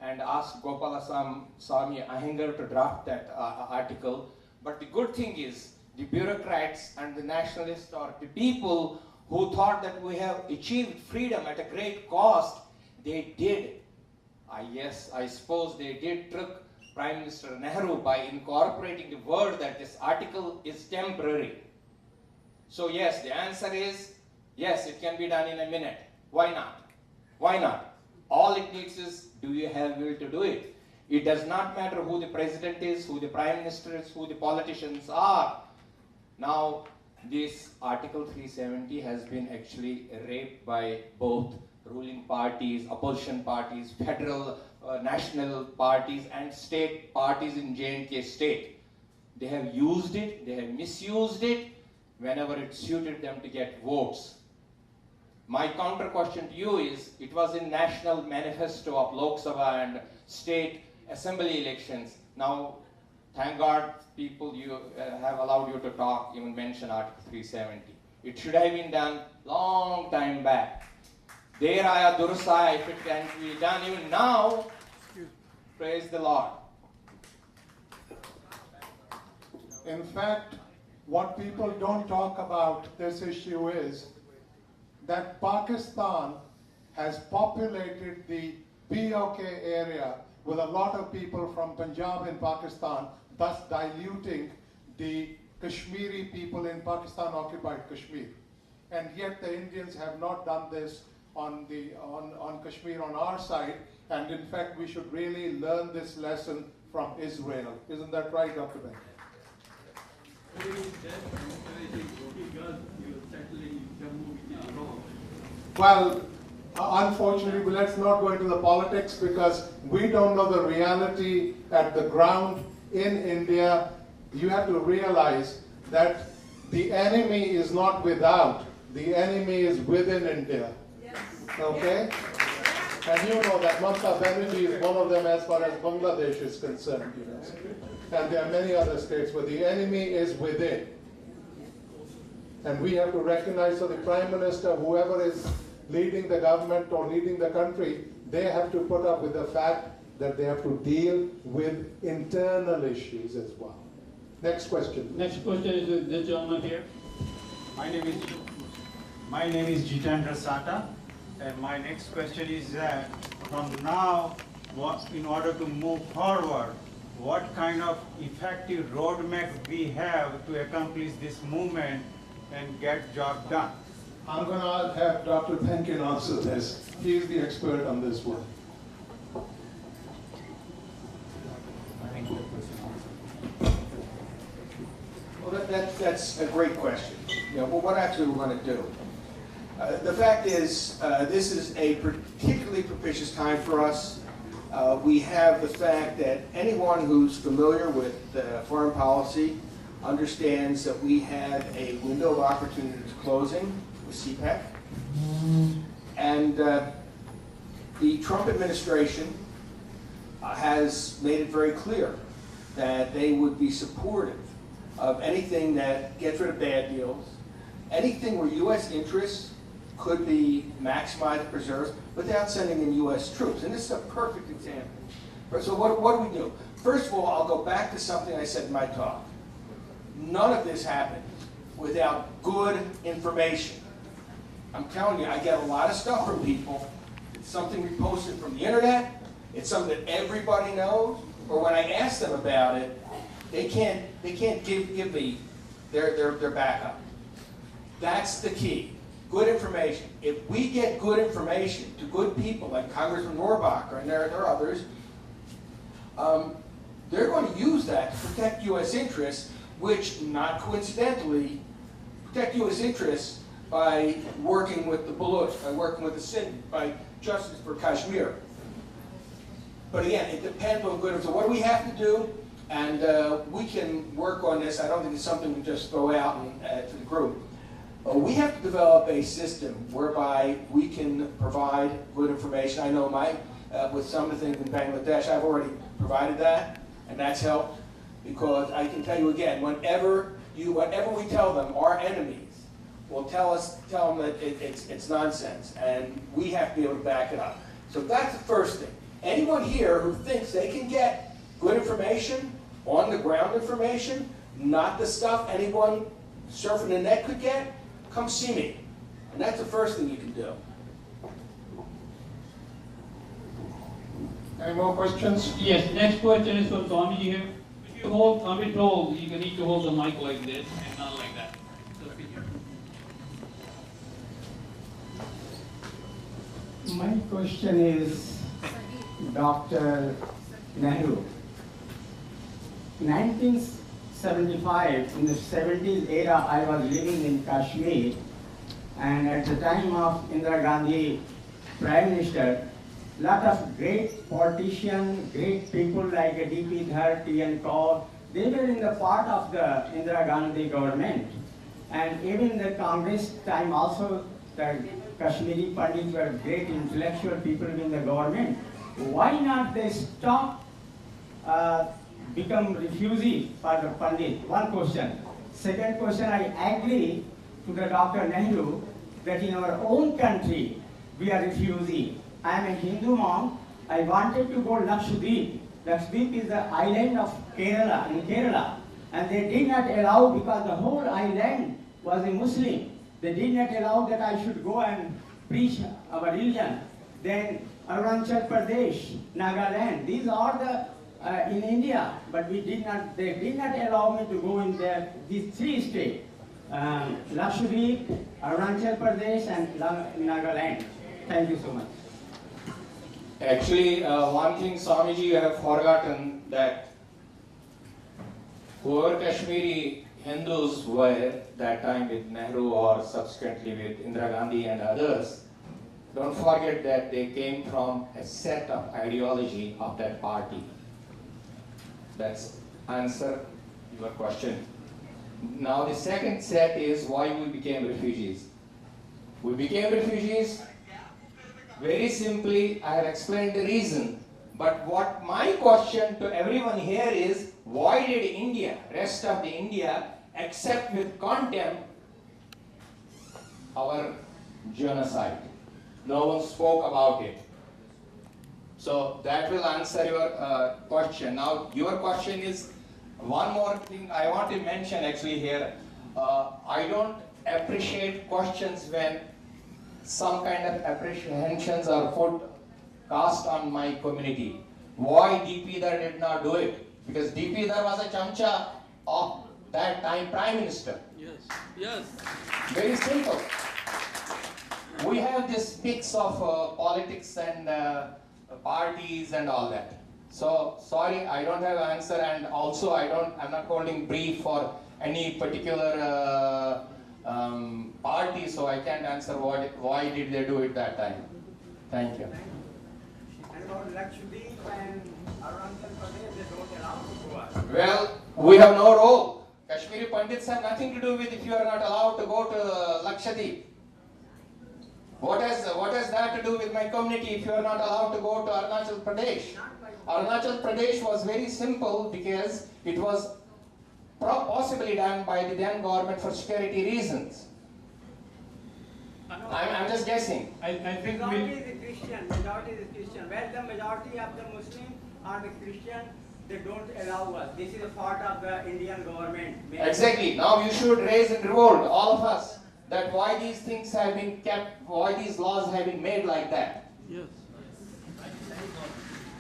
and asked Gopalaswamy Iyengar to draft that article. But the good thing is, the bureaucrats and the nationalists, or the people who thought that we have achieved freedom at a great cost, they did. Yes, I suppose they did trick Prime Minister Nehru by incorporating the word that this article is temporary. So yes, the answer is, yes, it can be done in a minute. Why not? Why not? All it needs is, do you have will to do it? It does not matter who the president is, who the prime minister is, who the politicians are. Now, this Article 370 has been actually raped by both ruling parties, opposition parties, federal, national parties, and state parties in J&K state. They have used it, they have misused it whenever it suited them to get votes. My counter question to you is, it was in National Manifesto of Lok Sabha and state assembly elections. Now, thank God people have allowed you to talk, even mention Article 370. It should have been done long time back. There Aya Dursa, if it can be done even now, praise the Lord. In fact, what people don't talk about this issue is that Pakistan has populated the POK area with a lot of people from Punjab in Pakistan, thus diluting the Kashmiri people in Pakistan-occupied Kashmir. And yet the Indians have not done this on Kashmir on our side, and in fact we should really learn this lesson from Israel. Isn't that right, Dr. Ben? Well, unfortunately, let's not go into the politics because we don't know the reality at the ground in India. You have to realize that the enemy is not without, the enemy is within India. Yes. Okay? And you know that Mamta Banerjee is one of them as far as Bangladesh is concerned. You know? And there are many other states where the enemy is within. And we have to recognize, so the Prime Minister, whoever is leading the government or leading the country, they have to put up with the fact that they have to deal with internal issues as well. Next question. Next question is with this gentleman here. My name is Jitendra Sata, and my next question is that from now, in order to move forward, what kind of effective roadmap we have to accomplish this movement and get job done? I'm going to have Dr. Penkin answer this. He is the expert on this one. Well, that's a great question. You know, well, what actually we're going to do? The fact is, this is a particularly propitious time for us. We have the fact that anyone who's familiar with foreign policy understands that we have a window of opportunity that's closing with CPEC. And the Trump administration has made it very clear that they would be supportive of anything that gets rid of bad deals, anything where U.S. interests could be maximized and preserved without sending in U.S. troops. And this is a perfect example. So what do we do? First of all, I'll go back to something I said in my talk. None of this happened without good information. I'm telling you, I get a lot of stuff from people. It's something we posted from the internet. It's something that everybody knows. Or when I ask them about it, they can't give me their backup. That's the key. Good information. If we get good information to good people like Congressman Rohrabacher and there are others, they're going to use that to protect U.S. interests, which, not coincidentally, protect U.S. interests by working with the Baloch, by working with the Sindh, by Justice for Kashmir. But again, it depends on good. So what do we have to do? And we can work on this. I don't think it's something we just throw out to the group. We have to develop a system whereby we can provide good information. I know with some of the things in Bangladesh, I've already provided that, and that's helped, because I can tell you again, whatever we tell them, our enemies will tell them that it's nonsense, and we have to be able to back it up. So that's the first thing. Anyone here who thinks they can get good information, on the ground information, not the stuff anyone surfing the net could get, come see me. And that's the first thing you can do. Any more questions? Yes, next question is from Swamiji here. If you hold, I'm been told you need to hold the mic like this and not like that. So, my question is, Dr. Nehru. 1975, in the 70s era, I was living in Kashmir, and at the time of Indira Gandhi, Prime Minister, lot of great politicians, great people like D.P. Dhar, T.N. Kaur, they were in the part of the Indira Gandhi government. And even in the Congress time also, the Kashmiri Pandits were great intellectual people in the government. Why not they stop become refugee for the Pandit? One question. Second question, I agree to the Dr. Nehru that in our own country we are refugee. I am a Hindu monk. I wanted to go Lakshadweep. Lakshadweep is the island of Kerala, in Kerala. And they did not allow, because the whole island was a Muslim. They did not allow that I should go and preach our religion. Then Arunachal Pradesh, Nagaland, these are the in India, but they did not allow me to go in these three states, Lakshadweep, Arunachal Pradesh, and Nagaland. Thank you so much. Actually, one thing, Swamiji, you have forgotten that whoever Kashmiri Hindus were that time with Nehru or subsequently with Indira Gandhi and others, don't forget that they came from a set of ideology of that party. That's answer your question. Now the second set is why we became refugees. We became refugees very simply. I have explained the reason. But what my question to everyone here is, why did India, rest of the India, accept with contempt our genocide? No one spoke about it. So that will answer your question. Now your question is, one more thing I want to mention actually here. I don't appreciate questions when some kind of apprehensions are cast on my community. Why D.P. Dhar did not do it? Because D.P. Dhar was a chamcha of that time Prime Minister. yes, yes. Very simple. We have this mix of politics and parties and all that. So sorry, I don't have an answer, and also I'm not holding brief for any particular party, so I can't answer why did they do it that time. Thank you. And about Lakshadweep and Arunachal Pradesh, they don't allow to go out. Well, we have no role. Kashmiri Pandits have nothing to do with if you are not allowed to go to Lakshadweep. What has that to do with my community if you are not allowed to go to Arunachal Pradesh? Arunachal Pradesh was very simple because it was possibly done by the then government for security reasons. I'm just guessing. I think majority is the Christian. Where the majority of the Muslims are the Christian, they don't allow us. This is a part of the Indian government. Exactly. Now you should raise and revolt, all of us, that why these things have been kept, why these laws have been made like that. Yes.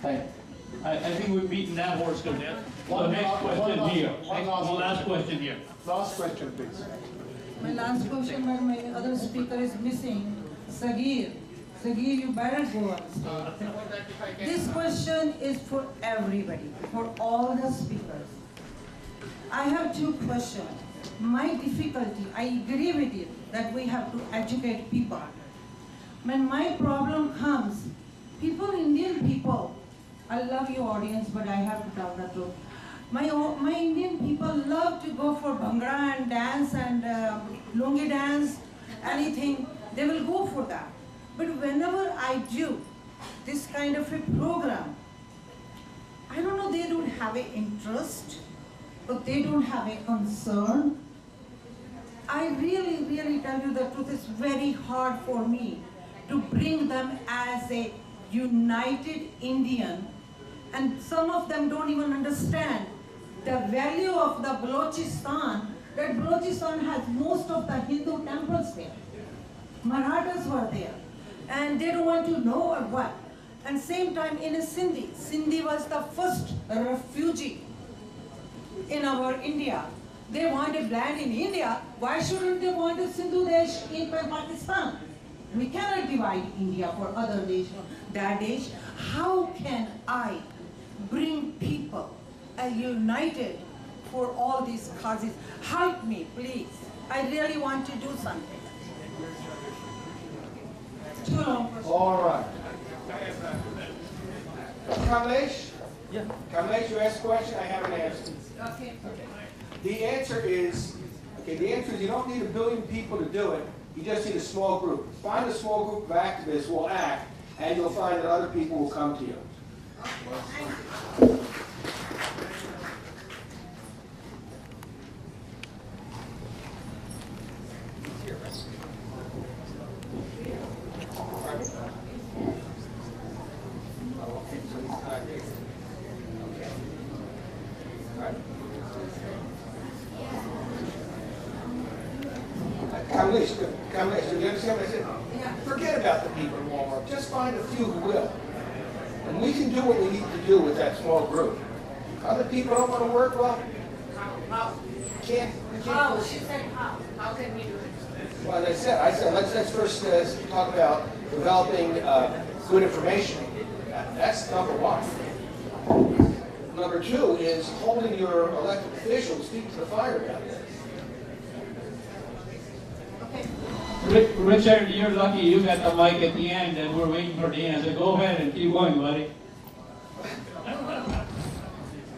Thank you. I think we've beaten that horse to death. So next question here. One last question here. Last question, please. My last question, but my other speaker is missing. Sagir, you better go on stage. This question is for everybody, for all the speakers. I have two questions. My difficulty, I agree with you that we have to educate people. When my problem comes, Indian people, I love your audience, but I have to tell the truth. My Indian people love to go for bhangra and dance and lungi dance, anything, they will go for that. But whenever I do this kind of a program, I don't know, they don't have an interest, but they don't have a concern. I really tell you the truth, it's very hard for me to bring them as a united Indian, and some of them don't even understand the value of the Balochistan, that Balochistan has most of the Hindu temples there. Marathas were there, and they don't want to know or what. And same time in a Sindhi was the first refugee in our India. They wanted land in India, why shouldn't they want a Sindhu Desh in Pakistan? We cannot divide India for other Desh, that Desh. How can I bring people united for all these causes? Help me, please. I really want to do something. Too long question. All right. Kamlesh? Yeah. Kamlesh, you asked a question, I have an answer. Okay. The answer is you don't need 1 billion people to do it. You just need a small group. Find a small group of activists who will act, and you'll find that other people will come to you. Kamlesh, do you understand what I said? Forget about the people in Walmart. Just find a few who will. And we can do what we need to do with that small group. Other people don't want to work, well, can't. How? She said how. How can we do it? Well, as I said, let's first talk about developing good information. That's number one. Number two is holding your elected officials feet to the fire about it. Richard, you're lucky you got the mic at the end and we're waiting for the answer. Go ahead and keep going, buddy.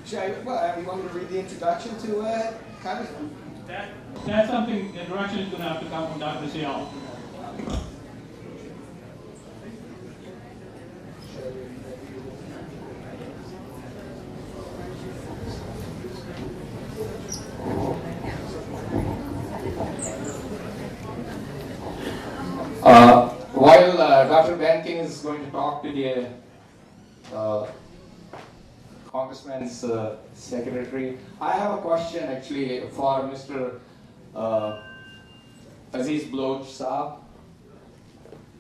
You want me to read the introduction to Congress? That's something, the direction is going to have to come from Dr. Sial. While Dr. Banking is going to talk to the Congressman's secretary, I have a question actually for Mr. Aziz Bloch Saab.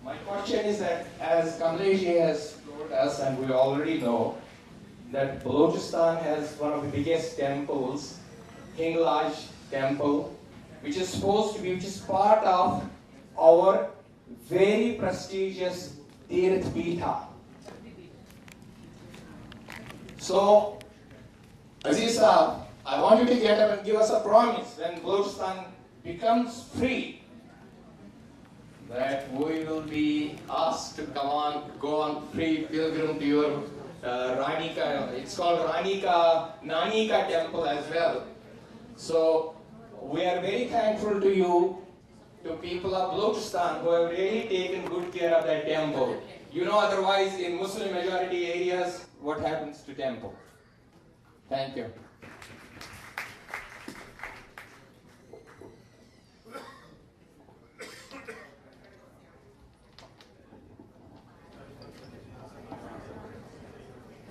My question is that as Kamleji has told us, and we already know, that Balochistan has one of the biggest temples, Hingalaj temple, which is part of our very prestigious Tirth Pitha. So, Aziz Saab, I want you to get up and give us a promise when Balochistan becomes free, that we will be asked to go on free pilgrim to your Ranika, it's called Nanika temple as well. So, we are very thankful to you, to people of Balochistan who have really taken good care of that temple. You know, otherwise in Muslim majority areas, what happens to temple? Thank you.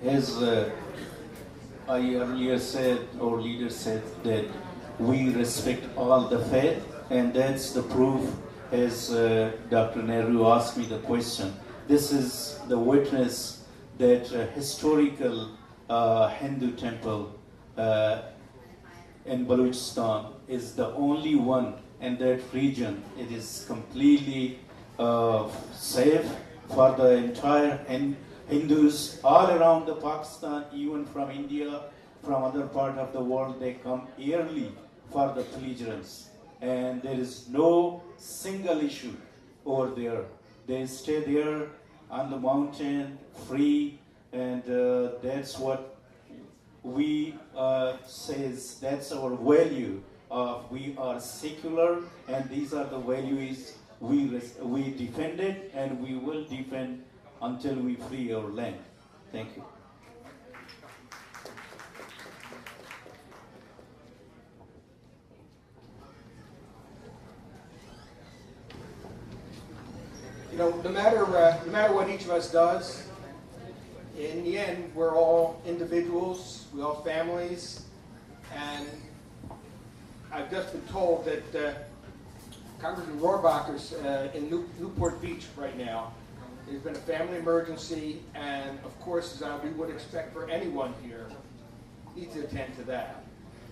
As I earlier said, our leader said that we respect all the faith, and that's the proof as Dr. Nehru asked me the question. This is the witness that historical Hindu temple in Balochistan is the only one in that region. It is completely safe for the entire Hindus all around the Pakistan, even from India, from other part of the world. They come yearly for the pilgrims, and there is no single issue over there. They stay there on the mountain free, and that's what we says, that's our value of we are secular, and these are the values we defend it, and we will defend until we free our land. Thank you. You know, no matter what each of us does, in the end, we're all individuals, we all families, and I've just been told that Congressman Rohrbacher's in Newport Beach right now. There's been a family emergency, and of course, as we would expect for anyone here, needs to attend to that.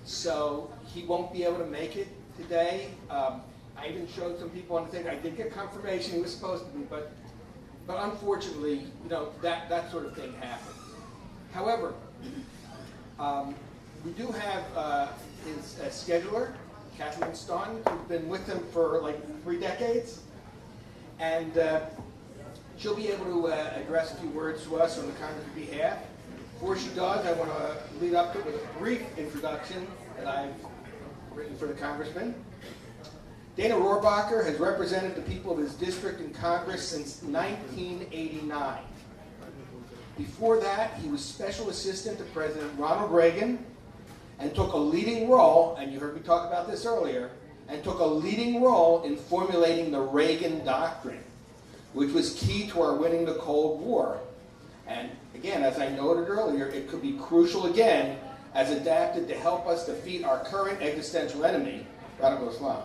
So he won't be able to make it today. I even showed some people on the thing. I did get confirmation he was supposed to be, but unfortunately, you know, that sort of thing happens. However, we do have his scheduler, Kathleen Staunton, who's been with him for like 3 decades, and she'll be able to address a few words to us on the Congress' behalf. Before she does, I want to lead up to it with a brief introduction that I've written for the Congressman. Dana Rohrbacher has represented the people of his district in Congress since 1989. Before that, he was Special Assistant to President Ronald Reagan and took a leading role, and you heard me talk about this earlier, and took a leading role in formulating the Reagan Doctrine, which was key to our winning the Cold War. And again, as I noted earlier, it could be crucial again as adapted to help us defeat our current existential enemy, radical Islam.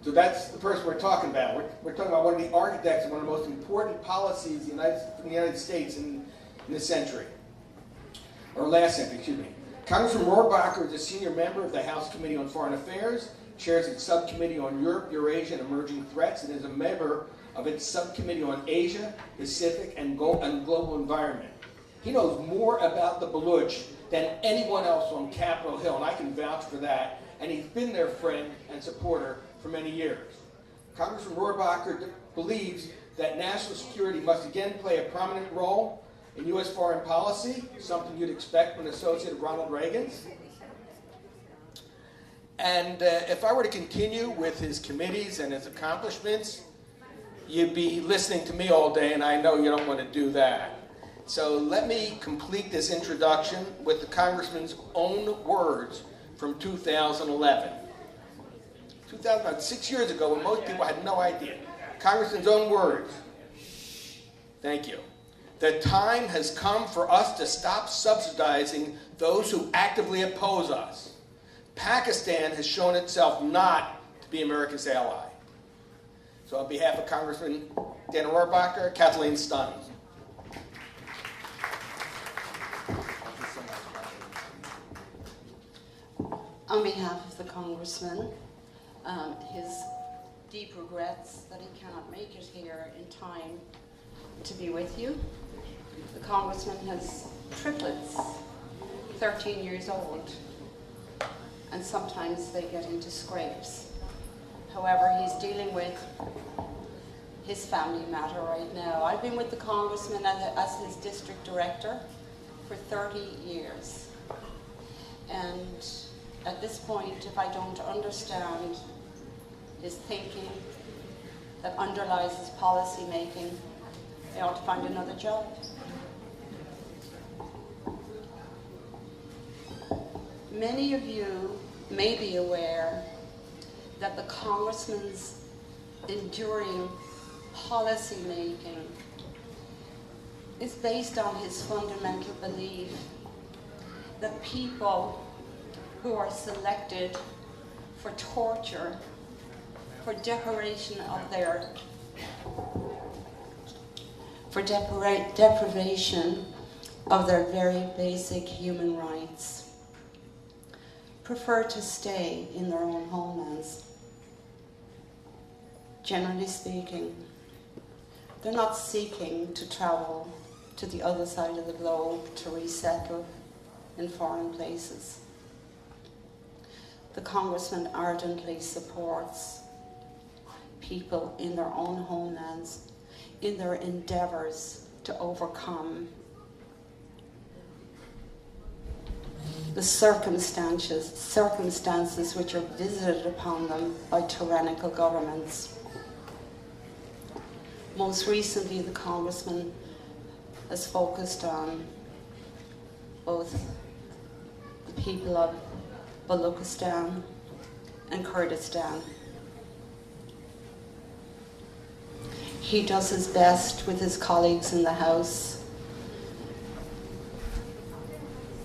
So that's the person we're talking about. We're talking about one of the architects of one of the most important policies in the United States in this century, or last century, excuse me. Congressman Rohrbacher is a senior member of the House Committee on Foreign Affairs, chairs its subcommittee on Europe, Eurasia, and Emerging Threats, and is a member of its subcommittee on Asia, Pacific, and global environment. He knows more about the Baloch than anyone else on Capitol Hill, and I can vouch for that, and he's been their friend and supporter for many years. Congressman Rohrbacher believes that national security must again play a prominent role in U.S. foreign policy, something you'd expect from an associate of Ronald Reagan's. And if I were to continue with his committees and his accomplishments, you'd be listening to me all day, and I know you don't want to do that. So let me complete this introduction with the Congressman's own words from 2011. 6 years ago, when most people had no idea. Congressman's own words. Thank you. The time has come for us to stop subsidizing those who actively oppose us. Pakistan has shown itself not to be America's ally. So on behalf of Congressman Dana Rohrbacher, Kathleen Staunton. On behalf of the Congressman, his deep regrets that he cannot make it here in time to be with you. The Congressman has triplets, 13 years old, and sometimes they get into scrapes. However, he's dealing with his family matter right now. I've been with the Congressman as his district director for 30 years. And at this point, if I don't understand his thinking that underlies his policy making, I ought to find another job. Many of you may be aware that the Congressman's enduring policy making is based on his fundamental belief that people who are selected for torture, for deprivation of of their very basic human rights, prefer to stay in their own homelands. Generally speaking, they're not seeking to travel to the other side of the globe to resettle in foreign places. The Congressman ardently supports people in their own homelands in their endeavors to overcome the circumstances which are visited upon them by tyrannical governments. Most recently, the Congressman has focused on both the people of Baluchistan and Kurdistan. He does his best with his colleagues in the House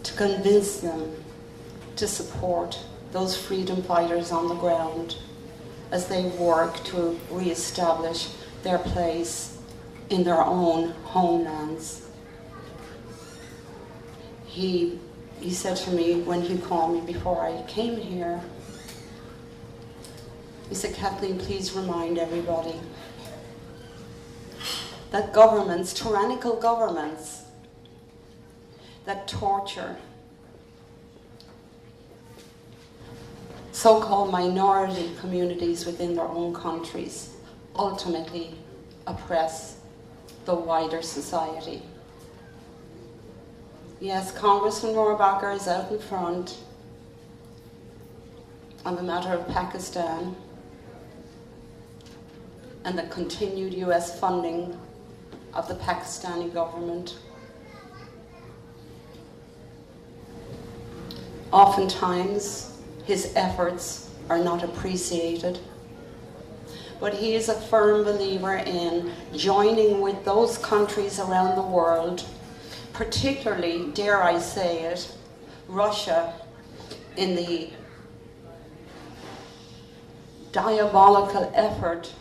to convince them to support those freedom fighters on the ground as they work to re-establish their place in their own homelands. He said to me when he called me before I came here, he said, "Kathleen, please remind everybody that governments, tyrannical governments, that torture so-called minority communities within their own countries ultimately oppress the wider society." Yes, Congressman Rohrabacher is out in front on the matter of Pakistan and the continued US funding of the Pakistani government. Oftentimes, his efforts are not appreciated, but he is a firm believer in joining with those countries around the world, particularly, dare I say it, Russia, in the diabolical effort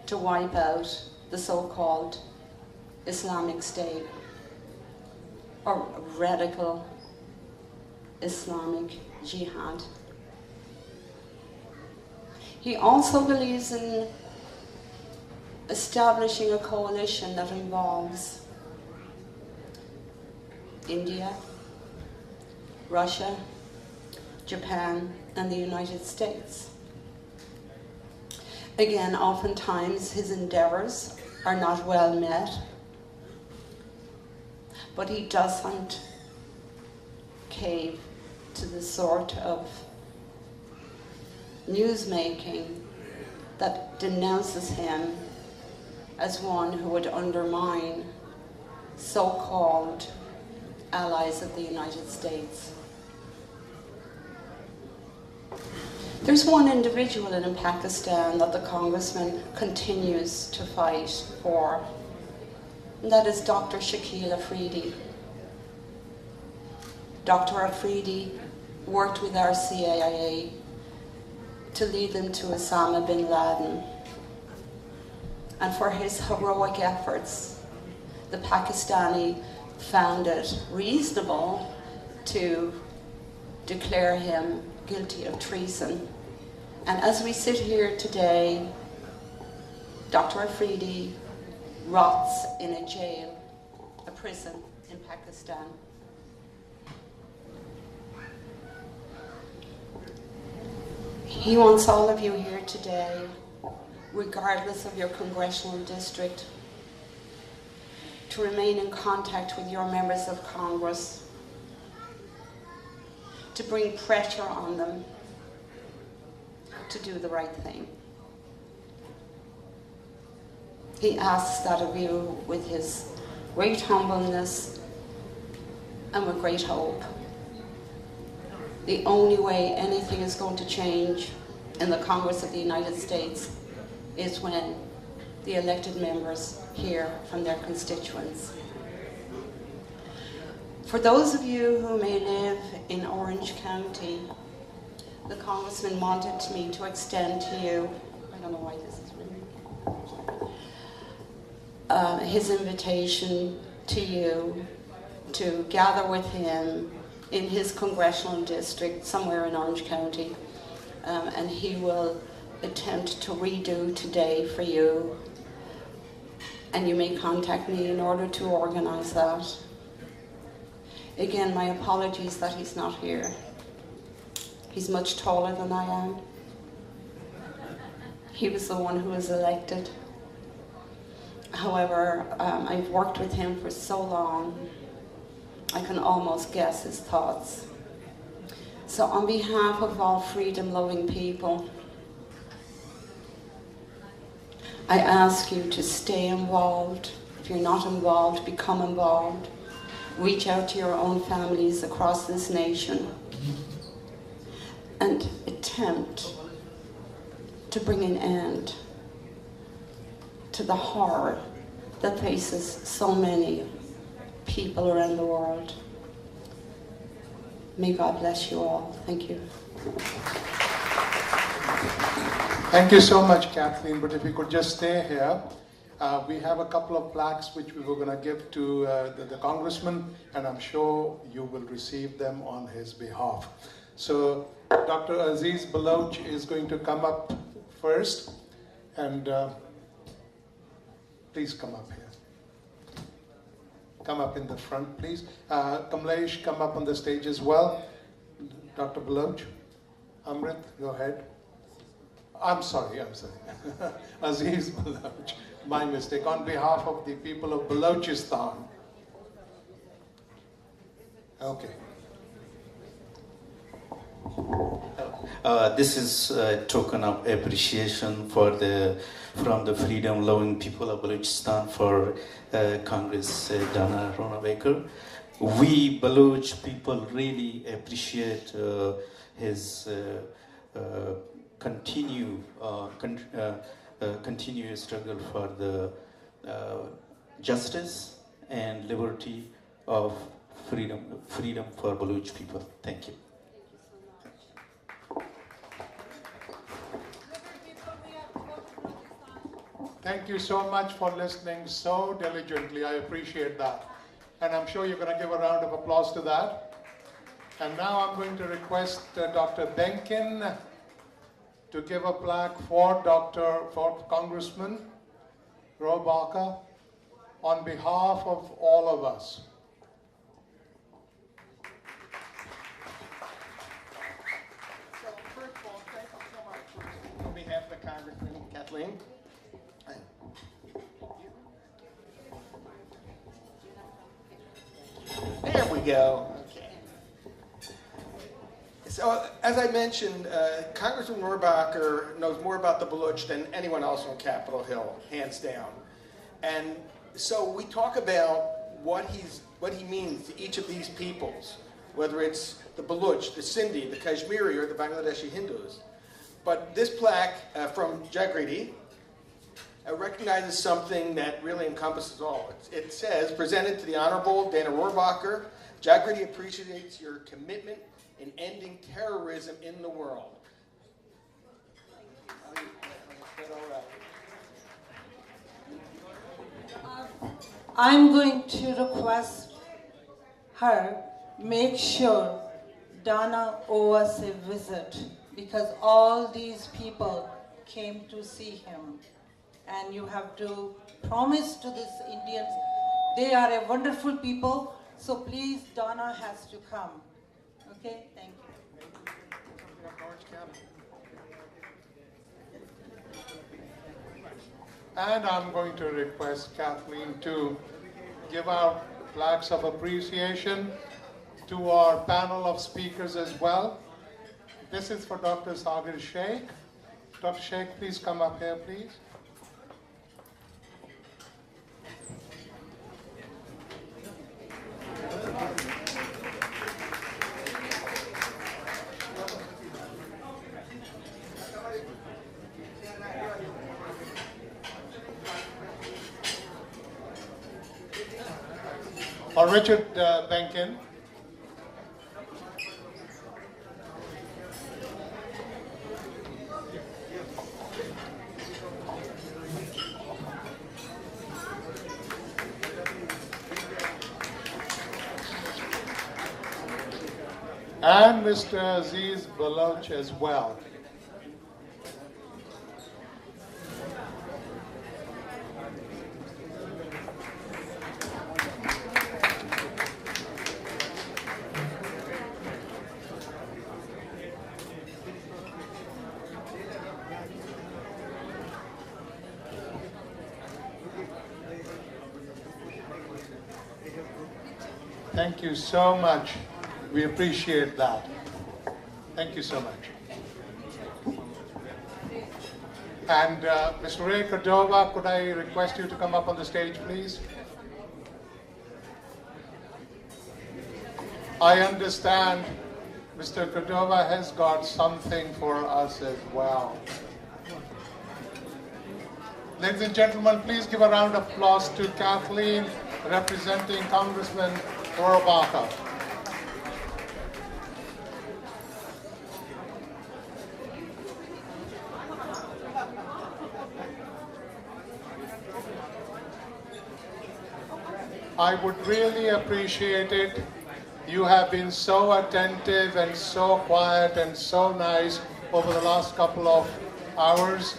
to wipe out the so-called Islamic State, or radical Islamic Jihad. He also believes in establishing a coalition that involves India, Russia, Japan, and the United States. Again, oftentimes his endeavors are not well met, but he doesn't cave to the sort of newsmaking that denounces him as one who would undermine so-called allies of the United States. There's one individual in Pakistan that the Congressman continues to fight for, and that is Dr. Shakil Afridi. Dr. Afridi worked with our CIA to lead them to Osama bin Laden. And for his heroic efforts, the Pakistani found it reasonable to declare him guilty of treason. And as we sit here today, Dr. Afridi rots in a jail, a prison in Pakistan. He wants all of you here today, regardless of your congressional district, to remain in contact with your members of Congress, to bring pressure on them to do the right thing. He asks that of you with his great humbleness and with great hope. The only way anything is going to change in the Congress of the United States is when the elected members hear from their constituents. For those of you who may live in Orange County, the Congressman wanted me to extend to you, I don't know why this is ringing, his invitation to you to gather with him in his congressional district somewhere in Orange County, and he will attempt to redo today for you, and you may contact me in order to organize that. Again, my apologies that he's not here. He's much taller than I am. He was the one who was elected. However, I've worked with him for so long, I can almost guess his thoughts. So on behalf of all freedom-loving people, I ask you to stay involved. If you're not involved, become involved. Reach out to your own families across this nation and attempt to bring an end to the horror that faces so many people around the world. May God bless you all. Thank you. Thank you so much, Kathleen, but if you could just stay here. We have a couple of plaques which we were going to give to the congressman, and I'm sure you will receive them on his behalf. So Dr. Aziz Baloch is going to come up first, and please come up here. Come up in the front, please. Kamlesh, come up on the stage as well. Dr. Baloch. Amrit, go ahead. I'm sorry. Aziz Baloch. My mistake. On behalf of the people of Balochistan. Okay. This is a token of appreciation from the freedom-loving people of Balochistan for Congress Dana Ronawaker. We Baloch people really appreciate his continuous struggle for the justice and liberty of freedom for Baloch people. Thank you. Thank you so much for listening so diligently. I appreciate that. And I'm sure you're going to give a round of applause to that. And now I'm going to request Dr. Benkin to give a plaque for Congressman Rohrbacher on behalf of all of us. So first of all, thank you so much on behalf of the Congressman Kathleen. There we go. Okay. So, as I mentioned, Congressman Rohrbacher knows more about the Baloch than anyone else on Capitol Hill, hands down. And so we talk about what he means to each of these peoples, whether it's the Baloch, the Sindhi, the Kashmiri, or the Bangladeshi Hindus. But this plaque from Jagriti recognizes something that really encompasses all. It says, presented to the Honorable Dana Rohrbacher, Jagriti appreciates your commitment in ending terrorism in the world. I'm going to request her make sure Dana owes us a visit, because all these people came to see him. And you have to promise to these Indians, they are a wonderful people, so please, Dana has to come. Okay, thank you. And I'm going to request Kathleen to give out plaques of appreciation to our panel of speakers as well. This is for Dr. Sagar Sheikh. Dr. Sheikh, please come up here, please. Or Richard Benkin. and Mr. Aziz Baloch as well. Thank you so much. We appreciate that. Thank you so much. And Mr. Ray Cordova, could I request you to come up on the stage, please? I understand Mr. Cordova has got something for us as well. Ladies and gentlemen, please give a round of applause to Kathleen, representing Congressman Horobaka. I would really appreciate it. You have been so attentive and so quiet and so nice over the last couple of hours.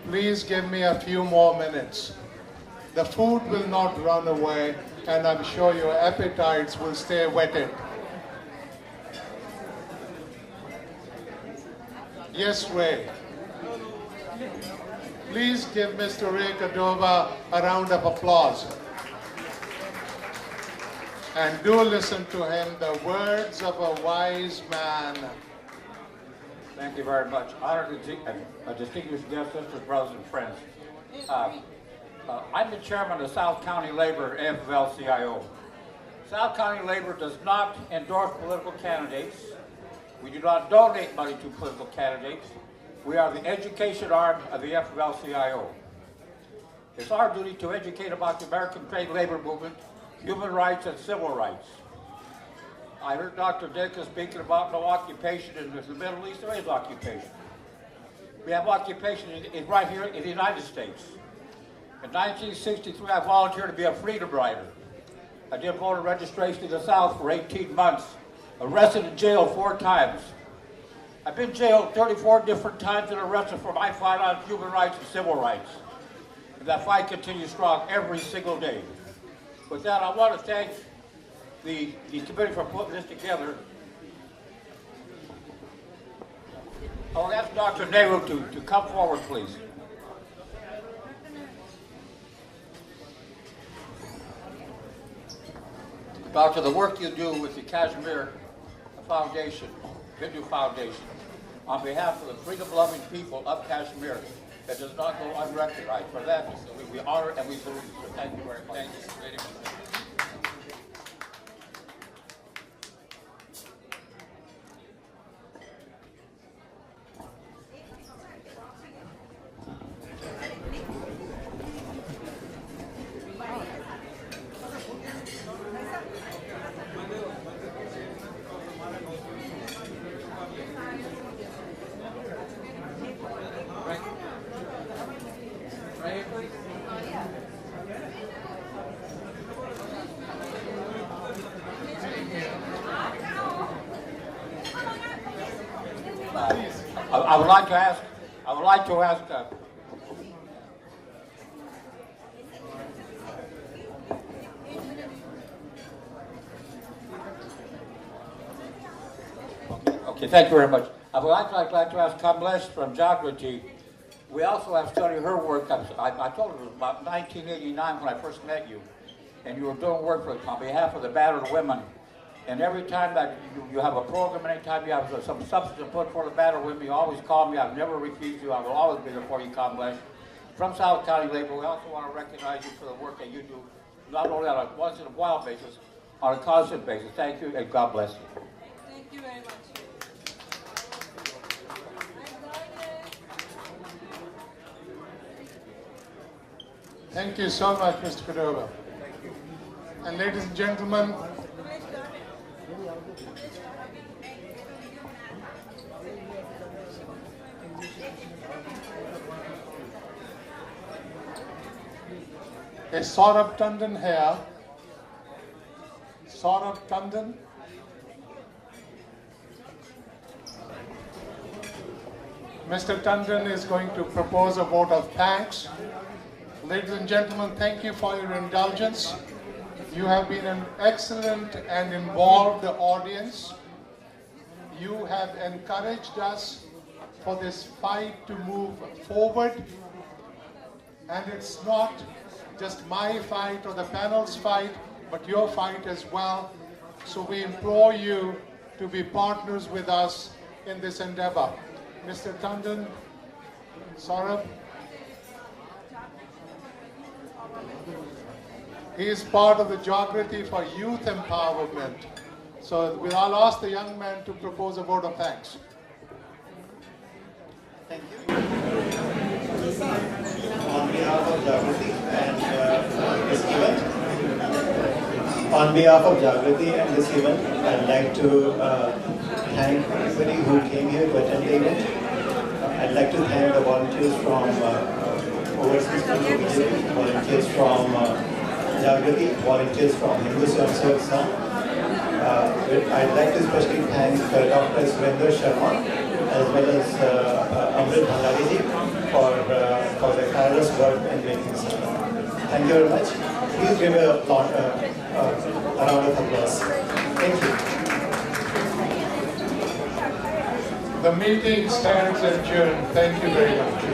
Please give me a few more minutes. The food will not run away, and I'm sure your appetites will stay whetted. Yes, Ray. Please give Mr. Ray Cordova a round of applause. And do listen to him, the words of a wise man. Thank you very much. Honored distinguished guests, sisters, brothers, and friends. I'm the chairman of South County Labor AFL-CIO. South County Labor does not endorse political candidates. We do not donate money to political candidates. We are the education arm of the AFL-CIO. It's our duty to educate about the American trade labor movement, human rights, and civil rights. I heard Dr. Dicker speaking about no occupation in the Middle East. There is occupation. We have occupation right here in the United States. In 1963, I volunteered to be a freedom rider. I did voter registration in the South for 18 months, arrested and jailed 4 times. I've been jailed 34 different times and arrested for my fight on human rights and civil rights. And that fight continues strong every single day. With that, I want to thank the committee for putting this together. I will ask Dr. Nehru to come forward, please. Doctor, the work you do with the Kashmir Foundation, Hindu Foundation, on behalf of the freedom-loving people of Kashmir, that does not go unrecognized. For that, we honor and we salute you. So thank you very much. Thank you very much. I would like to ask okay, thank you very much. I would like to ask Kamlesh from Jagriti. We also have studied her work. I told her it was about 1989 when I first met you, and you were doing work on behalf of the battered women. And every time that you have a program, anytime you have some substance to put for the battered women, you always call me. I've never refused you. I will always be there for you, Kamlesh. From South County Labor, we also want to recognize you for the work that you do, not only on a once-in-a-while basis, on a constant basis. Thank you, and God bless you. Thank you very much. Thank you so much, Mr. Cordova. And ladies and gentlemen, is Saurabh Tandon here? Saurabh Tandon? Mr. Tandon is going to propose a vote of thanks. Ladies and gentlemen, thank you for your indulgence. You have been an excellent and involved audience. You have encouraged us for this fight to move forward. And it's not just my fight or the panel's fight, but your fight as well. So we implore you to be partners with us in this endeavor. Mr. Tandon, Saurabh, he is part of the Jagriti for youth empowerment. So I'll ask the young man to propose a vote of thanks. Thank you. On behalf of Jagriti and this event, I'd like to thank everybody who came here to attend the event. I'd like to thank the volunteers from overseas countries, volunteers from Jagriti, volunteers from Hindu Swayamsevak Sangh. I'd like to especially thank Dr. Surendra Sharma as well as Amrit Bhandariji for their tireless work in making this happen. Thank you very much. Please give a round of applause. Thank you. The meeting stands adjourned. Thank you very much.